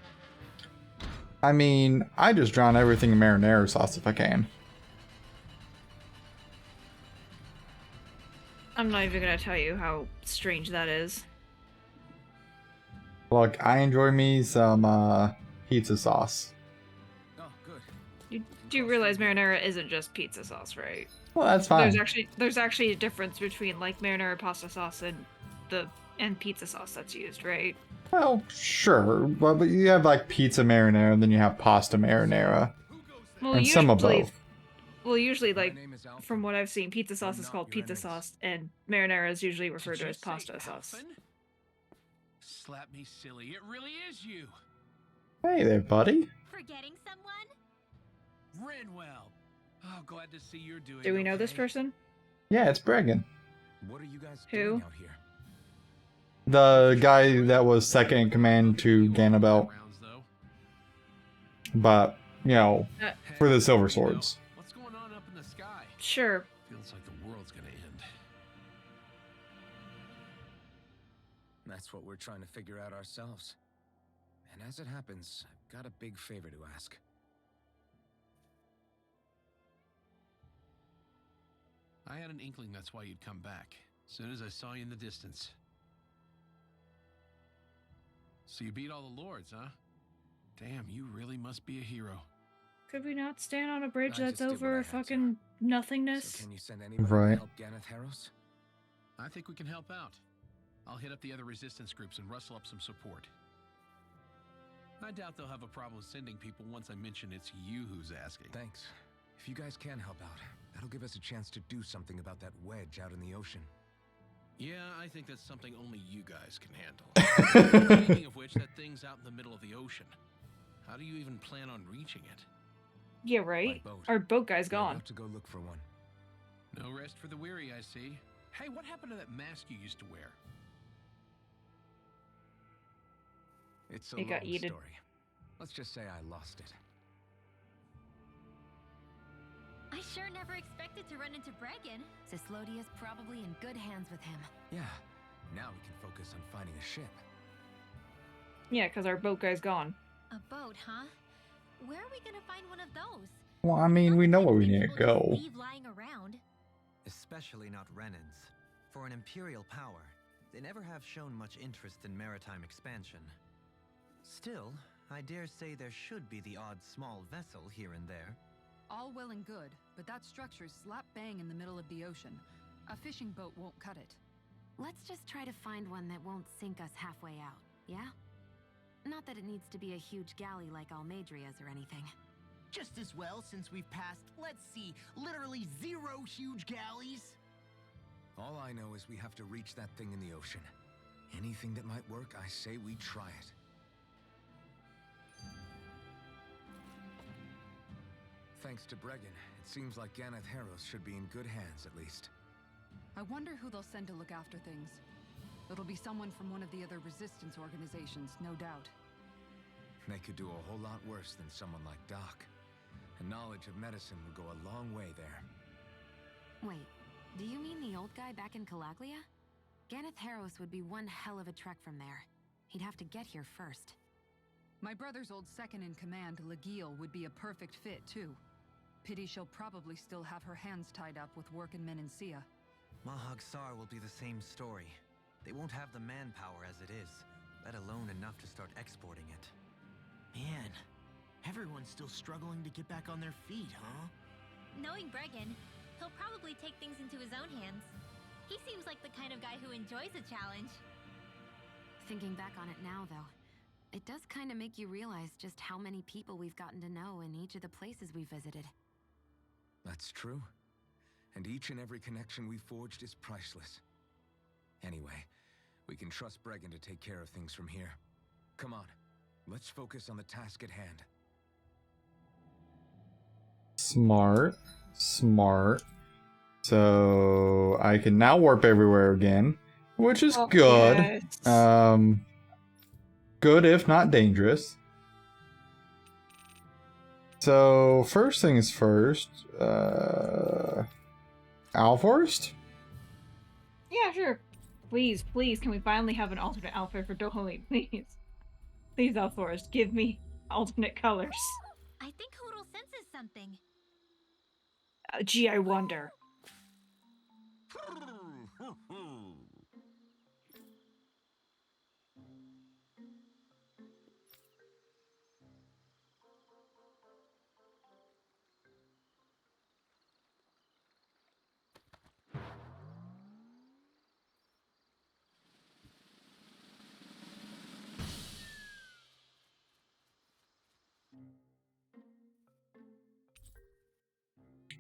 I mean, I just drown everything in marinara sauce if I can. I'm not even gonna tell you how strange that is. Look, I enjoy me some pizza sauce. Oh, good. You do realize marinara isn't just pizza sauce, right? Well, that's fine. There's actually a difference between like marinara pasta sauce and pizza sauce that's used, right? Well, sure, but you have like pizza marinara, and then you have pasta marinara, Well, and some of both. Well, usually, like, My name is Alpha. from what I've seen, pizza sauce is not called your pizza enemies. sauce, and marinara is usually referred Did to you as say pasta sauce. Alphen? Slap me silly. It really is you. Hey there, buddy. Forgetting someone? Renwell. Oh, glad to see you're doing Do we know this okay. person? Yeah, it's Bregan. What are you guys Who? doing out here? The guy that was second in command to Ganabelt. Rounds, though. But, you know, for the Silver Swords. What's going on up in the sky? Sure. Feels like the world's gonna end. That's what we're trying to figure out ourselves. And as it happens, I've got a big favor to ask. I had an inkling that's why you'd come back. As soon as I saw you in the distance. So you beat all the lords, huh? Damn, you really must be a hero. Could we not stand on a bridge I that's just did what I over had to. fucking nothingness? So can you send anybody Right. to help Ganeth Harros? I think we can help out. I'll hit up the other resistance groups and rustle up some support. I doubt they'll have a problem sending people once I mention it's you who's asking. Thanks. If you guys can help out, that'll give us a chance to do something about that wedge out in the ocean. Yeah, I think that's something only you guys can handle. Speaking of which, that thing's out in the middle of the ocean. How do you even plan on reaching it? Yeah, right? By boat. Our boat guy's We're gone. about to go look for one. No rest for the weary, I see. Hey, what happened to that mask you used to wear? It's a It got long yeeted. story. Let's just say I lost it. I sure never expected to run into Bregan. Cislodia's probably in good hands with him. Yeah. Now we can focus on finding a ship. Yeah, because our boat guy's gone. A boat, huh? Where are we gonna find one of those? Well, I mean, we know where we need to People just go. leave lying around. Especially not Renans. For an imperial power, they never have shown much interest in maritime expansion. Still, I dare say there should be the odd small vessel here and there. All well and good, but that structure's slap bang in the middle of the ocean. A fishing boat won't cut it. Let's just try to find one that won't sink us halfway out, yeah? Not that it needs to be a huge galley like Almadria's or anything. Just as well since we've passed, let's see, literally 0 huge galleys. All I know is we have to reach that thing in the ocean. Anything that might work, I say we try it. Thanks to Bregan, it seems like Ganeth Harros should be in good hands at least. I wonder who they'll send to look after things. It'll be someone from one of the other resistance organizations, no doubt. They could do a whole lot worse than someone like Doc. And knowledge of medicine would go a long way there. Wait, do you mean the old guy back in Calaglia? Ganeth Harros would be one hell of a trek from there. He'd have to get here first. My brother's old second-in-command, Legiel, would be a perfect fit, too. Pity she'll probably still have her hands tied up with work in Menancia. Mahag Sar will be the same story. They won't have the manpower as it is, let alone enough to start exporting it. Man, everyone's still struggling to get back on their feet, huh? Knowing Bregan, he'll probably take things into his own hands. He seems like the kind of guy who enjoys a challenge. Thinking back on it now, though, it does kind of make you realize just how many people we've gotten to know in each of the places we visited. That's true. And each and every connection we forged is priceless. Anyway, we can trust Bregan to take care of things from here. Come on, let's focus on the task at hand. Smart. Smart. So I can now warp everywhere again, which is good. Yes. Good if not dangerous. So first things first, Alforst? Yeah, sure. Please, please, can we finally have an alternate outfit for Dohali? Please. Please, Alforest, give me alternate colors. I think Hoodle senses something. Gee, I wonder.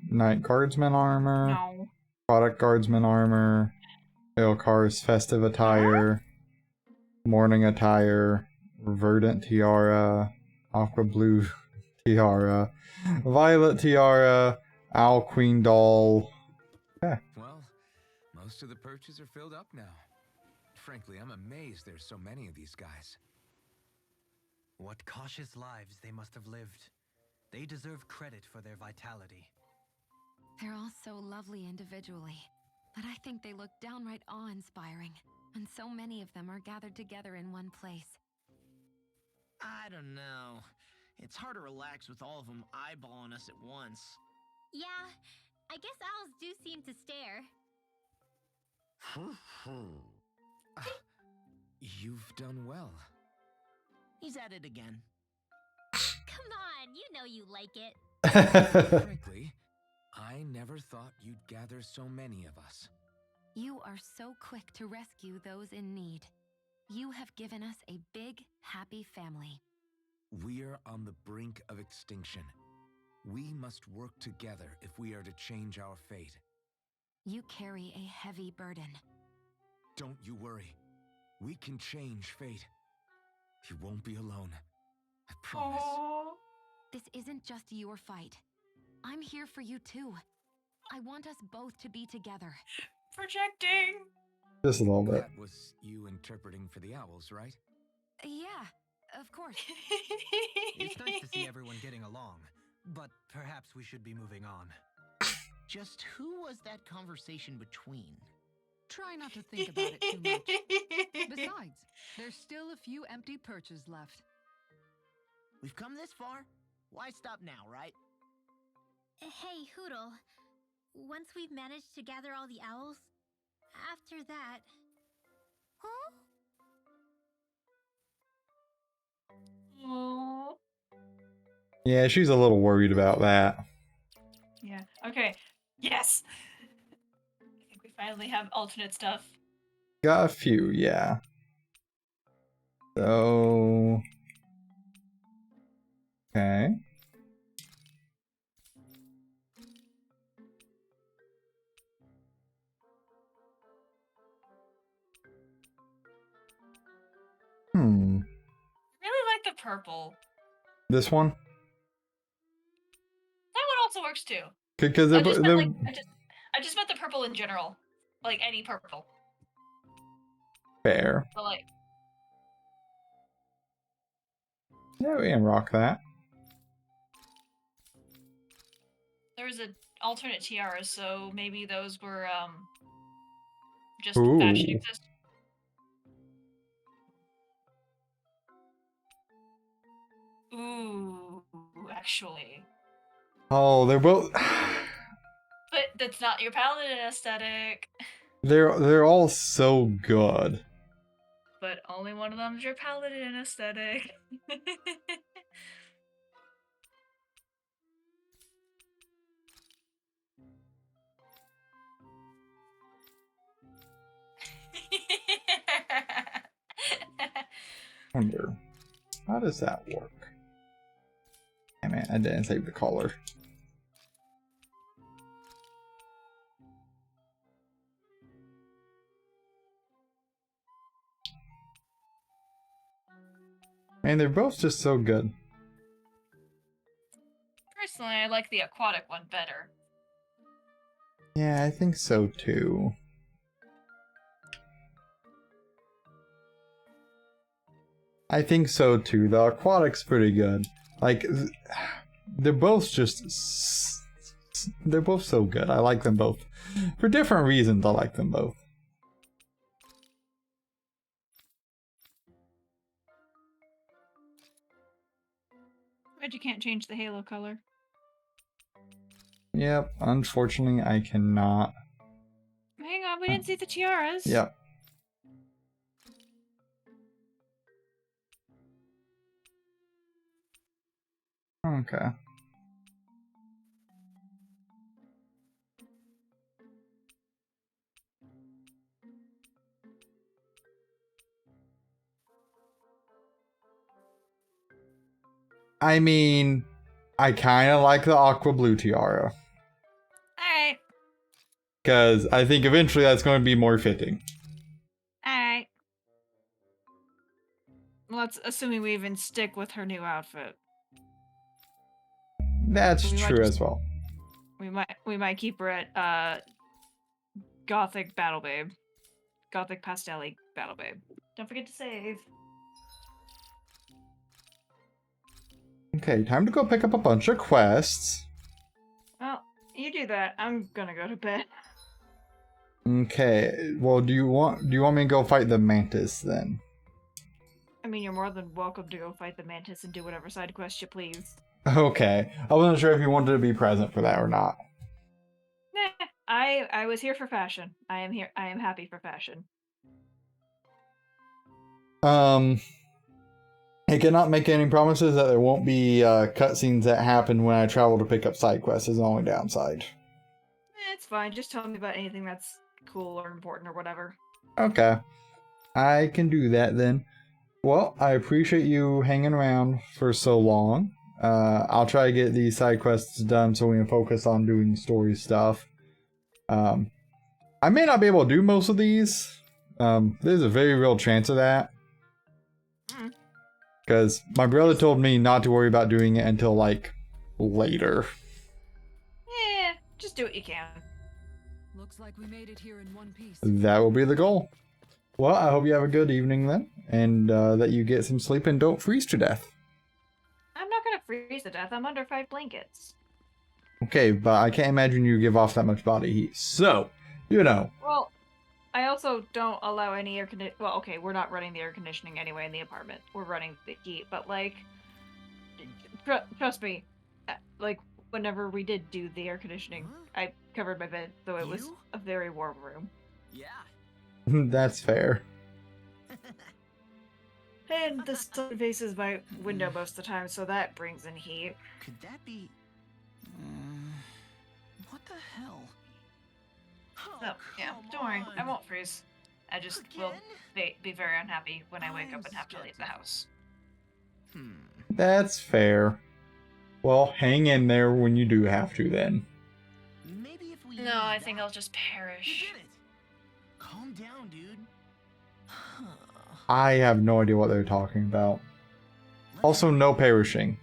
Knight Guardsman armor, No. Product Guardsman armor, Ilkar's festive attire, morning attire, verdant tiara, aqua blue tiara, violet tiara, owl queen doll. Yeah. Well, most of the perches are filled up now. Frankly, I'm amazed there's so many of these guys. What cautious lives they must have lived. They deserve credit for their vitality. They're all so lovely individually, but I think they look downright awe-inspiring, and so many of them are gathered together in one place. I don't know. It's hard to relax with all of them eyeballing us at once. Yeah, I guess owls do seem to stare. You've done well. He's at it again. Come on, you know you like it. Frankly, I never thought you'd gather so many of us. You are so quick to rescue those in need. You have given us a big, happy family. We're on the brink of extinction. We must work together if we are to change our fate. You carry a heavy burden. Don't you worry. We can change fate. You won't be alone. I promise. Aww. This isn't just your fight. I'm here for you too. I want us both to be together. Projecting. Just a little bit. That was you interpreting for the owls, right? Yeah, of course. It's nice to see everyone getting along, but perhaps we should be moving on. Just who was that conversation between? Try not to think about it too much. Besides, there's still a few empty perches left. We've come this far? Why stop now, right? Hey, Hoodle. Once we've managed to gather all the owls, after that... Huh? Aww. Yeah, she's a little worried about that. Yeah. Okay. Yes. I think we finally have alternate stuff. Got a few, yeah. So... Okay. I really like the purple. This one? That one also works too. Because I just meant the purple in general. Like any purple. fair. But like Yeah, we can rock that. there was an alternate tiara, so maybe those were just Ooh. fashionista. Ooh, actually. Oh, they're both. But that's not your paladin aesthetic. They're all so good. But only one of them is your paladin aesthetic. Wonder, how does that work? Damn it, I didn't save the color. Man, they're both just so good. Personally, I like the aquatic one better. Yeah, I think so too. I think so too. The aquatic's pretty good. Like, they're both they're both so good. I like them both. For different reasons, I like them both. But you can't change the halo color. Yep, unfortunately, I cannot. Hang on, we didn't see the tiaras. Yep. Okay. I mean, I kind of like the aqua blue tiara. Alright. Because I think eventually that's going to be more fitting. Alright. Let's assuming we even stick with her new outfit. That's true as well. We might keep her at Gothic Battle Babe. Gothic Pastel-y Battle Babe. Don't forget to save. Okay, time to go pick up a bunch of quests. Well, you do that. I'm gonna go to bed. Okay, well, do you want me to go fight the mantis then? I mean, you're more than welcome to go fight the mantis and do whatever side quest you please. Okay, I wasn't sure if you wanted to be present for that or not. Nah, I was here for fashion. I am here. I am happy for fashion. I cannot make any promises that there won't be cutscenes that happen when I travel to pick up side quests is the only downside. It's fine. Just tell me about anything that's cool or important or whatever. Okay, I can do that then. Well, I appreciate you hanging around for so long. I'll try to get these side quests done so we can focus on doing story stuff. I may not be able to do most of these. There's a very real chance of that. Because my brother told me not to worry about doing it until, like, later. Yeah, just do what you can. Looks like we made it here in one piece. That will be the goal. Well, I hope you have a good evening then, and that you get some sleep and don't freeze to death. I'm not gonna freeze to death. I'm under 5 blankets. Okay, but I can't imagine you give off that much body heat. So, you know. Well, I also don't allow any air conditioning. Well, okay, we're not running the air conditioning anyway in the apartment. We're running the heat, but like, trust me, like whenever we did do the air conditioning, I covered my bed, so it was a very warm room. Yeah. That's fair. And the sun faces my window most of the time, so that brings in heat. Could that be... what the hell? So, yeah, don't worry, I won't freeze. I just will be very unhappy when I wake up and have to leave the house. That's fair. Well, hang in there when you do have to then. Maybe if we No, I think I'll just perish. You did it. Calm down, dude. I have no idea what they're talking about. Also, no perishing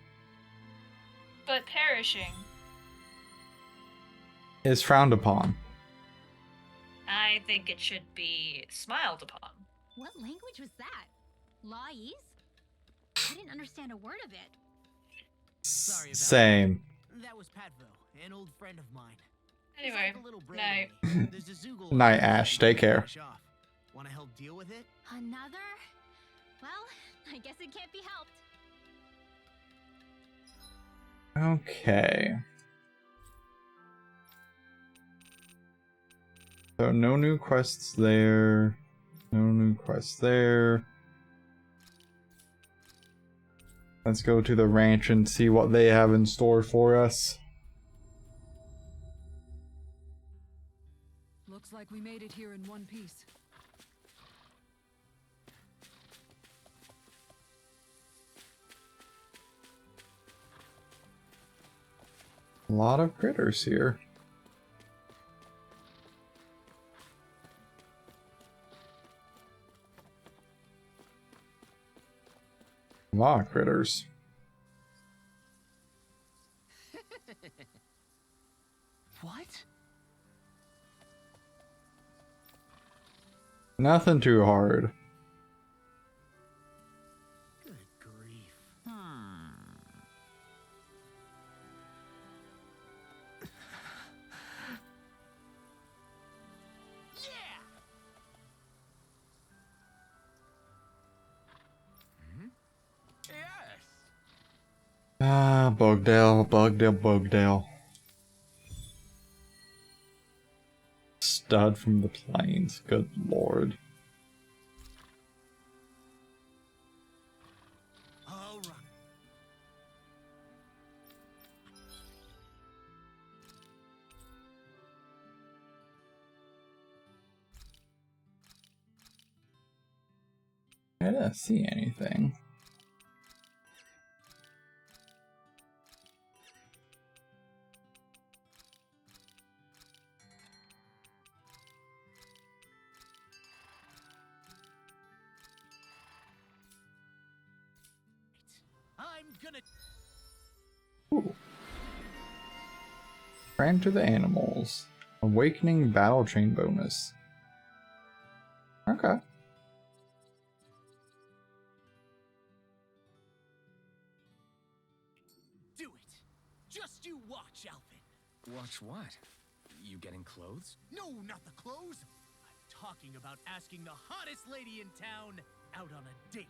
But perishing. is frowned upon. I think it should be smiled upon. What language was that? Lawese? I didn't understand a word of it. Sorry about Same. That was Patvo, an old friend of mine. He's Anyway, like a little brother night. to me. There's a Zoogle Night, around Ash. that we Take care. finish off. Want to help deal with it? Another? Well, I guess it can't be helped. Okay. So no new quests there. No new quests there. Let's go to the ranch and see what they have in store for us. Looks like we made it here in one piece. A lot of critters here. A lot of critters. What? Nothing too hard. Good grief. Yeah! Yes! Ah, Bugdale, Bugdale. Stud from the plains. Good lord. All right. I didn't see anything. I'm gonna. Ooh. Friend to the animals. Awakening battle chain bonus. Okay. Do it! Just you watch, Alvin! Watch what? You getting clothes? No, not the clothes! I'm talking about asking the hottest lady in town out on a date.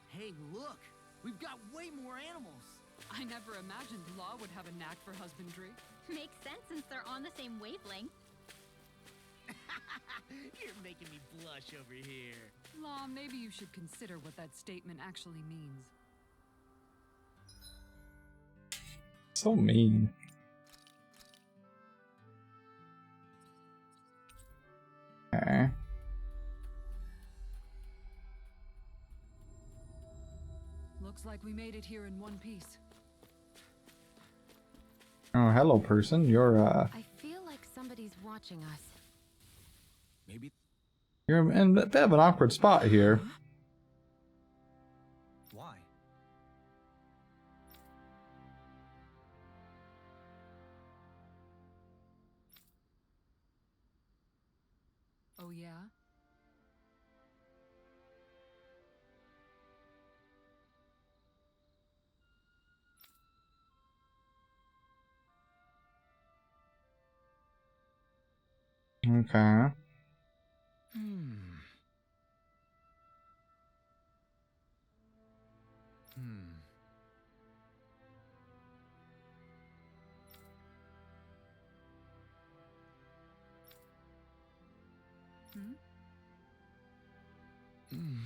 Hey, look! We've got way more animals! I never imagined Law would have a knack for husbandry. Makes sense since they're on the same wavelength. You're making me blush over here. Law, maybe you should consider what that statement actually means. So mean. Okay. Looks like we made it here in one piece. Oh, hello, person. I feel like somebody's watching us. Maybe. You're in a bit of an awkward spot here. Why? Oh yeah? Okay. Hmm. Hmm. Hmm? Hmm.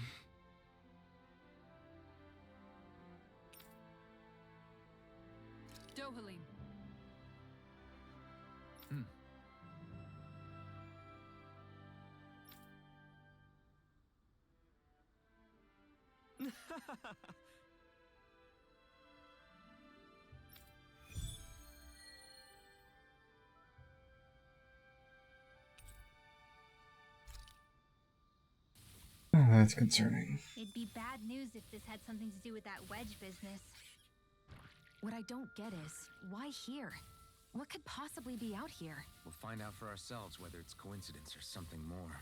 Dohalim. Hmm. That's concerning. It'd be bad news if this had something to do with that wedge business. What I don't get is, why here? What could possibly be out here? We'll find out for ourselves whether it's coincidence or something more.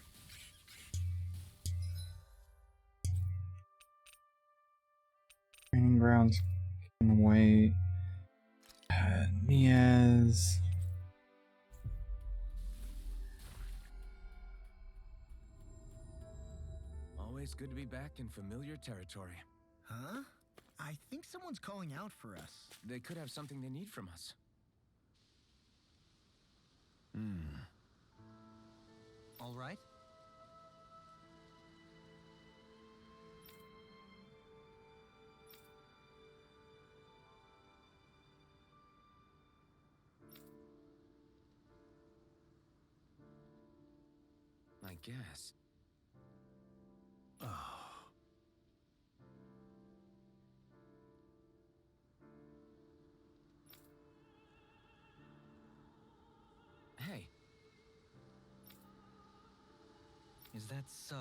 Training grounds. Wait. Niaz. Always good to be back in familiar territory. Huh? I think someone's calling out for us. They could have something they need from us. All right? I guess. Hey, Is that so?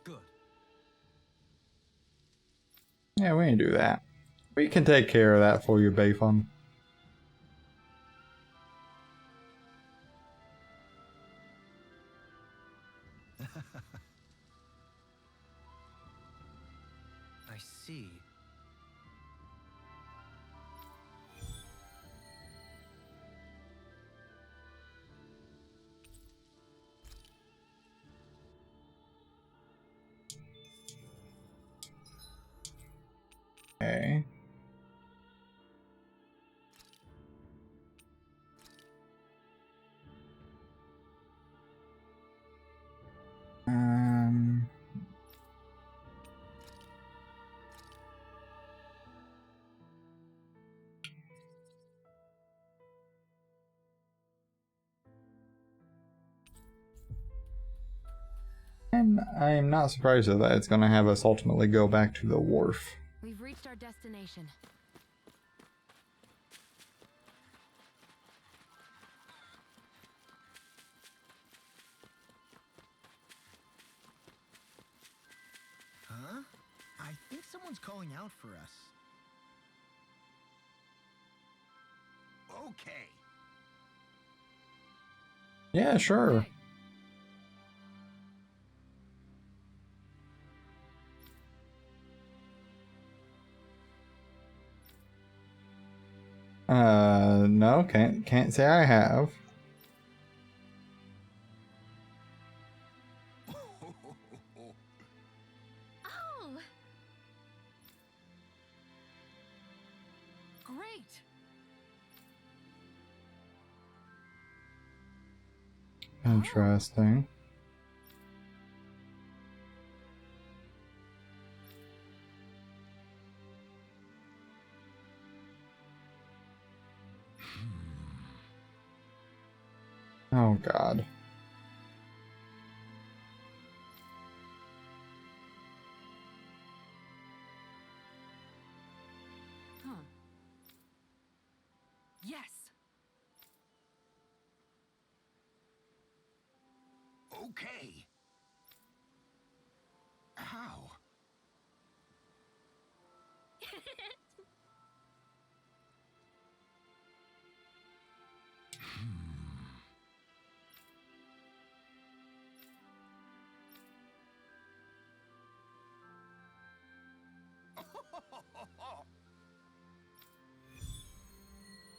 Good. Yeah, we can do that. We can take care of that for you, Bayfun. I see. Okay. Um. And I am not surprised that it's going to have us ultimately go back to the wharf. We've reached our destination. Huh? I think someone's calling out for us. Okay. Yeah, sure. No, can't say I have. Oh! Great! Interesting. Oh God. Huh. Yes! Okay. How?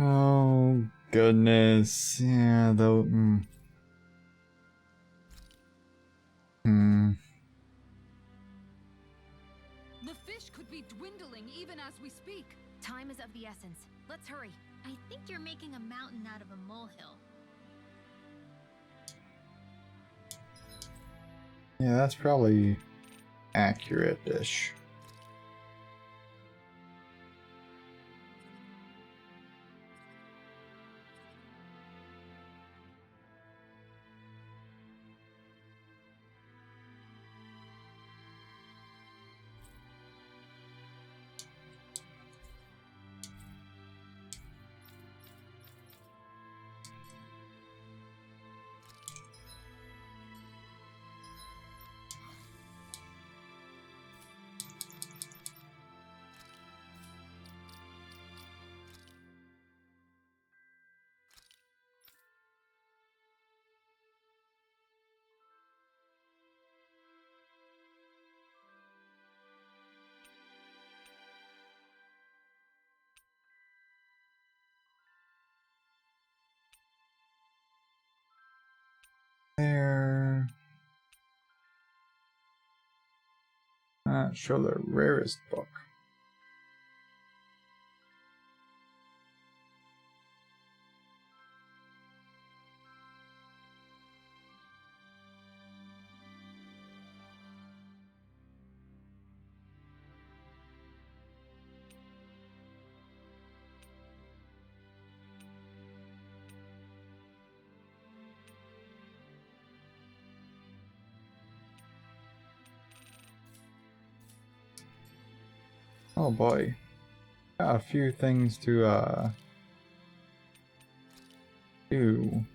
Oh goodness. Yeah, though. The fish could be dwindling even as we speak. Time is of the essence. Let's hurry. I think you're making a mountain out of a molehill. Yeah, that's probably accurate-ish. there. Show the rarest book. Oh boy. Got a few things to do.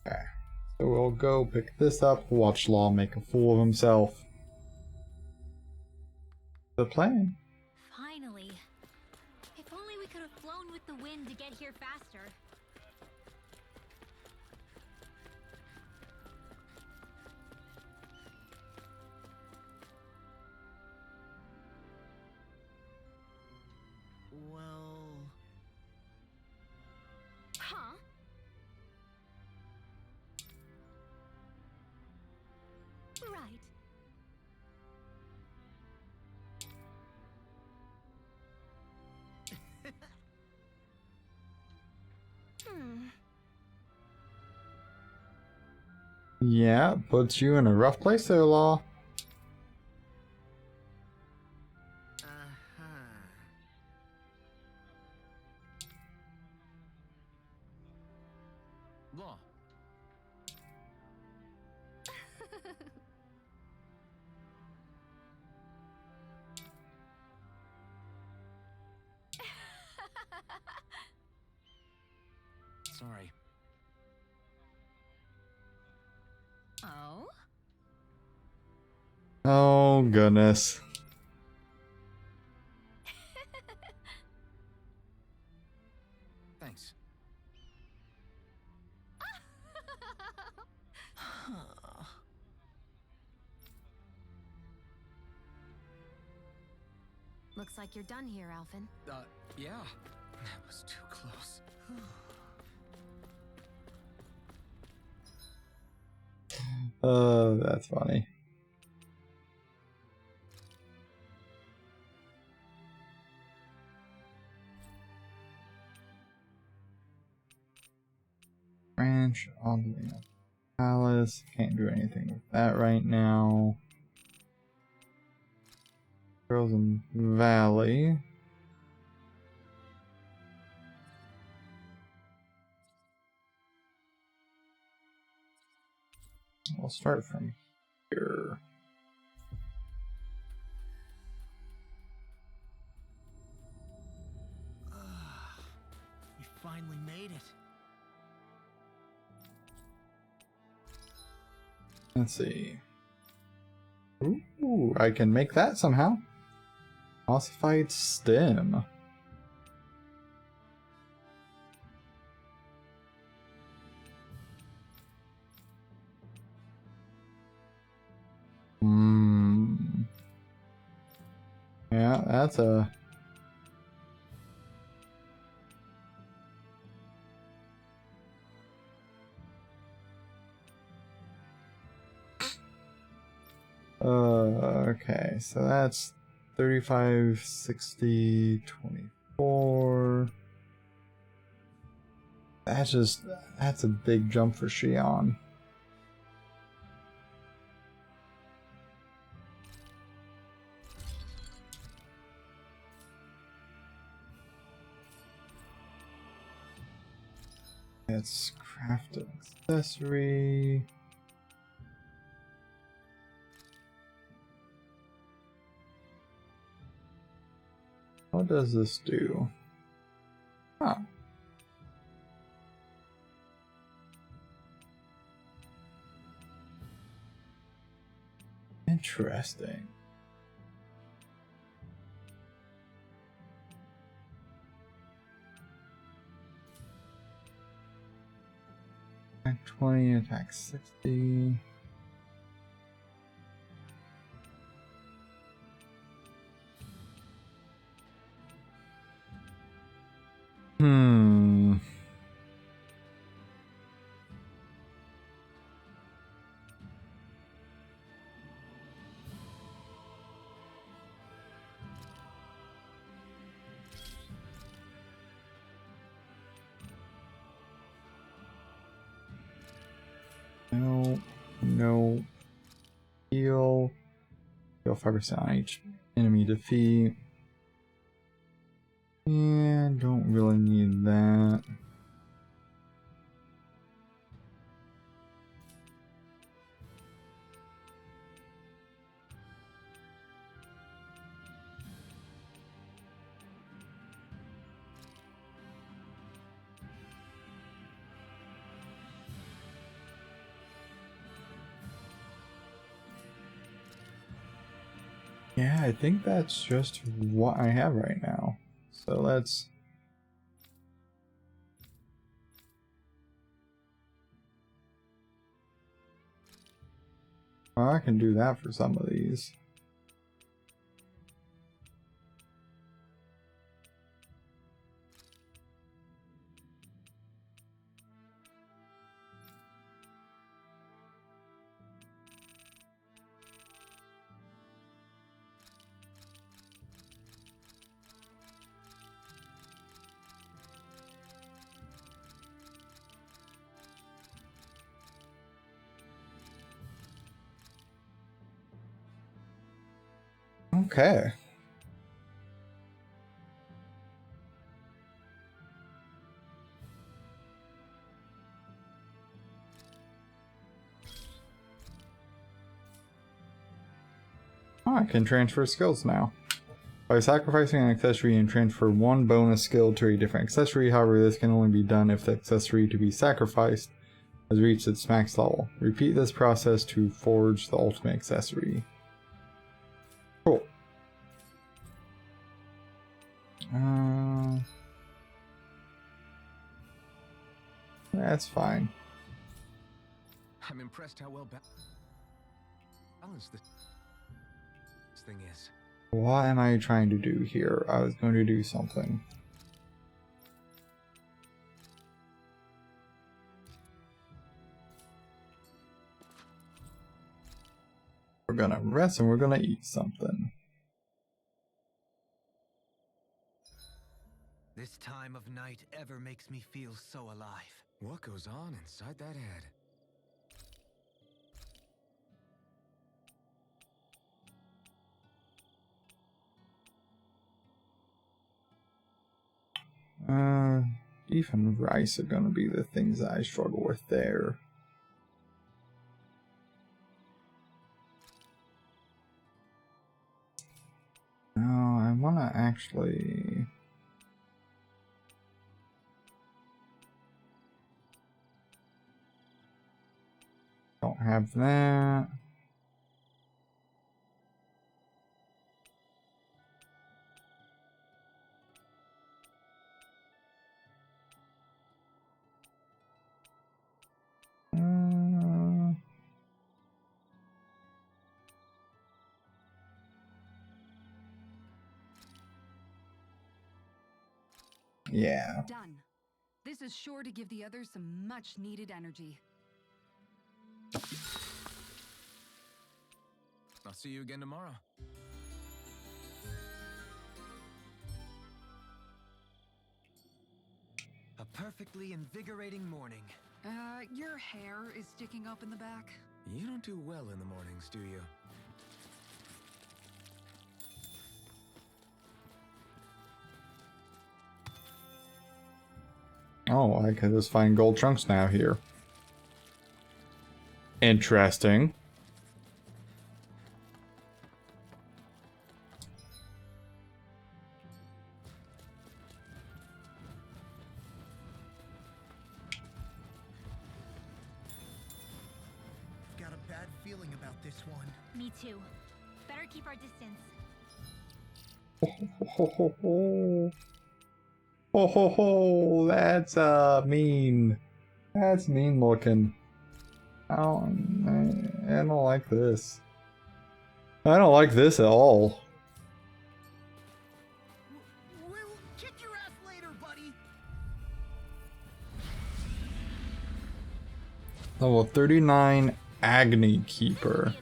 Okay. So we'll go pick this up, watch Law make a fool of himself. The plan. Finally. If only we could have flown with the wind to get here faster. Well... Huh? Right. Yeah, puts you in a rough place there, Law. Law. Sorry. Oh? Oh, goodness. Thanks. Looks like you're done here, Alphen. Yeah. That was too close. Oh, that's funny. Branch all the way up. Palace. Can't do anything with that right now. Frozen Valley. We'll start from here. We finally made it. Let's see. Ooh, I can make that somehow. Ossified stem. Yeah, that's a... okay, so that's 35, 60, 24. That's a big jump for Shion. Let's craft an accessory. What does this do? Huh. Interesting. Attack 20, attack 60. Hmm. No, no. Heal 5% on each enemy defeat. And don't really need that. Yeah, I think that's just what I have right now. So let's... Well, I can do that for some of these. Okay. Oh, I can transfer skills now. By sacrificing an accessory and transfer one bonus skill to a different accessory, however, this can only be done if the accessory to be sacrificed has reached its max level. Repeat this process to forge the ultimate accessory. Cool. That's fine. I'm impressed how well balanced this thing is. What am I trying to do here? I was going to do something. We're gonna rest and we're gonna eat something. This time of night ever makes me feel so alive. What goes on inside that head? Beef and rice are gonna be the things that I struggle with there. No, I wanna actually... Don't have that. Yeah. Done. This is sure to give the others some much needed energy. I'll see you again tomorrow. A perfectly invigorating morning. Your hair is sticking up in the back. You don't do well in the mornings, do you? Oh, I can just find gold trunks now here. Interesting. feeling about this one. Me too. Better keep our distance. Ho ho ho. Ho ho ho. That's mean. That's mean looking. I don't like this. I don't like this at all. We'll kick your ass later, buddy. Level 39 Agni Keeper.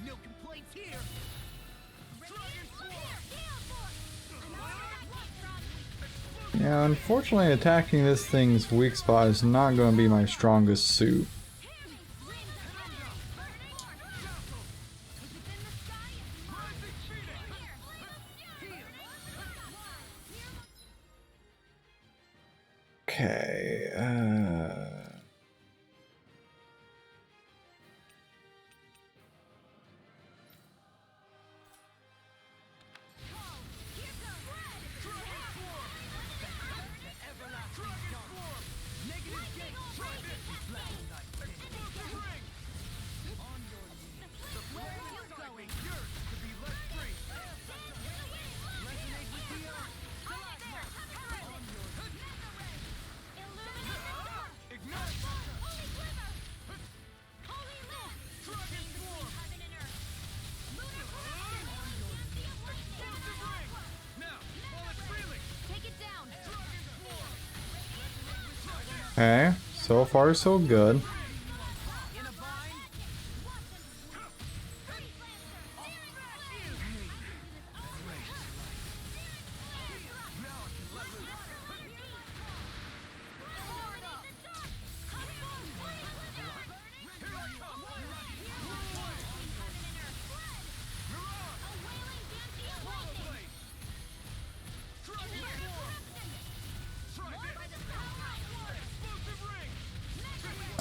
No complaints here. Yeah, unfortunately attacking this thing's weak spot is not going to be my strongest suit. Okay, okay, so far so good.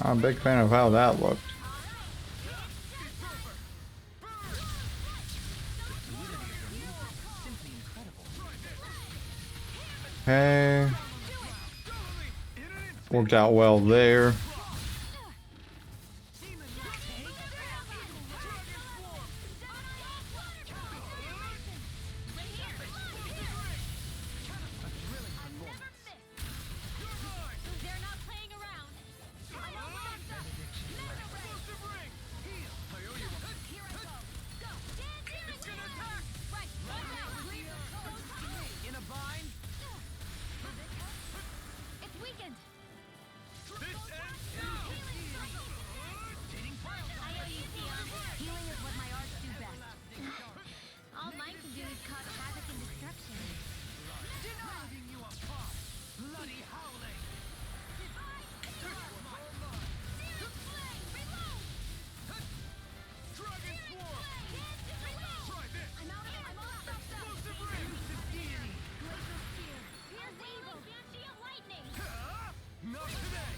I'm a big fan of how that looked. Okay. Worked out well there.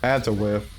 That's a whiff.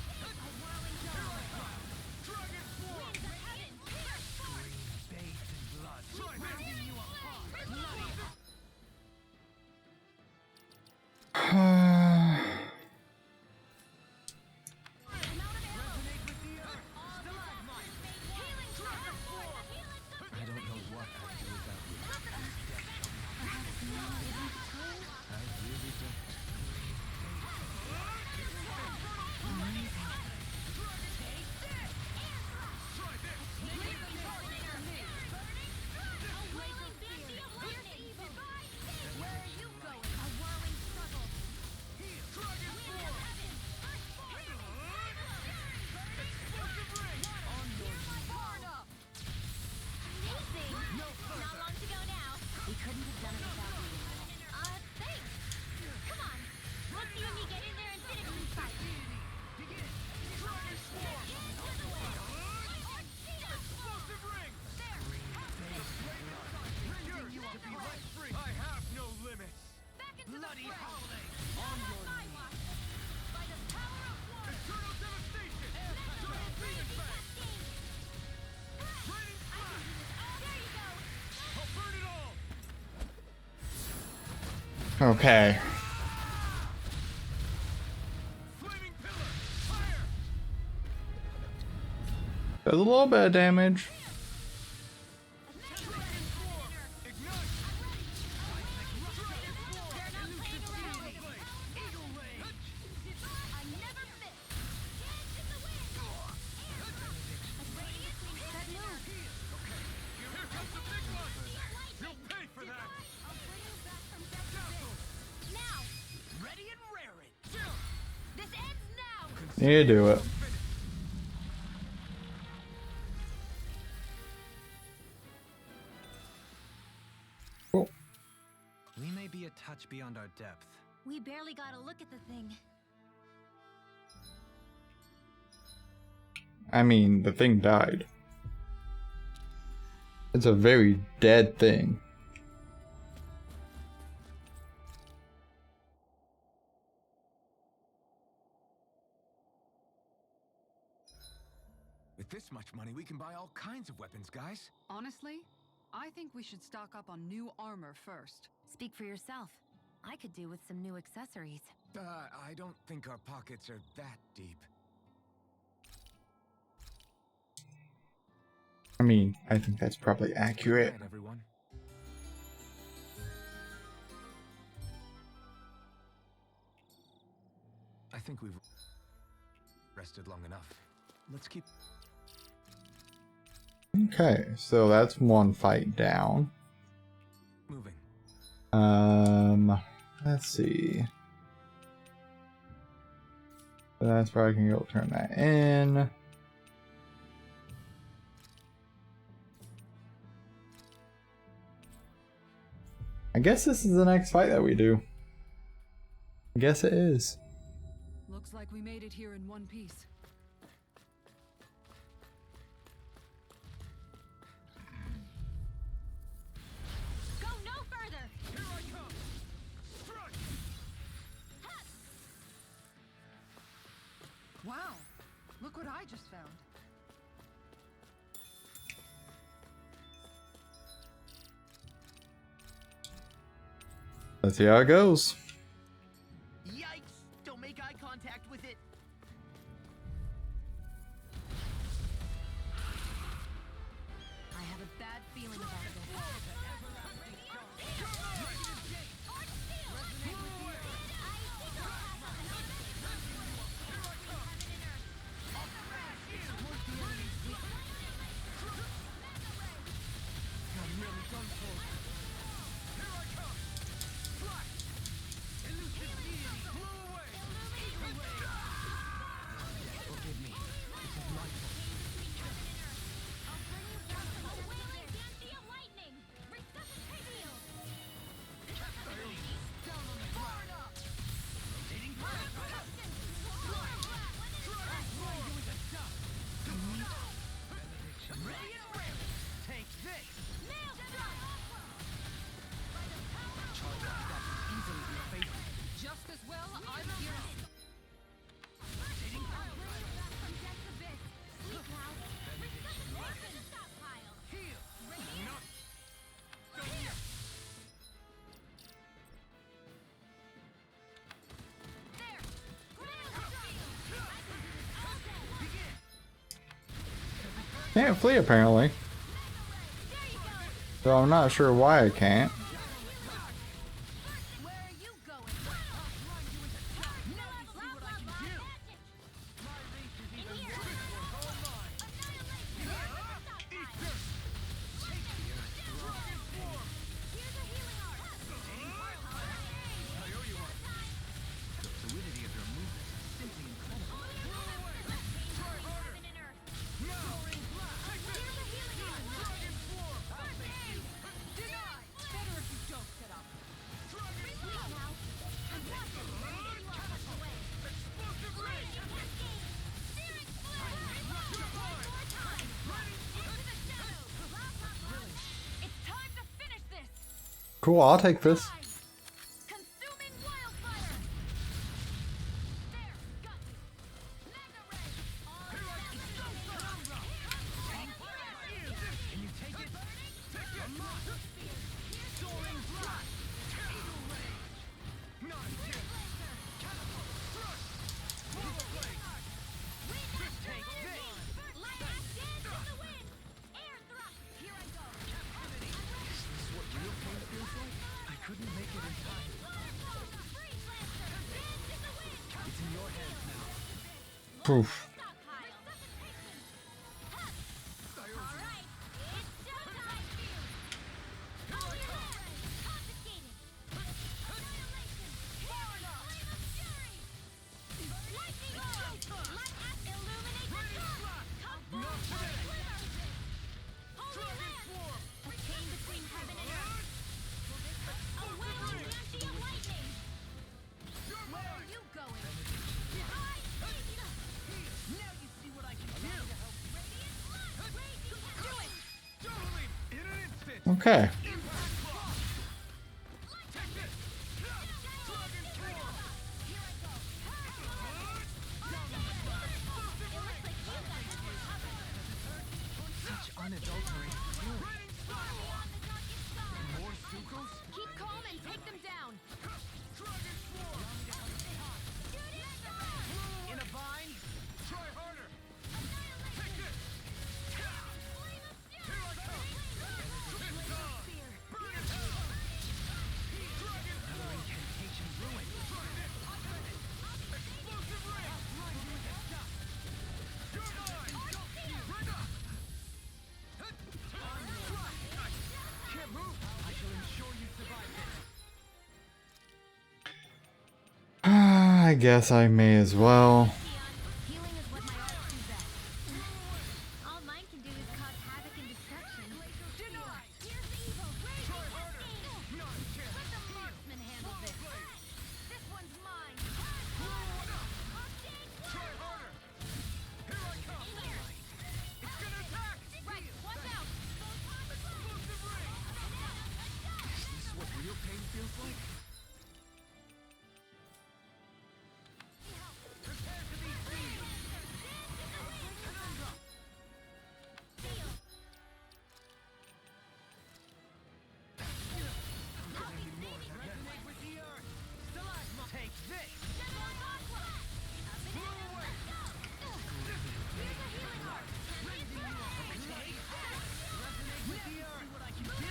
Okay. Does a little bit of damage. You do it. Cool. We may be a touch beyond our depth. We barely got a look at the thing. I mean, the thing died. It's a very dead thing. With this much money, we can buy all kinds of weapons, guys. Honestly, I think we should stock up on new armor first. Speak for yourself. I could do with some new accessories. I don't think our pockets are that deep. I mean, I think that's probably accurate. All right, everyone. I think we've rested long enough. Let's keep... Okay, so that's one fight down. moving. Let's see. That's where I can go turn that in. I guess this is the next fight that we do. I guess it is. Looks like we made it here in one piece. Go no further! Here I come! Strike! Wow, look what I just found. Let's see how it goes. Yikes! Don't make eye contact with it. I have a bad feeling about this. Just as well, I'm here. Can't flee apparently. So I'm not sure why I can't. Where are you going? Cool, I'll take this. Consuming wildfire! There, got me. Mega ray! Can you take it? Take it! Soaring blast! Eagle rage! Oof. Okay. Such unadulterated fury. More Sukos? Keep calm and take them down. In a vine? Try harder! I guess I may as well. Healing is what my arts do best. All mine can do is cause havoc and destruction. Here's the evil. Let the marksman handle this. This one's mine. Right, watch out. Is this what real pain feels like? Take this!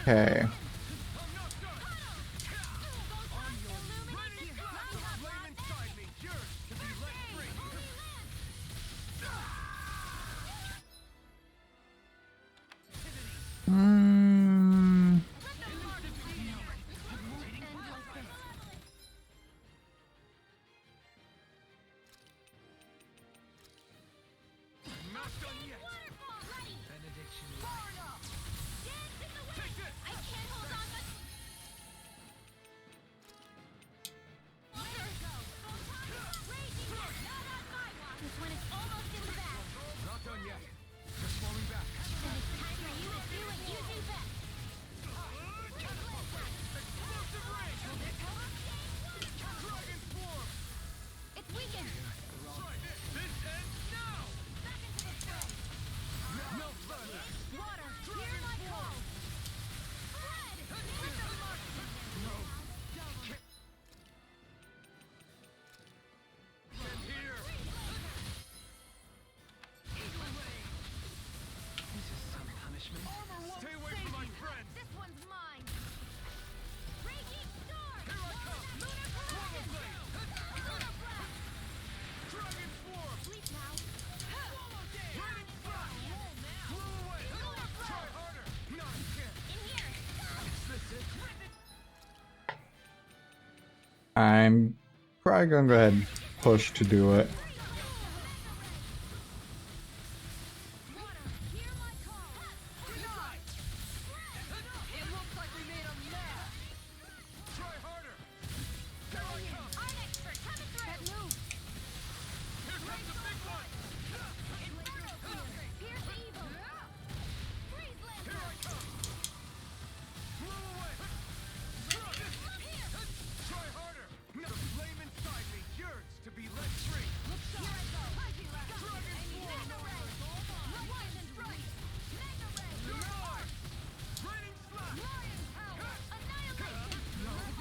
Okay. Mm, This one is almost in the bag. Not done yet. Just falling back. Then it's time for you to do what you do best. It's weakened. Water, hear my call. Red, with the marksman. This is some punishment. Stay away from my friends! This one's mine. Raging storm. Lunar collision. Lunar blast. Dragon Swarm! Sleep now. Raining Flash! Flew away! Lunar Try blast. harder! Not again! In here. Is this it? I'm probably gonna go ahead and push to do it. Water, hear my call. It looks like we made a mess! Try harder! Our expert coming through. That move. Here comes the big one! Inferno field. Pierce evil. Freeze lancer. Flew away! Try harder! The flame inside me yearns to be let free! Here I go. Dragon Swarm! Mega ray. Lightning strike. Mega ray. Raining Slash! Lion power. Annihilation.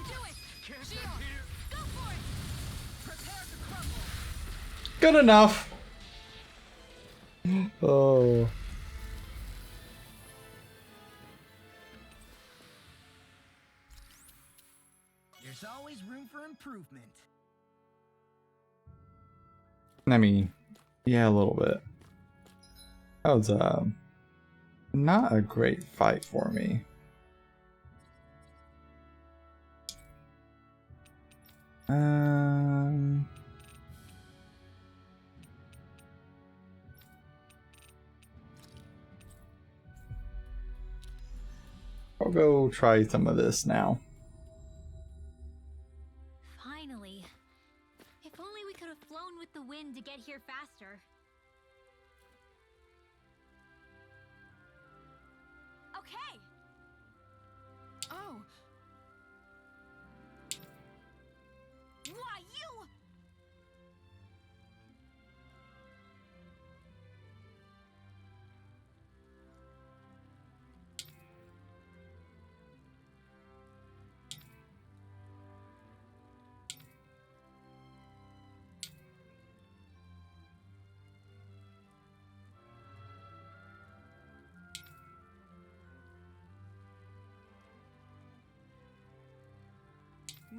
Do it. Can't end here! Go for it. Prepare to crumble! Good enough. Oh. There's always room for improvement. Let me Yeah, a little bit. That was not a great fight for me. I'll go try some of this now. Finally. If only we could have flown with the wind to get here faster. Okay. Oh, Why, you...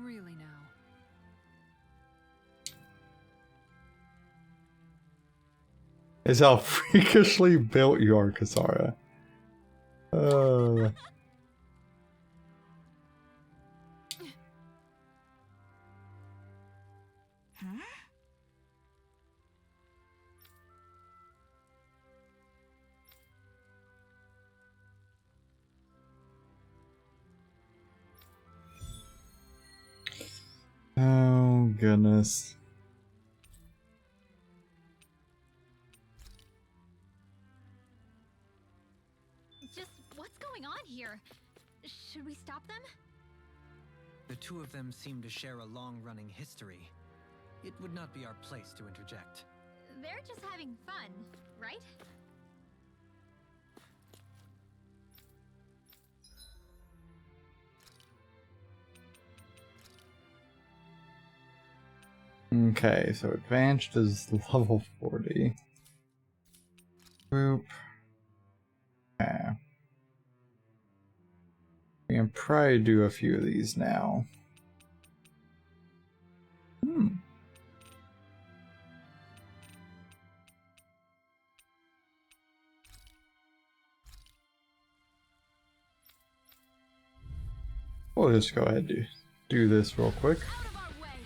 really now. Is how freakishly built you are, Kasara. Oh, goodness. Just what's going on here? Should we stop them? The two of them seem to share a long-running history. It would not be our place to interject. They're just having fun, right? Okay, so advanced is level 40. Boop. Okay. We can probably do a few of these now. We'll just go ahead and do this real quick. Out of our way!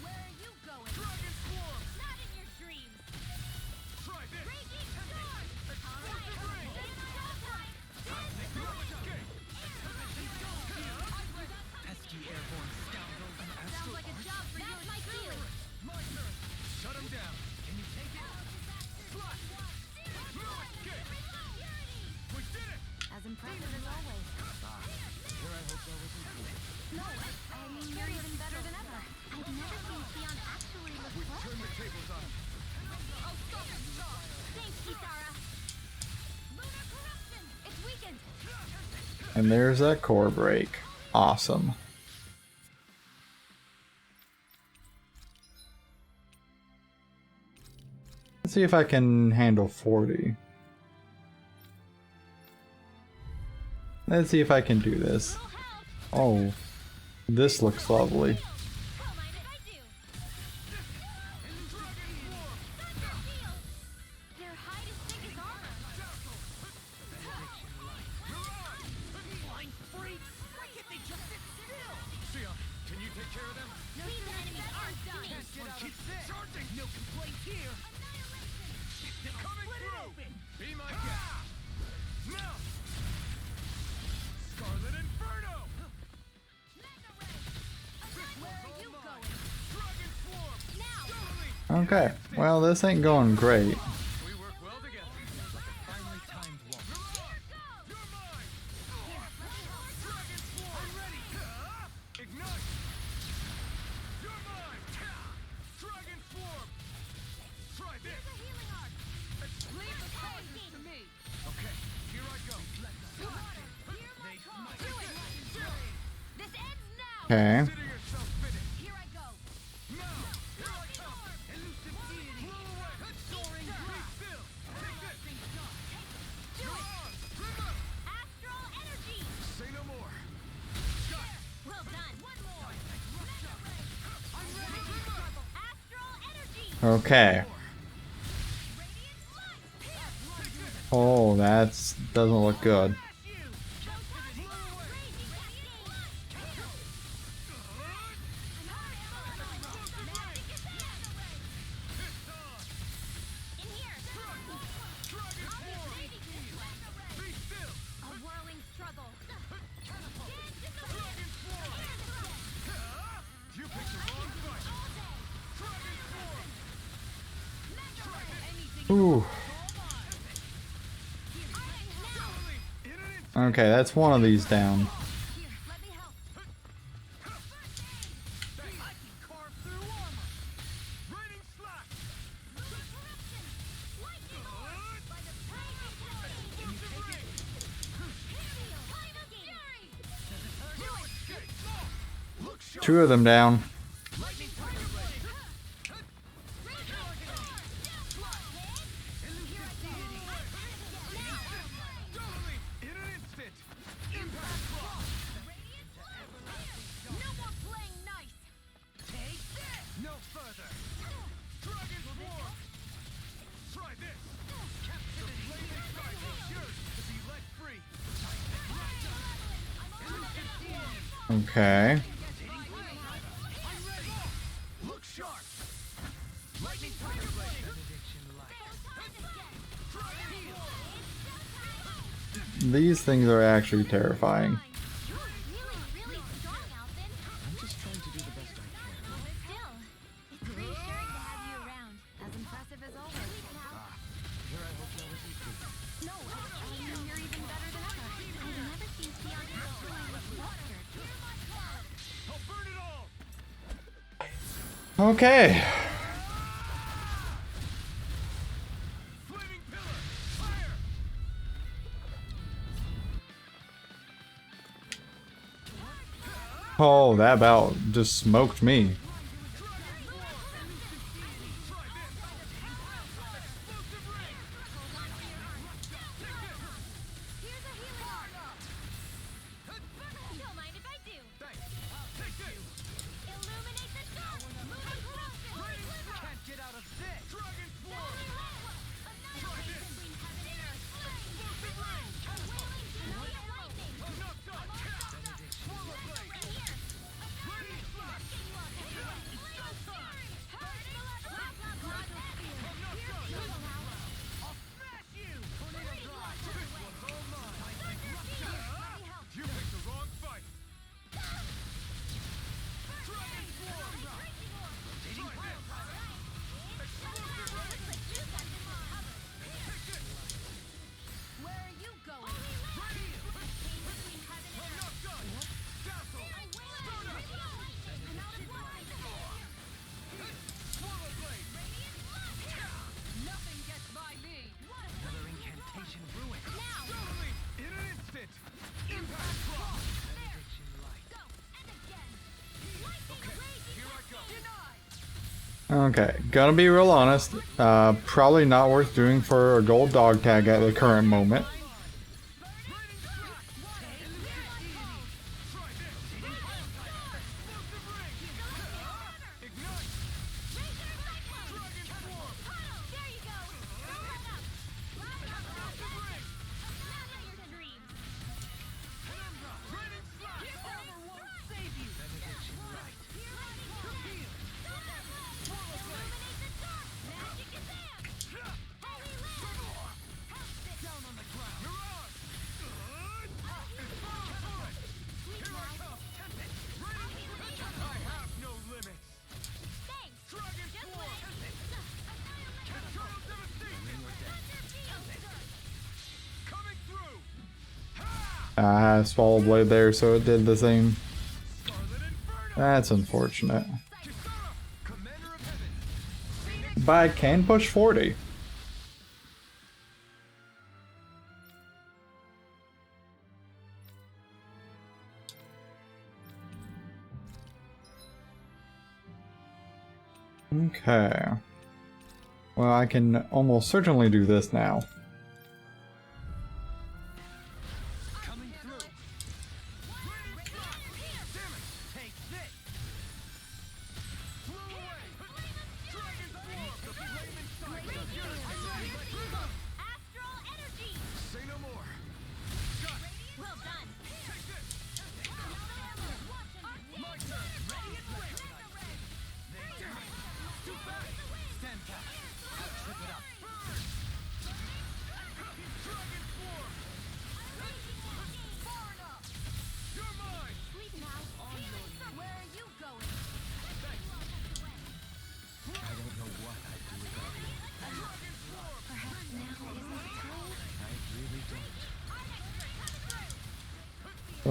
Where are you going? Dragon Swarm! Not in your dreams! Try this! Raging Storm! Pesky airborne scoundrels and Sounds astral like a arts. job for you and Steely! My turn! Shut him down! Can you take it? Flush! We did it! As impressive as always. Where I hope that wasn't cool. No, I mean, you're even better than ever. I've never seen Theon actually look We close. turn the tables on him. Oh, stop it! Stop! Thanks, Kisara! Lunar corruption! It's weakened! And there's that core break. Awesome. Let's see if I can handle 40. Let's see if I can do this. Oh, this looks lovely. Don't mind if I do. Their hide is thick as armor. Blind freaks! Why can't they just sit still? Sia, can you take care of them? These enemies aren't dying. Keep charging! No complaints here! Then I'll Coming split it through! open! Be my guest! Now! Scarlet Inferno! Where are you going? Dragon Swarm! Now! Totally! Okay, well, this ain't going great. We work well together. Like a finely timed walk. You're mine! Dragon Swarm! I'm ready! Ignite! You're mine! Dragon Swarm! Try this! Healing arc! Leave the causes to me! Okay, here I go. This ends now! Okay. Consider yourself finished. Here I go! Now! Here I come! Elusive deity! Blow away! Soaring Be breath! still! Take this! Do it! Remember! Astral energy! Say no more. Got it. Well done! One more! I'm ready! Astral energy! Okay. Oh, that's doesn't look good. Ooh. Okay, that's one of these down. Two of them down. Okay. These things are actually terrifying. Okay. Oh, that about just smoked me. Okay, gonna be real honest. Probably not worth doing for a gold dog tag at the current moment. I had a swallow blade there, so it did the same. That's unfortunate. But I can push 40. Okay. Well, I can almost certainly do this now.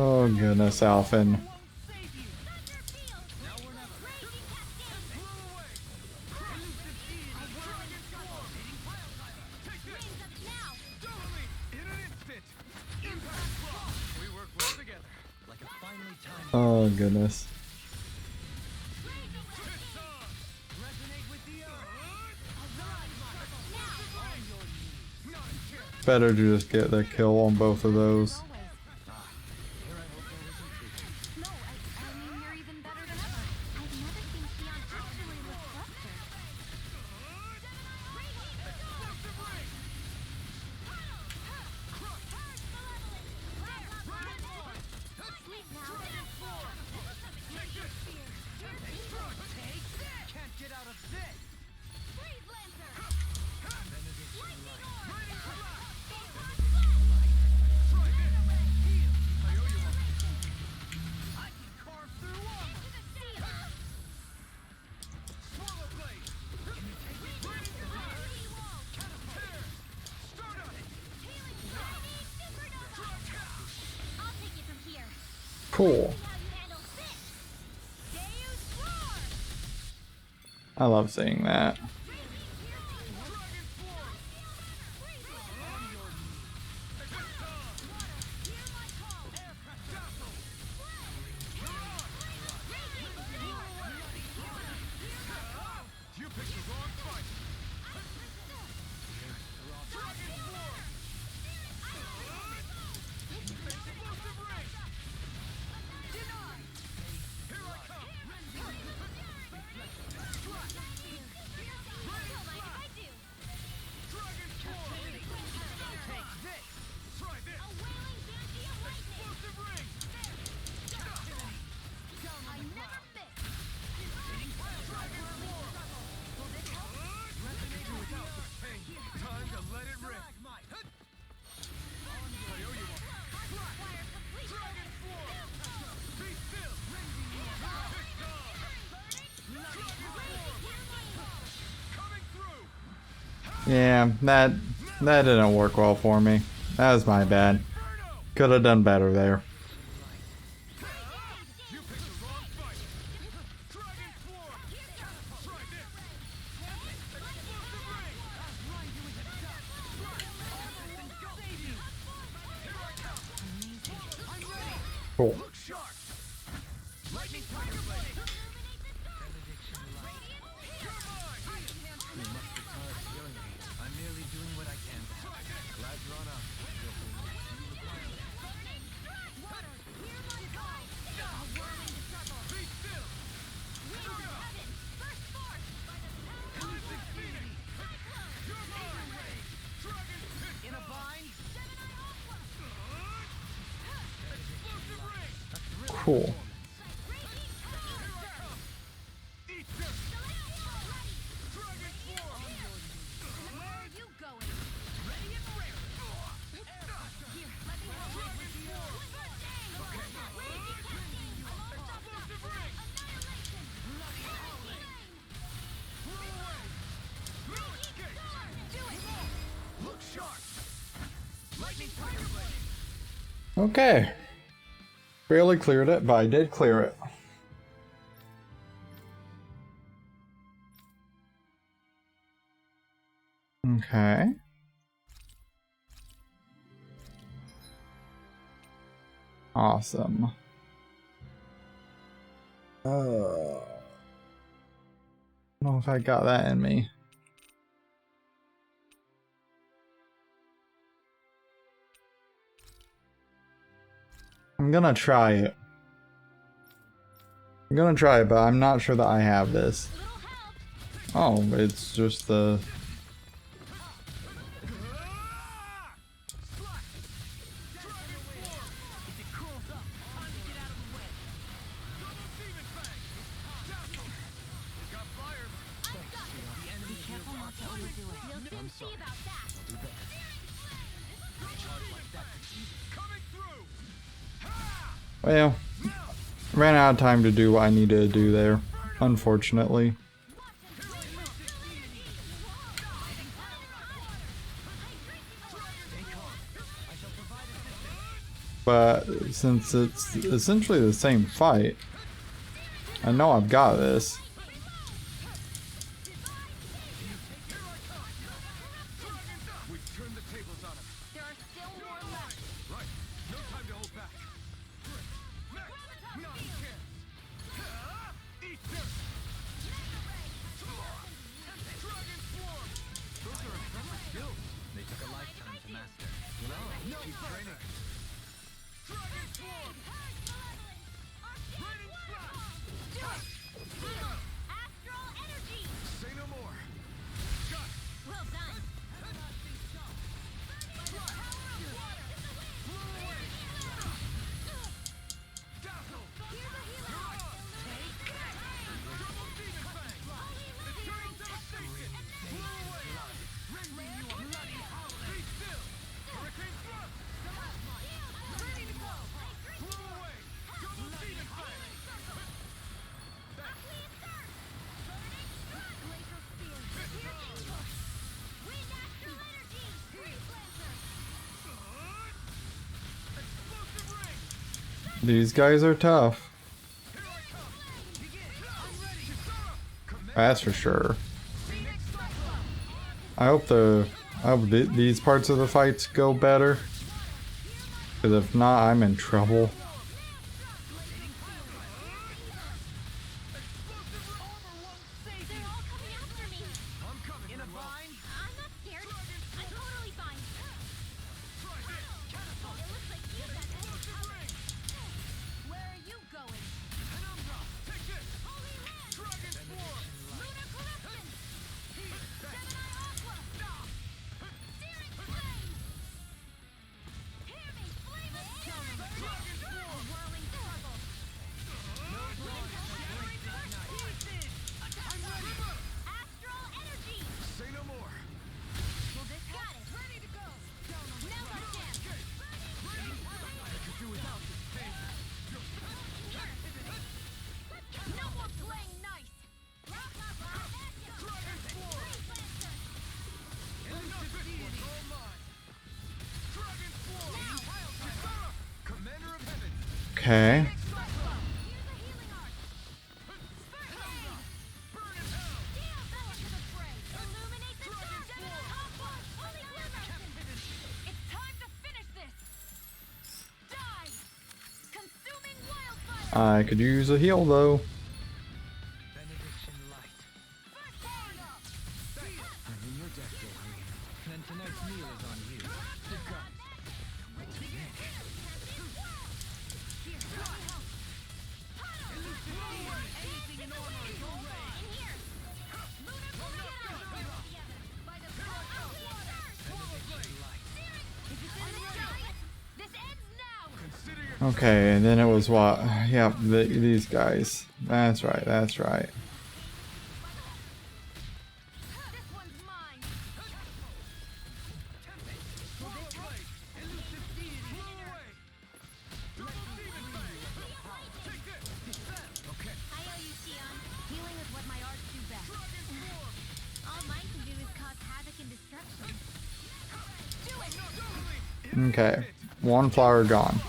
Oh goodness, Alphen. Oh goodness. Better to just get the kill on both of those. Cool. I love seeing that. Yeah, that didn't work well for me. That was my bad. Could have done better there. Cool. Cool. Okay. Barely cleared it, but I did clear it. Okay. Awesome. I don't know if I got that in me. I'm gonna try it. I'm gonna try it, but I'm not sure that I have this. Oh, it's just the... Well, ran out of time to do what I needed to do there, unfortunately. But since it's essentially the same fight, I know I've got this. These guys are tough. That's for sure. I hope these parts of the fights go better. Because if not, I'm in trouble. Okay. I could use a heal though. Okay, and then it was what? Yep, these guys. That's right, that's right. Okay, one flower gone.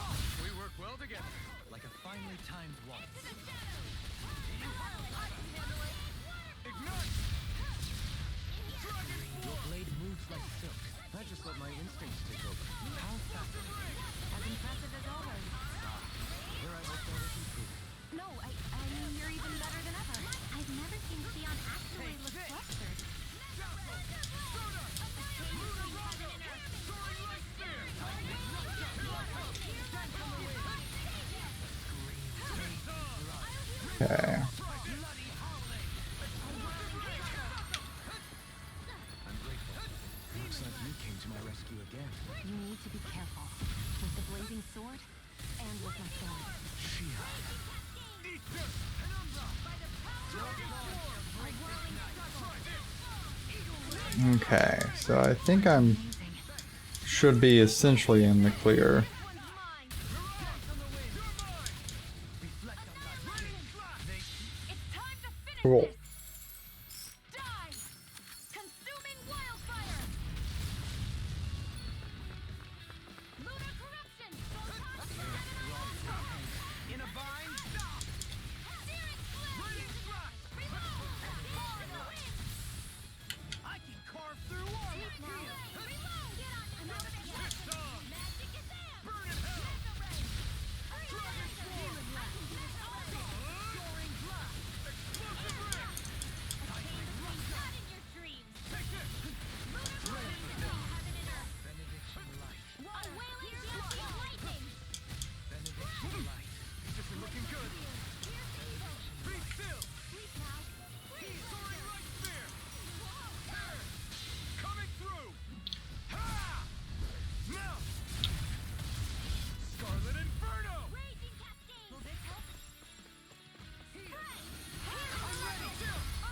Okay. Looks like you came to my rescue again. You need to be careful. With the blazing sword, and with my sword. Okay, so I think should be essentially in the clear. Cool.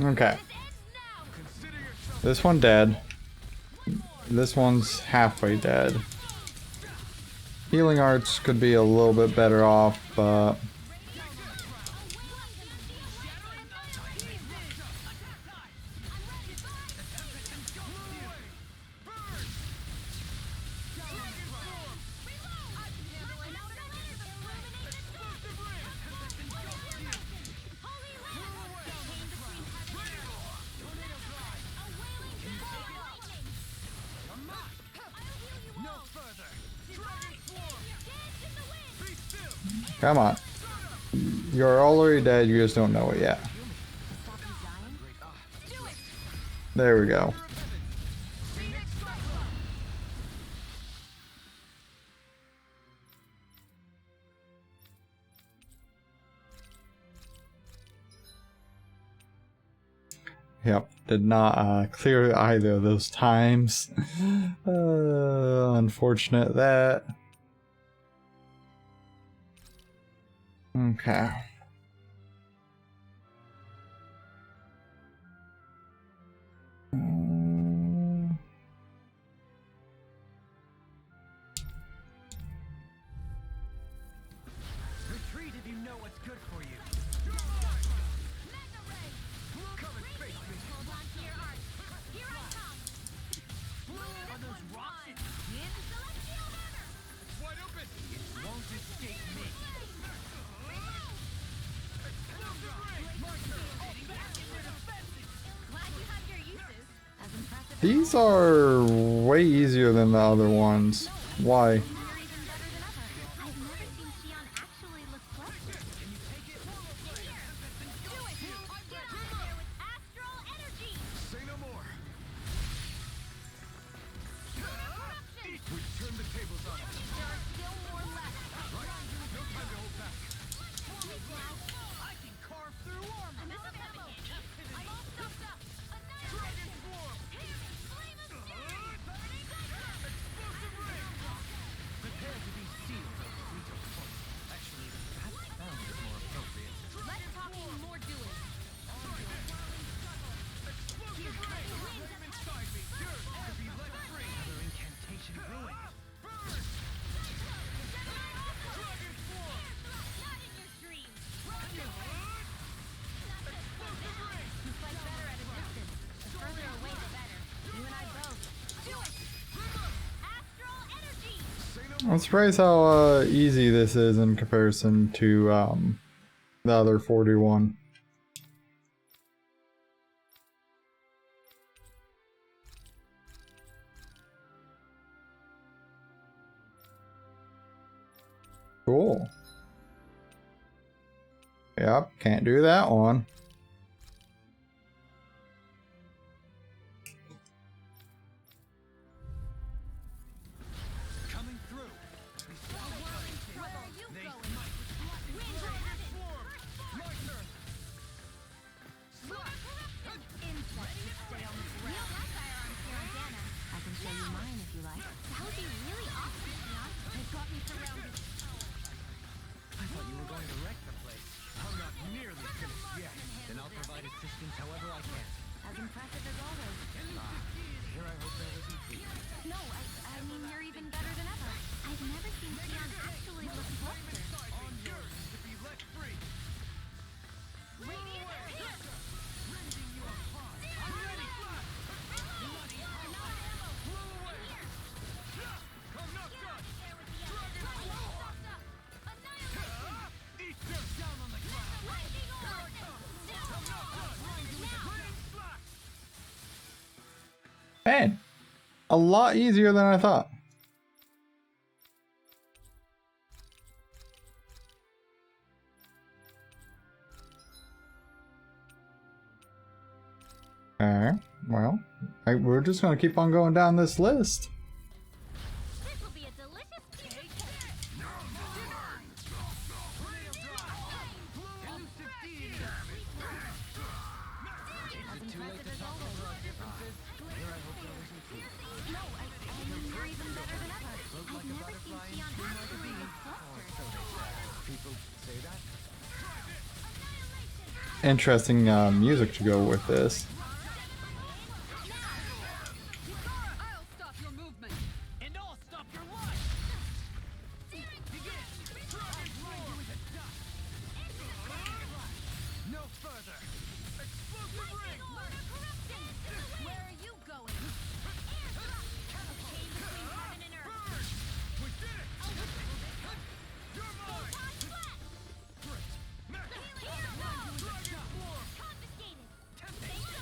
Okay. This one dead. This one's halfway dead. Healing arts could be a little bit better off, but... Come on. You're already dead, you just don't know it yet. There we go. Yep, did not clear either of those times. Unfortunate that. Okay. Retreat if you know what's good for you. Come and face me. Hold on to your art. Here I come. Are those rocks? Celestial Murder. It's wide open. It won't escape me. Glad you have your uses. As impressive These are way easier than the other ones. Why? You're even better than ever. I've never seen Xion actually look flustered. Can you take it? Here. Do it. Get out of there with astral energy. Say no more. Corruption. We turn the tables on us. There are still more left. Right. No time to hold back. I can carve through armor. I'm out of ammo. I'm all stuffed up. Annihilation. Here. Flame of Fury. Burning Thunder. Prepare to be sealed. Rito point. Actually, that sound is more appropriate. Less talking, more doing. Inside me. Yours to be let free. Another incantation ruined. Not in your dreams. You fight better at a distance. The further away, the better. You and I both. Do it. Astral energy. I'm surprised how easy this is in comparison to the other 41. Cool. Yep, can't do that one. Coming through. Where are you They going? might. Wind at it. My turn. Insects should stay on the ground. We don't like firearms here in Dana. I can show you mine if you like. That would be really awesome, Xion. They've got me surrounded. I thought you were going to wreck the place. I'm not nearly finished yet. Then I'll provide assistance however I can. As impressive as always. Here I hope there isn't peace. No, I mean, you're even better than ever. I've never seen Xion actually look flustered. On yours to be let free. Radiant here. Rending you apart. I'm ready. Bloody Come not done. Eat them down on the ground. Man, a lot easier than I thought. Okay, well, we're just gonna keep on going down this list. This will be a delicious cake. As impressive as always. No, I mean, you're even better than ever. I've never seen Xion actually look flustered. People say that? interesting music to go with this. I'll stop your movement. And I'll stop your life! No further! Explosive ring! Where are you going? Chain between heaven and earth. We did it! You're mine! Confiscated.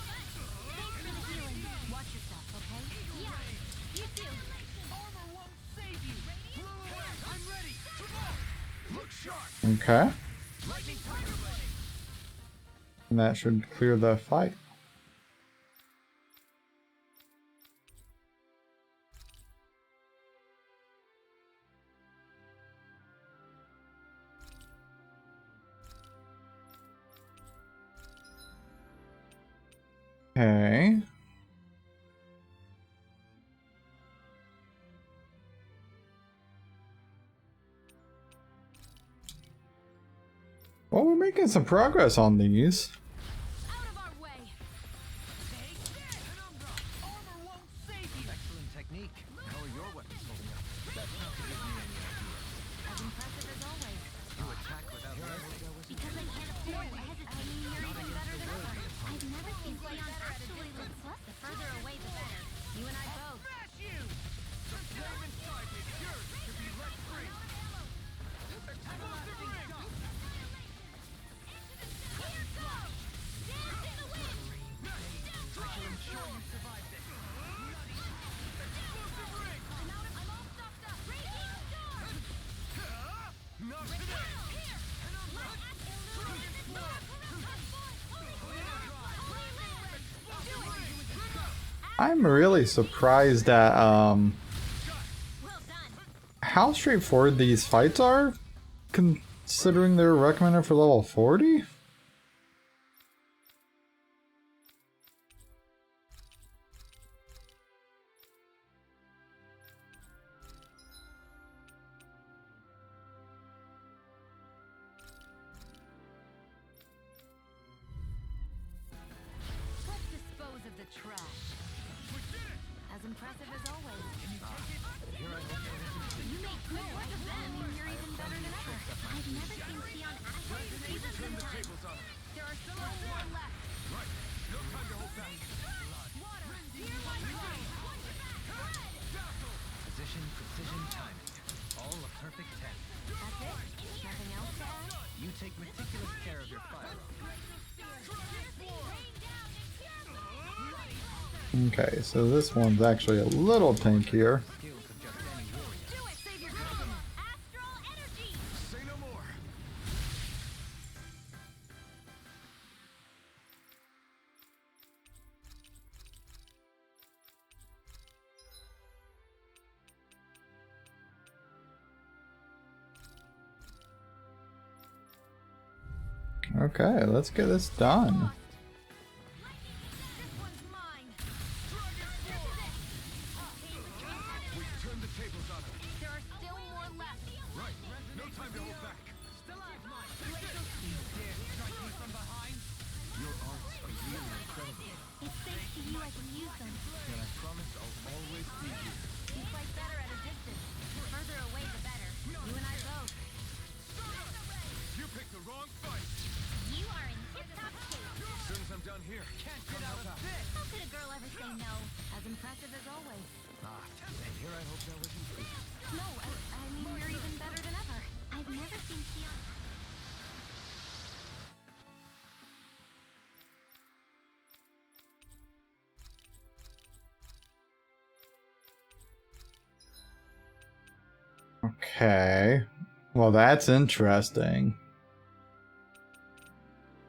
Thanks for the healing. Watch yourself, okay? Yeah, you too. Armor won't save you! Blow away! I'm ready! Look sharp! Okay. Lightning tiger blade! And that should clear the fight. Okay. Well, we're making some progress on these. Out of our way. Take this! Penumbra! Armor won't save you! Excellent technique. How are your weapons holding up? That's not to give me any idea. As impressive as always. You attack without warning. Because I can't afford to hesitate. You're even better than ever. I've never seen Leon actually look plus. The further away, the better. You and I both. Smash you! The flame inside me is yours to be let free! Explosive ring! Not today! I'm really surprised at Well done. how straightforward these fights are, considering they're recommended for level 40. Let's dispose of the trash. As impressive as always. You make good work of them. You're even better than ever. I've never seen Leon actually even than time. There are still more left. No time to hold back! Water, hear my cry. Position, precision, timing. All a perfect 10. That's it? Nothing else to add? You take meticulous care of your firearm. Okay, so this one's actually a little tankier. Skills of just any warrior. Do it, save your dragon. Astral energy. Say no more! Okay, let's get this done. This one's mine. Turn the tables on her! There are still more left. Right! No time to hold back! Stalagmite! You dare strike me from behind? Your arts are really incredible, It's thanks to you I can use them. and I promise I'll always be here. You fight better at a distance. The further away, the better. You and I both. You picked the wrong fight! You are in tip-top shape. As soon as I'm done here, Can't get out of this! How could a girl ever say no? As impressive as always. And here I hope that was included. No, I mean, you're even better than ever. I've never seen Sion. Okay. Well, that's interesting.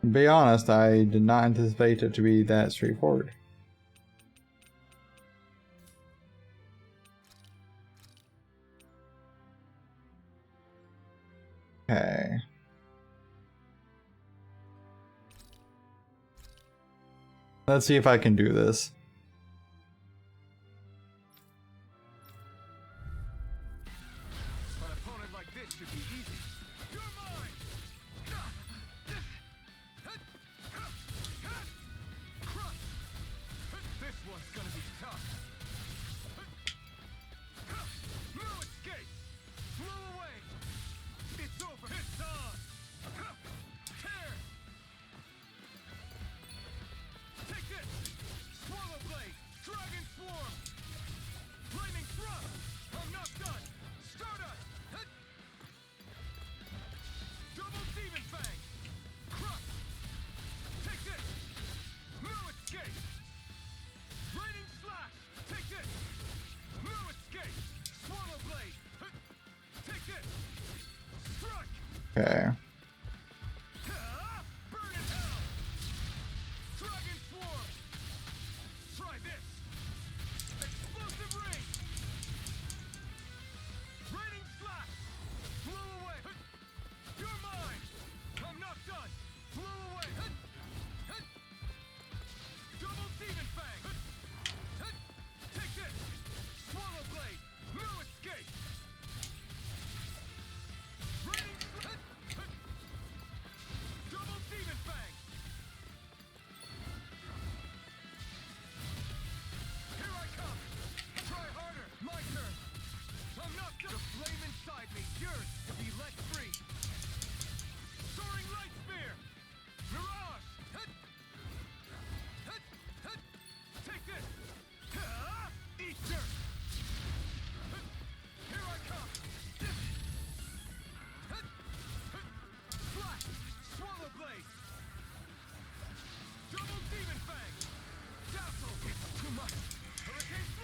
To be honest, I did not anticipate it to be that straightforward. Okay. Let's see if I can do this. an opponent like this should be easy. You're mine! Okay.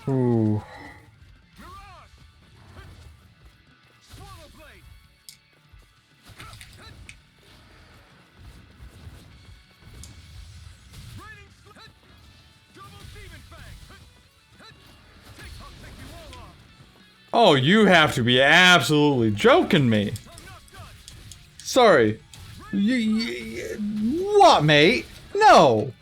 Ooh. Oh, you have to be absolutely joking me. Sorry. What, mate? No.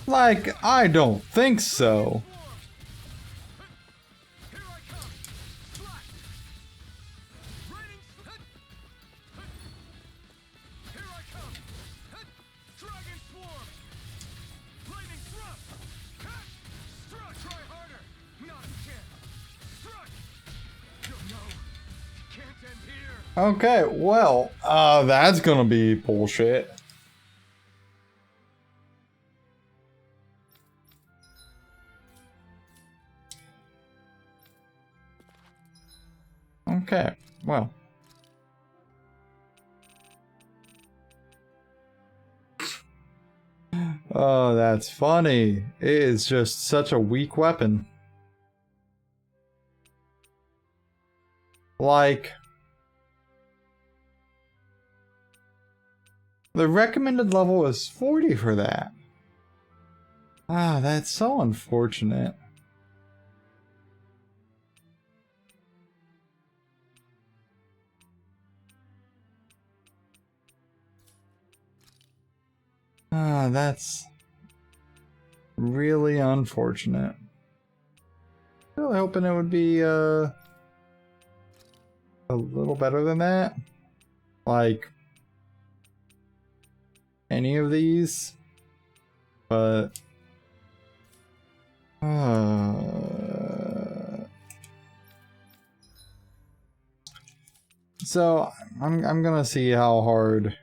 Like, I don't think so. Okay, well, that's gonna be bullshit. Okay, well. Oh, that's funny. It is just such a weak weapon. Like, the recommended level is 40 for that. Ah, that's so unfortunate. Ah, that's really unfortunate. Really hoping it would be a little better than that. Like any of these, but so I'm gonna see how hard.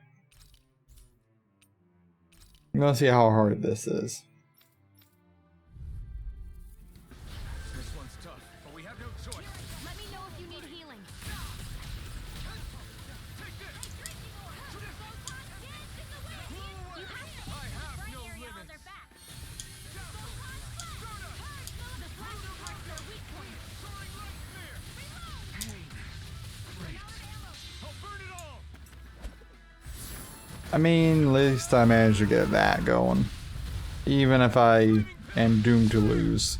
I'm gonna see how hard this is. This one's tough, but we have no choice. Let me know if you need healing. I mean, at least I managed to get that going. Even if I am doomed to lose.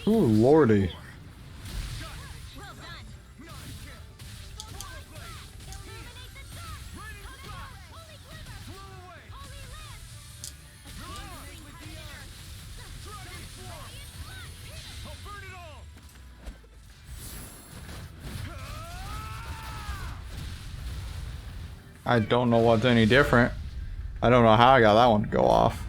Ooh, lordy. I don't know what's any different. I don't know how I got that one to go off.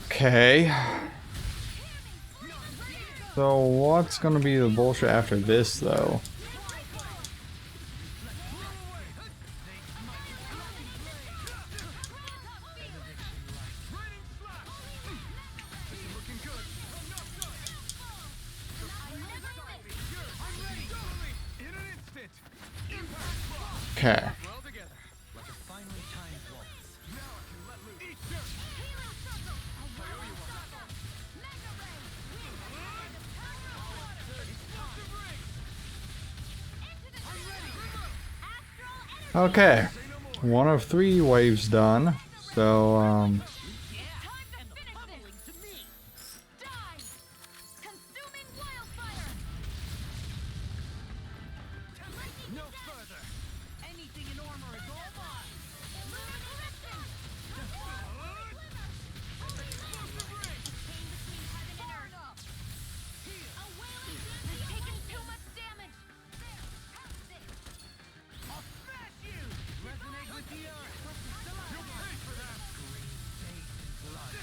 Okay. So what's gonna be the bullshit after this, though? Okay. Okay. One of 3 waves done. So,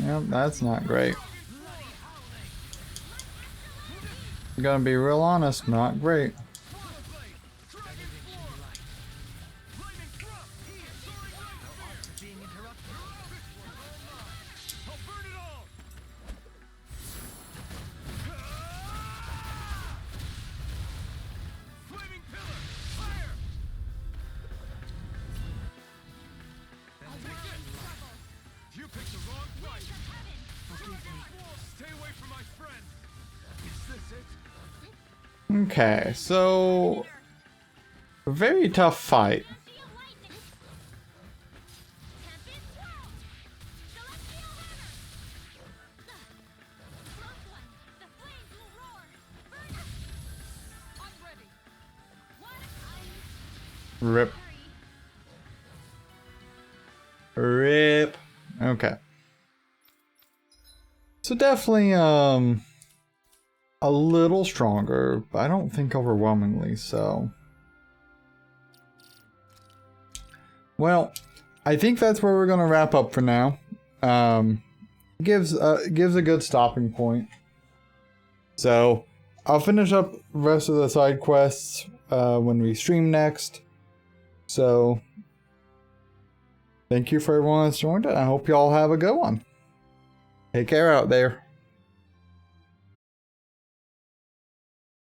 yep, that's not great. I'm gonna be real honest, not great. Okay, so a very tough fight. Rip. Rip. Okay. So definitely, a little stronger, but I don't think overwhelmingly so. Well, I think that's where we're gonna wrap up for now. Gives a good stopping point. So I'll finish up the rest of the side quests when we stream next. So thank you for everyone that's joined, and I hope y'all have a good one. Take care out there.